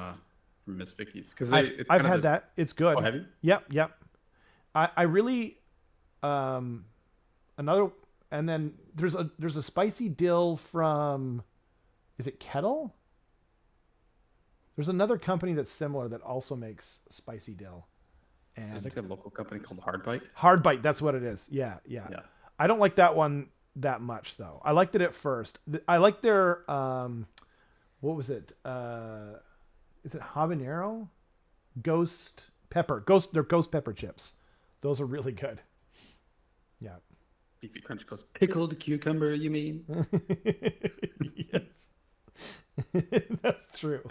Miss Vicky's because I've had that. It's good. Oh, have you? Yep. I really another, and then there's a spicy dill from, is it Kettle? There's another company that's similar that also makes spicy dill. And There's like a local company called Hardbite. Hardbite, that's what it is. Yeah. I don't like that one that much though. I liked it at first. I like their what was it? Is it habanero? Ghost pepper. They're ghost pepper chips. Those are really good. Yeah. Beefy Crunch goes pickled cucumber, you mean? Yes. That's true.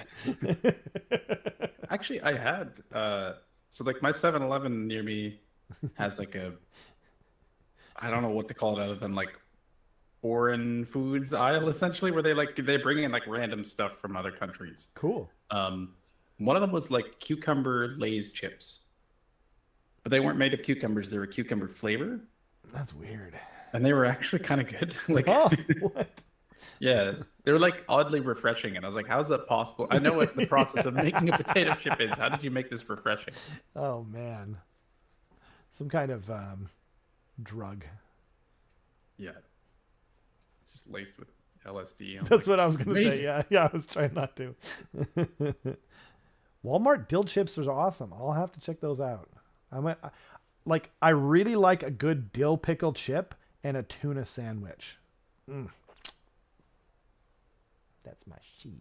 Actually, I had so like my 7-Eleven near me has like I don't know what to call it other than like foreign foods aisle essentially, where they bring in like random stuff from other countries. Cool. One of them was like cucumber Lay's chips, but they weren't made of cucumbers. They were cucumber flavor. That's weird. And they were actually kind of good. Like, what? Yeah, they were like oddly refreshing, and I was like, "How's that possible?" I know what the process of making a potato chip is. How did you make this refreshing? Oh man, some kind of drug. Yeah, it's just laced with LSD. That's what I was gonna say. Yeah, I was trying not to. Walmart dill chips are awesome. I'll have to check those out. I really like a good dill pickle chip and a tuna sandwich. That's my shit.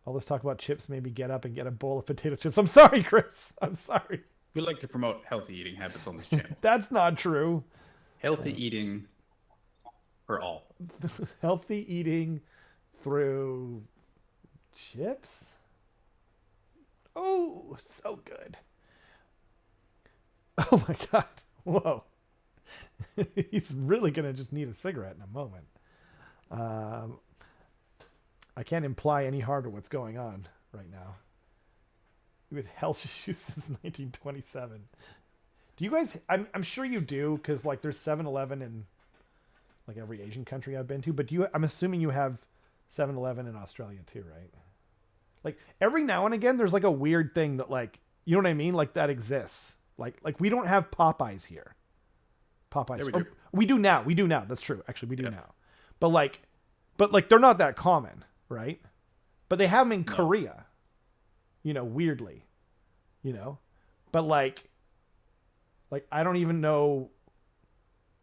All this talk about chips made me get up and get a bowl of potato chips. I'm sorry, Chris. I'm sorry. We like to promote healthy eating habits on this channel. That's not true. Healthy eating for all. Healthy eating through chips? Oh, so good. Oh my God. Whoa. He's really going to just need a cigarette in a moment. I can't imply any harder what's going on right now. With health issues since 1927. Do you guys, I'm sure you do, because like there's 7-Eleven in like every Asian country I've been to, but I'm assuming you have 7-Eleven in Australia too, right? Like every now and again there's like a weird thing that, like, you know what I mean? Like that exists. Like we don't have Popeyes here. Popeyes. Yeah, we do now. That's true. Actually, we do now. But like they're not that common, right? But they have them in Korea. You know, weirdly. You know? But like I don't even know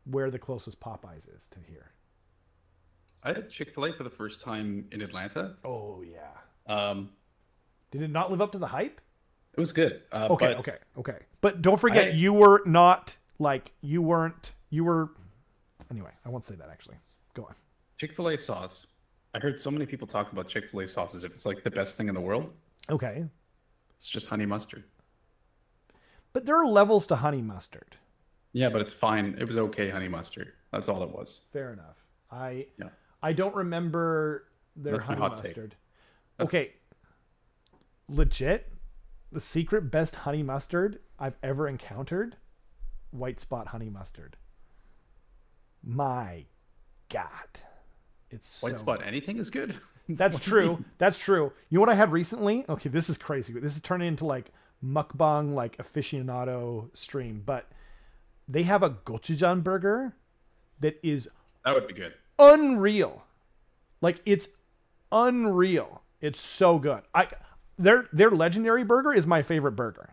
where the closest Popeyes is to here. I had Chick-fil-A for the first time in Atlanta. Oh yeah. Did it not live up to the hype? It was good. Okay. But don't forget, you were not like you were. Anyway, I won't say that actually. Go on. Chick-fil-A sauce. I heard so many people talk about Chick-fil-A sauce as if it's like the best thing in the world. Okay. It's just honey mustard. But there are levels to honey mustard. Yeah, but it's fine. It was okay honey mustard. That's all it was. Fair enough. I don't remember their honey mustard. Okay. Legit, the secret best honey mustard I've ever encountered, White Spot honey mustard. My God. It's White Spot anything is good. That's true. That's true. You know what I had recently? Okay, this is crazy. This is turning into like mukbang, like aficionado stream, but they have a gochujang burger that would be good. Unreal. Like it's unreal. It's so good. their legendary burger is my favorite burger,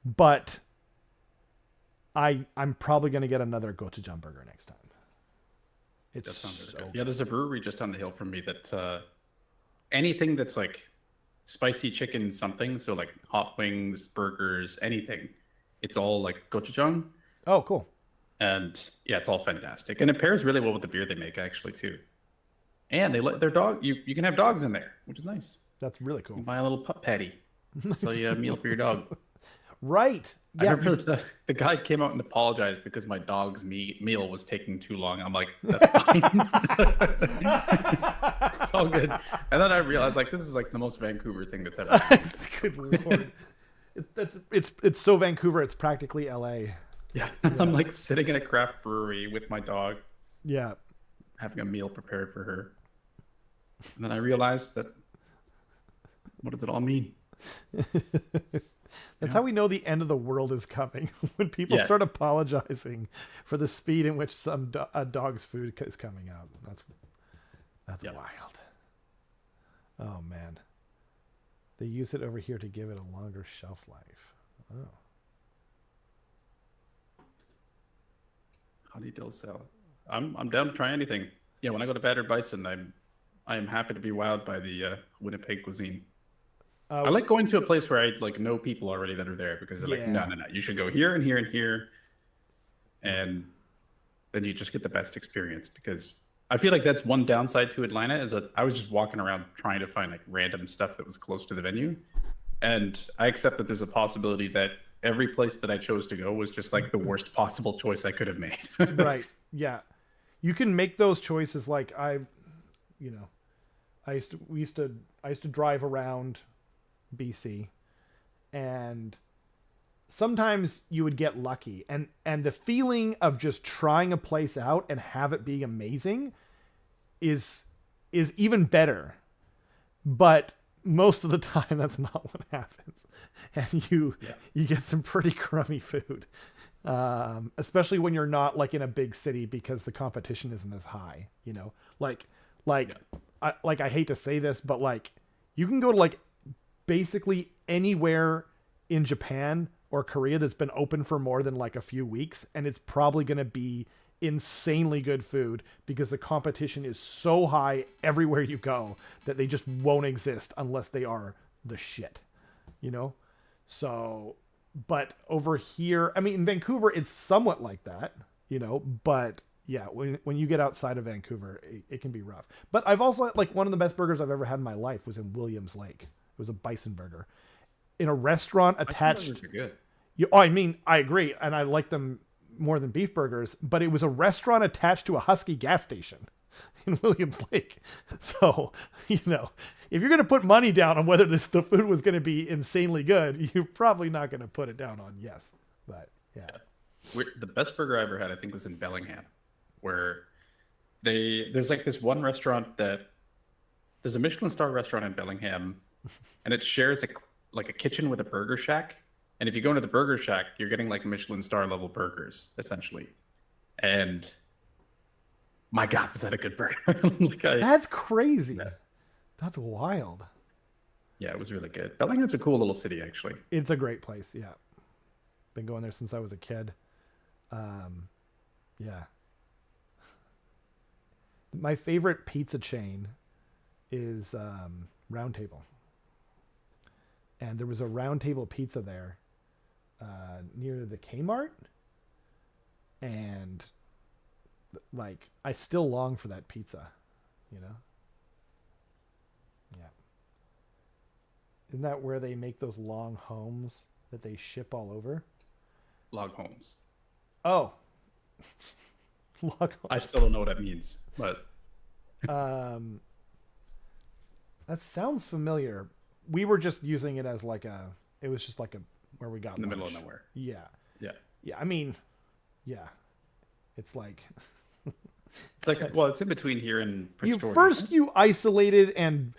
but I'm probably gonna get another gochujang burger next time. That sounds really good. Yeah, there's a brewery just on the hill from me that anything that's like spicy chicken something, so like hot wings, burgers, anything, it's all like gochujang. Oh, cool. And yeah, it's all fantastic, and it pairs really well with the beer they make actually too. And they let their dog, you can have dogs in there, which is nice. That's really cool. You buy a little pup patty, sell you a meal for your dog. Right. Yeah. I remember the guy came out and apologized because my dog's meal was taking too long. I'm like, that's fine. All good. And then I realized, like, this is like the most Vancouver thing that's ever happened. Good Lord. It's so Vancouver, it's practically LA. Yeah. I'm like sitting in a craft brewery with my dog. Yeah. Having a meal prepared for her. And then I realized that, what does it all mean? That's how we know the end of the world is coming. When people start apologizing for the speed in which a dog's food is coming out. That's wild. Oh man. They use it over here to give it a longer shelf life. Oh. Honey dill salad. I'm down to try anything. Yeah, when I go to Battered Bison, I am happy to be wowed by the Winnipeg cuisine. I like going to a place where I like know people already that are there because they're like, no, you should go here and here and here, and then you just get the best experience. Because I feel like that's one downside to Atlanta is that I was just walking around trying to find like random stuff that was close to the venue, and I accept that there's a possibility that every place that I chose to go was just like the worst possible choice I could have made. Right. Yeah. You can make those choices. Like I used to drive around BC, and sometimes you would get lucky, and the feeling of just trying a place out and have it be amazing is even better. But most of the time that's not what happens, and you get some pretty crummy food, especially when you're not like in a big city because the competition isn't as high. I hate to say this, but like you can go to like basically anywhere in Japan or Korea that's been open for more than like a few weeks, and it's probably going to be insanely good food because the competition is so high everywhere you go that they just won't exist unless they are the shit, So, but over here, I mean, in Vancouver, it's somewhat like that, but yeah, when you get outside of Vancouver, it can be rough. But I've also, like, one of the best burgers I've ever had in my life was in Williams Lake. It was a bison burger in a restaurant attached. Good. I mean, I agree, and I like them more than beef burgers. But it was a restaurant attached to a Husky gas station in Williams Lake. So if you're going to put money down on whether the food was going to be insanely good, you're probably not going to put it down on yes. But yeah. The best burger I ever had, I think, was in Bellingham, where there's like this one restaurant there's a Michelin star restaurant in Bellingham. And it shares a kitchen with a burger shack. And if you go into the burger shack, you're getting like Michelin star level burgers, essentially. And my God, was that a good burger? That's crazy. Yeah. That's wild. Yeah, it was really good. Bellingham's a cool little city, actually. It's a great place, yeah. Been going there since I was a kid. Yeah. My favorite pizza chain is Round Table. And there was a Round Table pizza there near the Kmart. And like, I still long for that pizza, Yeah. Isn't that where they make those long homes that they ship all over? Log homes. Oh. Log homes. I still don't know what that means, but. That sounds familiar. We were just using it as it was just like where we got in the lunch. middle of nowhere. Yeah. Yeah. Yeah. I mean, yeah. It's like. It's in between here and Prince George. First you isolated and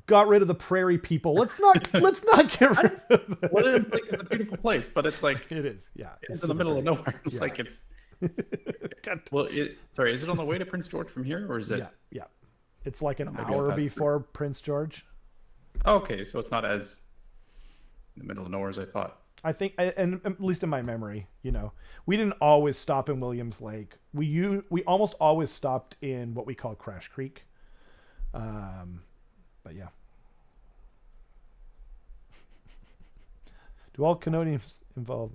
got rid of the prairie people. Let's not get rid of them. Well, it's a beautiful place, but it's like. It is. Yeah. It's in the middle of nowhere. Yeah. Like it's. Well, sorry, is it on the way to Prince George from here, or is it? Yeah. It's like an hour before Prince George. Okay, so it's not as in the middle of nowhere as I thought. I think, and at least in my memory, we didn't always stop in Williams Lake. We almost always stopped in what we call Crash Creek. But yeah. Do all Canadians involve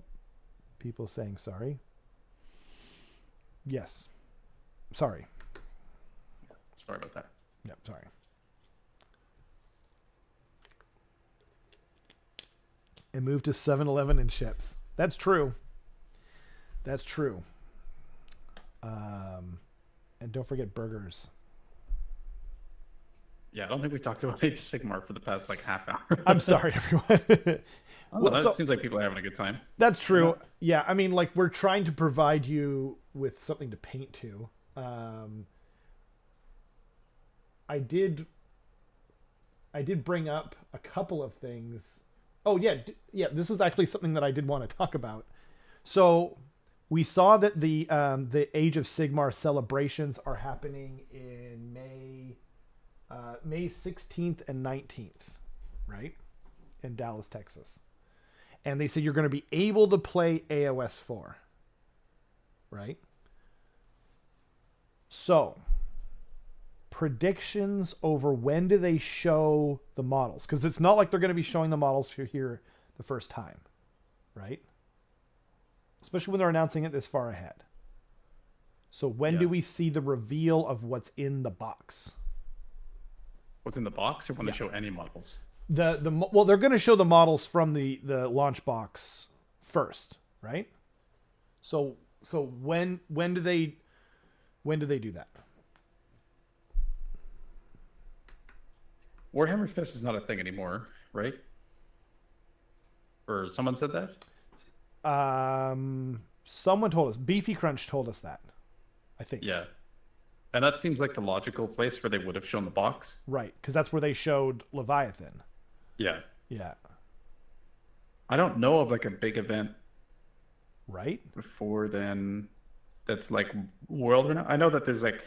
people saying sorry? Yes. Sorry. Sorry about that. Yep, sorry. And move to 7-Eleven and ships. That's true. That's true. And don't forget burgers. Yeah, I don't think we've talked about ageofsigmar for the past like half hour. I'm sorry, everyone. Well, seems like people are having a good time. That's true. Yeah, I mean, like, we're trying to provide you with something to paint to. I did bring up a couple of things. Oh yeah, this was actually something that I did want to talk about. So we saw that the Age of Sigmar celebrations are happening in May 16th and 19th, right? In Dallas, Texas. And they said you're going to be able to play AoS 4, right? So, predictions over when do they show the models? Because it's not like they're going to be showing the models here the first time, right? Especially when they're announcing it this far ahead. So when do we see the reveal of what's in the box? What's in the box, or when they show any models? Well, they're going to show the models from the launch box first, right? So when do they do that? Warhammer Fest is not a thing anymore, right? Or someone said that? Someone told us. Beefy Crunch told us that, I think. Yeah. And that seems like the logical place where they would have shown the box. Right, because that's where they showed Leviathan. Yeah. Yeah. I don't know of like a big event. Right? Before then that's like world renowned. I know that there's like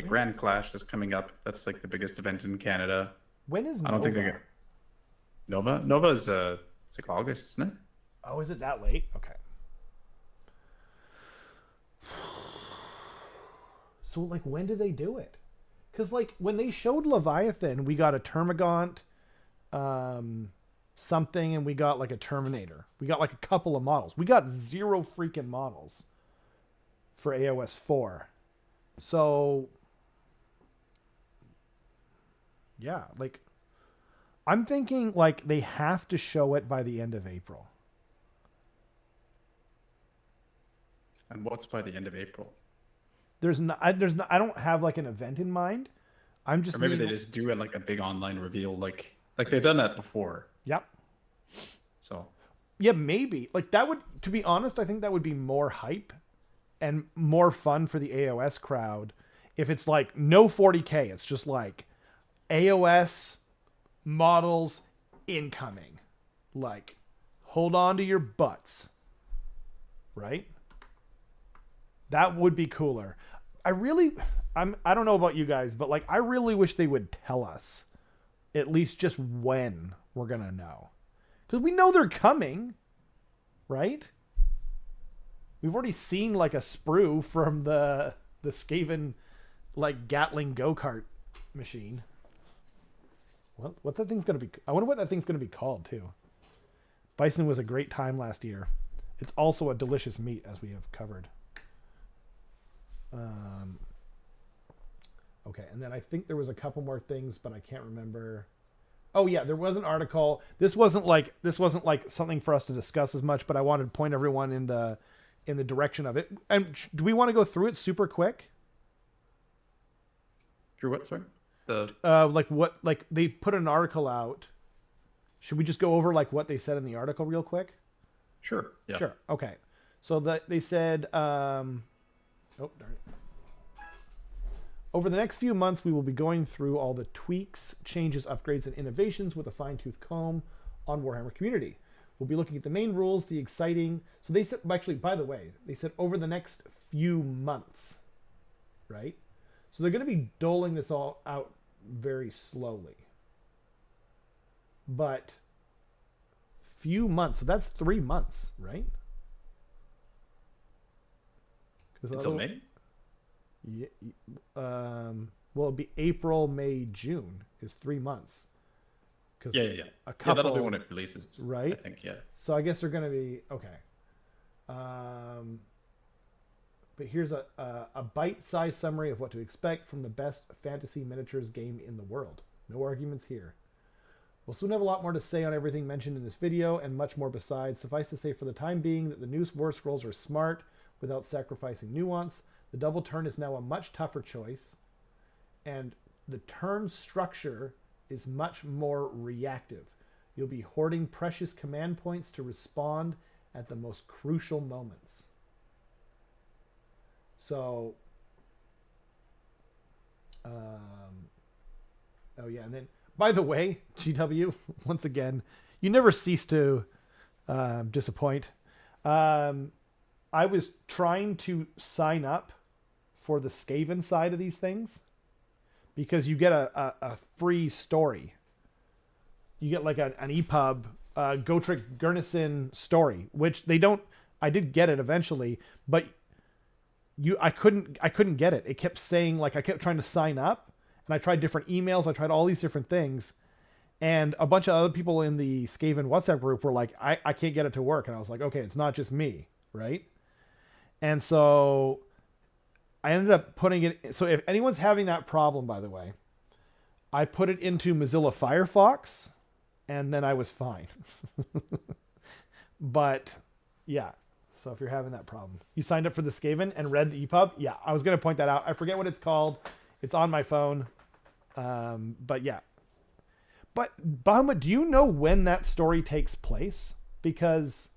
Grand Clash is coming up. That's like the biggest event in Canada. When is Nova? I don't think they get Nova. Nova is it's like August, isn't it? Oh, is it that late? Okay. So like when do they do it? Because like when they showed Leviathan, we got a Termagant, something, and we got like a Terminator. We got like a couple of models. We got 0 freaking models for AoS 4. So yeah, like I'm thinking like they have to show it by the end of April. And what's by the end of April? I don't have like an event in mind. I'm just or maybe they just do it like a big online reveal, like they've done that before. Yep. So yeah, maybe like that would. To be honest, I think that would be more hype and more fun for the AoS crowd if it's like no 40K. It's just like AoS models incoming. Like, hold on to your butts. Right? That would be cooler. I don't know about you guys, but like I really wish they would tell us at least just when we're going to know. Cuz we know they're coming, right? We've already seen like a sprue from the Skaven like Gatling go-kart machine. What that thing's going to be? I wonder what that thing's going to be called too. Bison was a great time last year. It's also a delicious meat, as we have covered. Okay, and then I think there was a couple more things, but I can't remember. Oh yeah, there was an article. This wasn't like something for us to discuss as much, but I wanted to point everyone in the direction of it. And do we want to go through it super quick? Through what, sorry? Like they put an article out. Should we just go over like what they said in the article real quick? Sure. Yeah. Sure. Okay. So they said, oh darn it. Over the next few months, we will be going through all the tweaks, changes, upgrades, and innovations with a fine-tooth comb on Warhammer Community. We'll be looking at the main rules, the exciting... So they said, actually, by the way, they said over the next few months, right? So they're going to be doling this all out very slowly. but few months. So that's 3 months, right? Until May? Yeah, well, it'll be April, May, June is 3 months. Yeah. A couple, that'll be when it releases, right? I think, yeah. So I guess they're going to be okay. But here's a bite-sized summary of what to expect from the best fantasy miniatures game in the world. No arguments here. We'll soon have a lot more to say on everything mentioned in this video, and much more besides. Suffice to say for the time being that the new War Scrolls are smart without sacrificing nuance. The double turn is now a much tougher choice, and the turn structure is much more reactive. You'll be hoarding precious command points to respond at the most crucial moments. So, oh yeah, and then, by the way, GW, once again, you never cease to disappoint. I was trying to sign up for the Skaven side of these things because you get a free story. You get like an EPUB, Gotrek Gurnison story, which they don't. I did get it eventually, but I couldn't get it. It kept saying, like, I kept trying to sign up, and I tried different emails. I tried all these different things, and a bunch of other people in the Skaven WhatsApp group were like, I can't get it to work. And I was like, okay, it's not just me, right? And so I ended up putting it. So if anyone's having that problem, by the way, I put it into Mozilla Firefox, and then I was fine. But yeah. So if you're having that problem, you signed up for the Skaven and read the EPUB. Yeah, I was going to point that out. I forget what it's called. It's on my phone. But yeah. But Bahama, do you know when that story takes place? Because,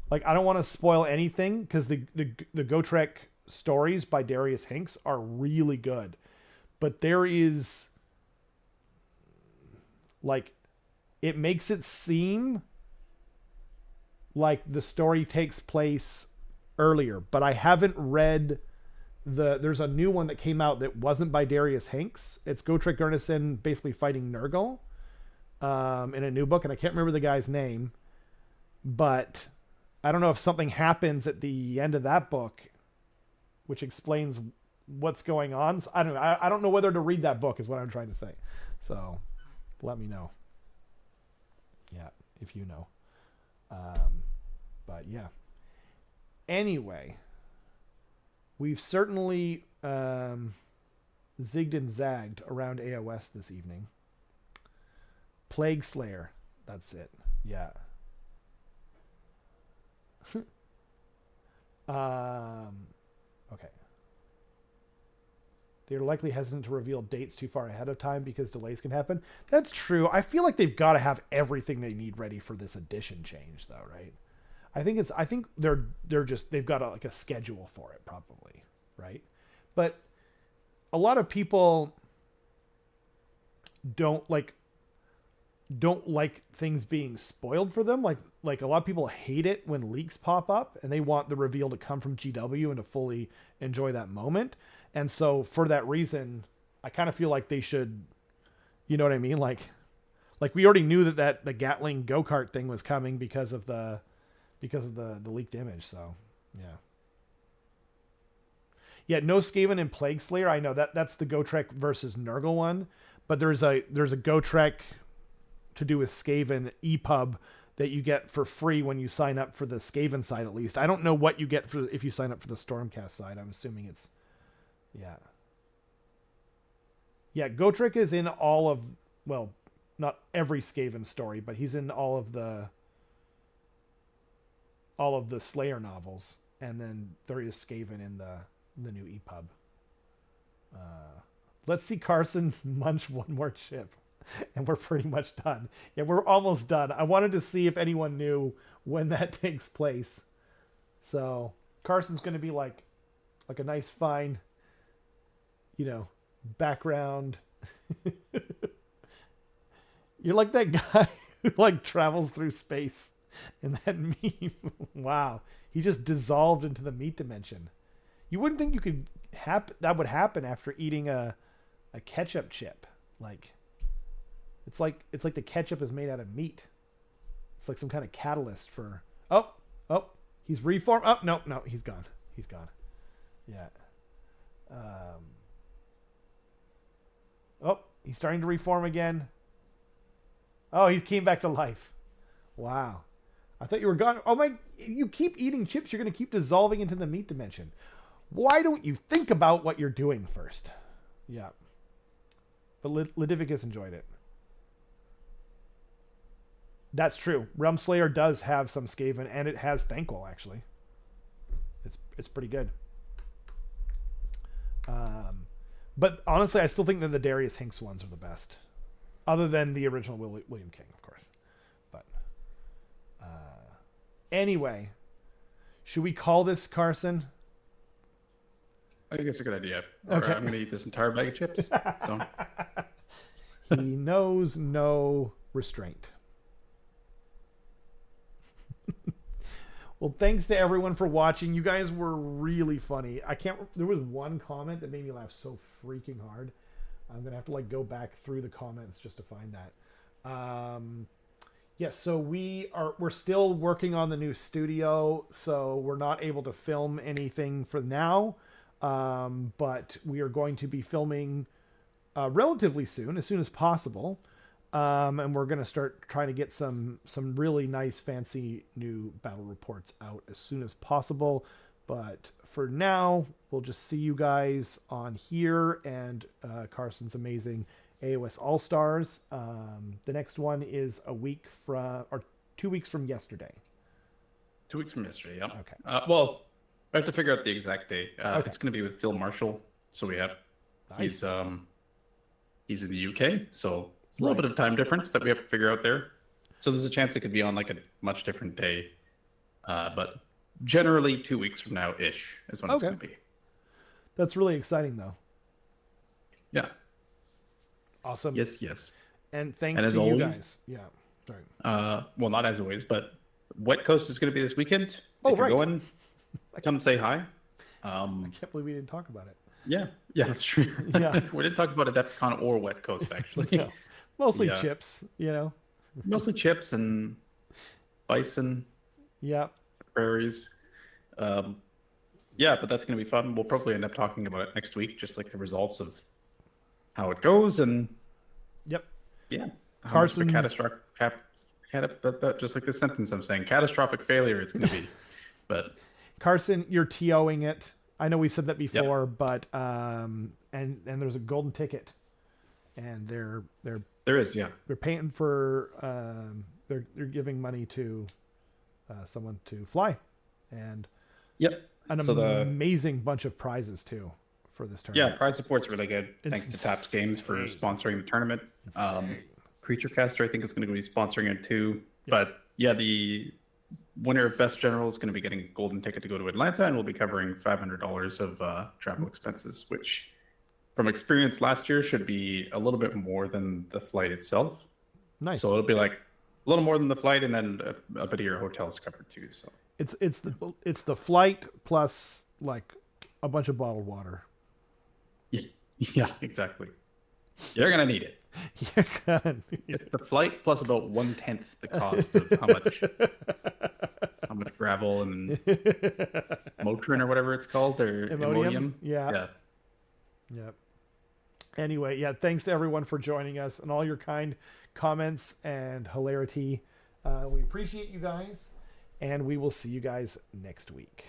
like, I don't want to spoil anything because the Gotrek stories by Darius Hinks are really good. But there is, like, it makes it seem like the story takes place earlier, but I haven't read there's a new one that came out that wasn't by Darius Hinks. It's Gotrek Gurnison basically fighting Nurgle in a new book, and I can't remember the guy's name, but I don't know if something happens at the end of that book which explains what's going on. So I don't know. I don't know whether to read that book is what I'm trying to say. So let me know. Yeah, if you know. But yeah. Anyway, we've certainly zigged and zagged around AoS this evening. Plague Slayer. That's it. Yeah. Okay. They're likely hesitant to reveal dates too far ahead of time because delays can happen. That's true. I feel like they've got to have everything they need ready for this edition change, though, right? I think they've got like a schedule for it, probably, right? But a lot of people don't like things being spoiled for them. Like a lot of people hate it when leaks pop up and they want the reveal to come from GW and to fully enjoy that moment. And so for that reason, I kind of feel like they should, you know what I mean? Like we already knew that the Gatling go-kart thing was coming because of the leaked image. So yeah. Yeah. No Skaven and Plague Slayer. I know that's the Gotrek versus Nurgle one, but there's a Gotrek to do with Skaven EPUB that you get for free when you sign up for the Skaven side, at least. I don't know what you get if you sign up for the Stormcast side. I'm assuming it's, yeah. Yeah, Gotrek is in all of, well, not every Skaven story, but he's in all of the Slayer novels. And then there is Skaven in the new EPUB. Let's see Carson munch one more chip. And we're pretty much done. Yeah, we're almost done. I wanted to see if anyone knew when that takes place. So Carson's going to be like a nice, fine, background. You're like that guy who like travels through space in that meme. Wow. He just dissolved into the meat dimension. You wouldn't think that would happen after eating a ketchup chip. Like, It's like the ketchup is made out of meat. It's like some kind of catalyst for. Oh, he's reformed. Oh, no, he's gone. He's gone. Yeah. Oh, he's starting to reform again. Oh, he came back to life. Wow. I thought you were gone. Oh my, you keep eating chips, you're going to keep dissolving into the meat dimension. Why don't you think about what you're doing first? Yeah. But Ludivicus enjoyed it. That's true. Realm Slayer does have some Skaven, and it has Thanquol, actually. It's pretty good. But honestly, I still think that the Darius Hinks ones are the best. Other than the original William King, of course. But anyway, should we call this, Carson? I think it's a good idea. Okay. I'm going to eat this entire bag of chips. So. He knows no restraint. Well, thanks to everyone for watching. You guys were really funny. There was one comment that made me laugh so freaking hard. I'm gonna have to go back through the comments just to find that. Yes, so we're still working on the new studio, so we're not able to film anything for now. But we are going to be filming relatively soon, as soon as possible. And we're going to start trying to get some really nice, fancy new battle reports out as soon as possible. But for now, we'll just see you guys on here and Carson's amazing AoS All-Stars. The next one is 2 weeks from yesterday. 2 weeks from yesterday, yeah. Okay. Well, I have to figure out the exact date. Okay. It's going to be with Phil Marshall. So we have, Nice. he's in the UK, so it's a little bit of time difference that we have to figure out there. So there's a chance it could be on a much different day. But generally 2 weeks from now-ish is when it's going to be. That's really exciting, though. Yeah. Awesome. Yes. And thanks and as to always, you guys. Yeah. Sorry. Well, not as always, but Wetcoast is going to be this weekend. Oh, if you're right. going, come say hi. I can't believe we didn't talk about it. Yeah, that's true. Yeah. We didn't talk about Adepticon or Wetcoast, actually. No. Mostly chips, Mostly chips and bison. Yeah. Prairies. But that's going to be fun. We'll probably end up talking about it next week, just the results of how it goes and. Yep. Yeah. Carson's catastrophic. Just like the sentence I'm saying, catastrophic failure. It's going to be, but. Carson, you're TOing it. I know we've said that before, but and there's a golden ticket, and they're paying for they're giving money to someone to fly, and amazing bunch of prizes too for this tournament. Yeah, prize support's really good. Thanks to Taps Games for sponsoring the tournament. Creature Caster, I think, is going to be sponsoring it too. Yeah. But the winner of Best General is going to be getting a golden ticket to go to Atlanta, and we'll be covering $500 of travel expenses, which, from experience last year, should be a little bit more than the flight itself. Nice. So it'll be a little more than the flight, and then a bit of your hotel is covered too. So it's the flight plus a bunch of bottled water. Yeah, exactly. You're gonna need it. You're gonna need it. The flight plus about 1/10 the cost of how much gravel and Motrin or whatever it's called, or Imodium. Yeah. Anyway, thanks to everyone for joining us and all your kind comments and hilarity. We appreciate you guys, and we will see you guys next week.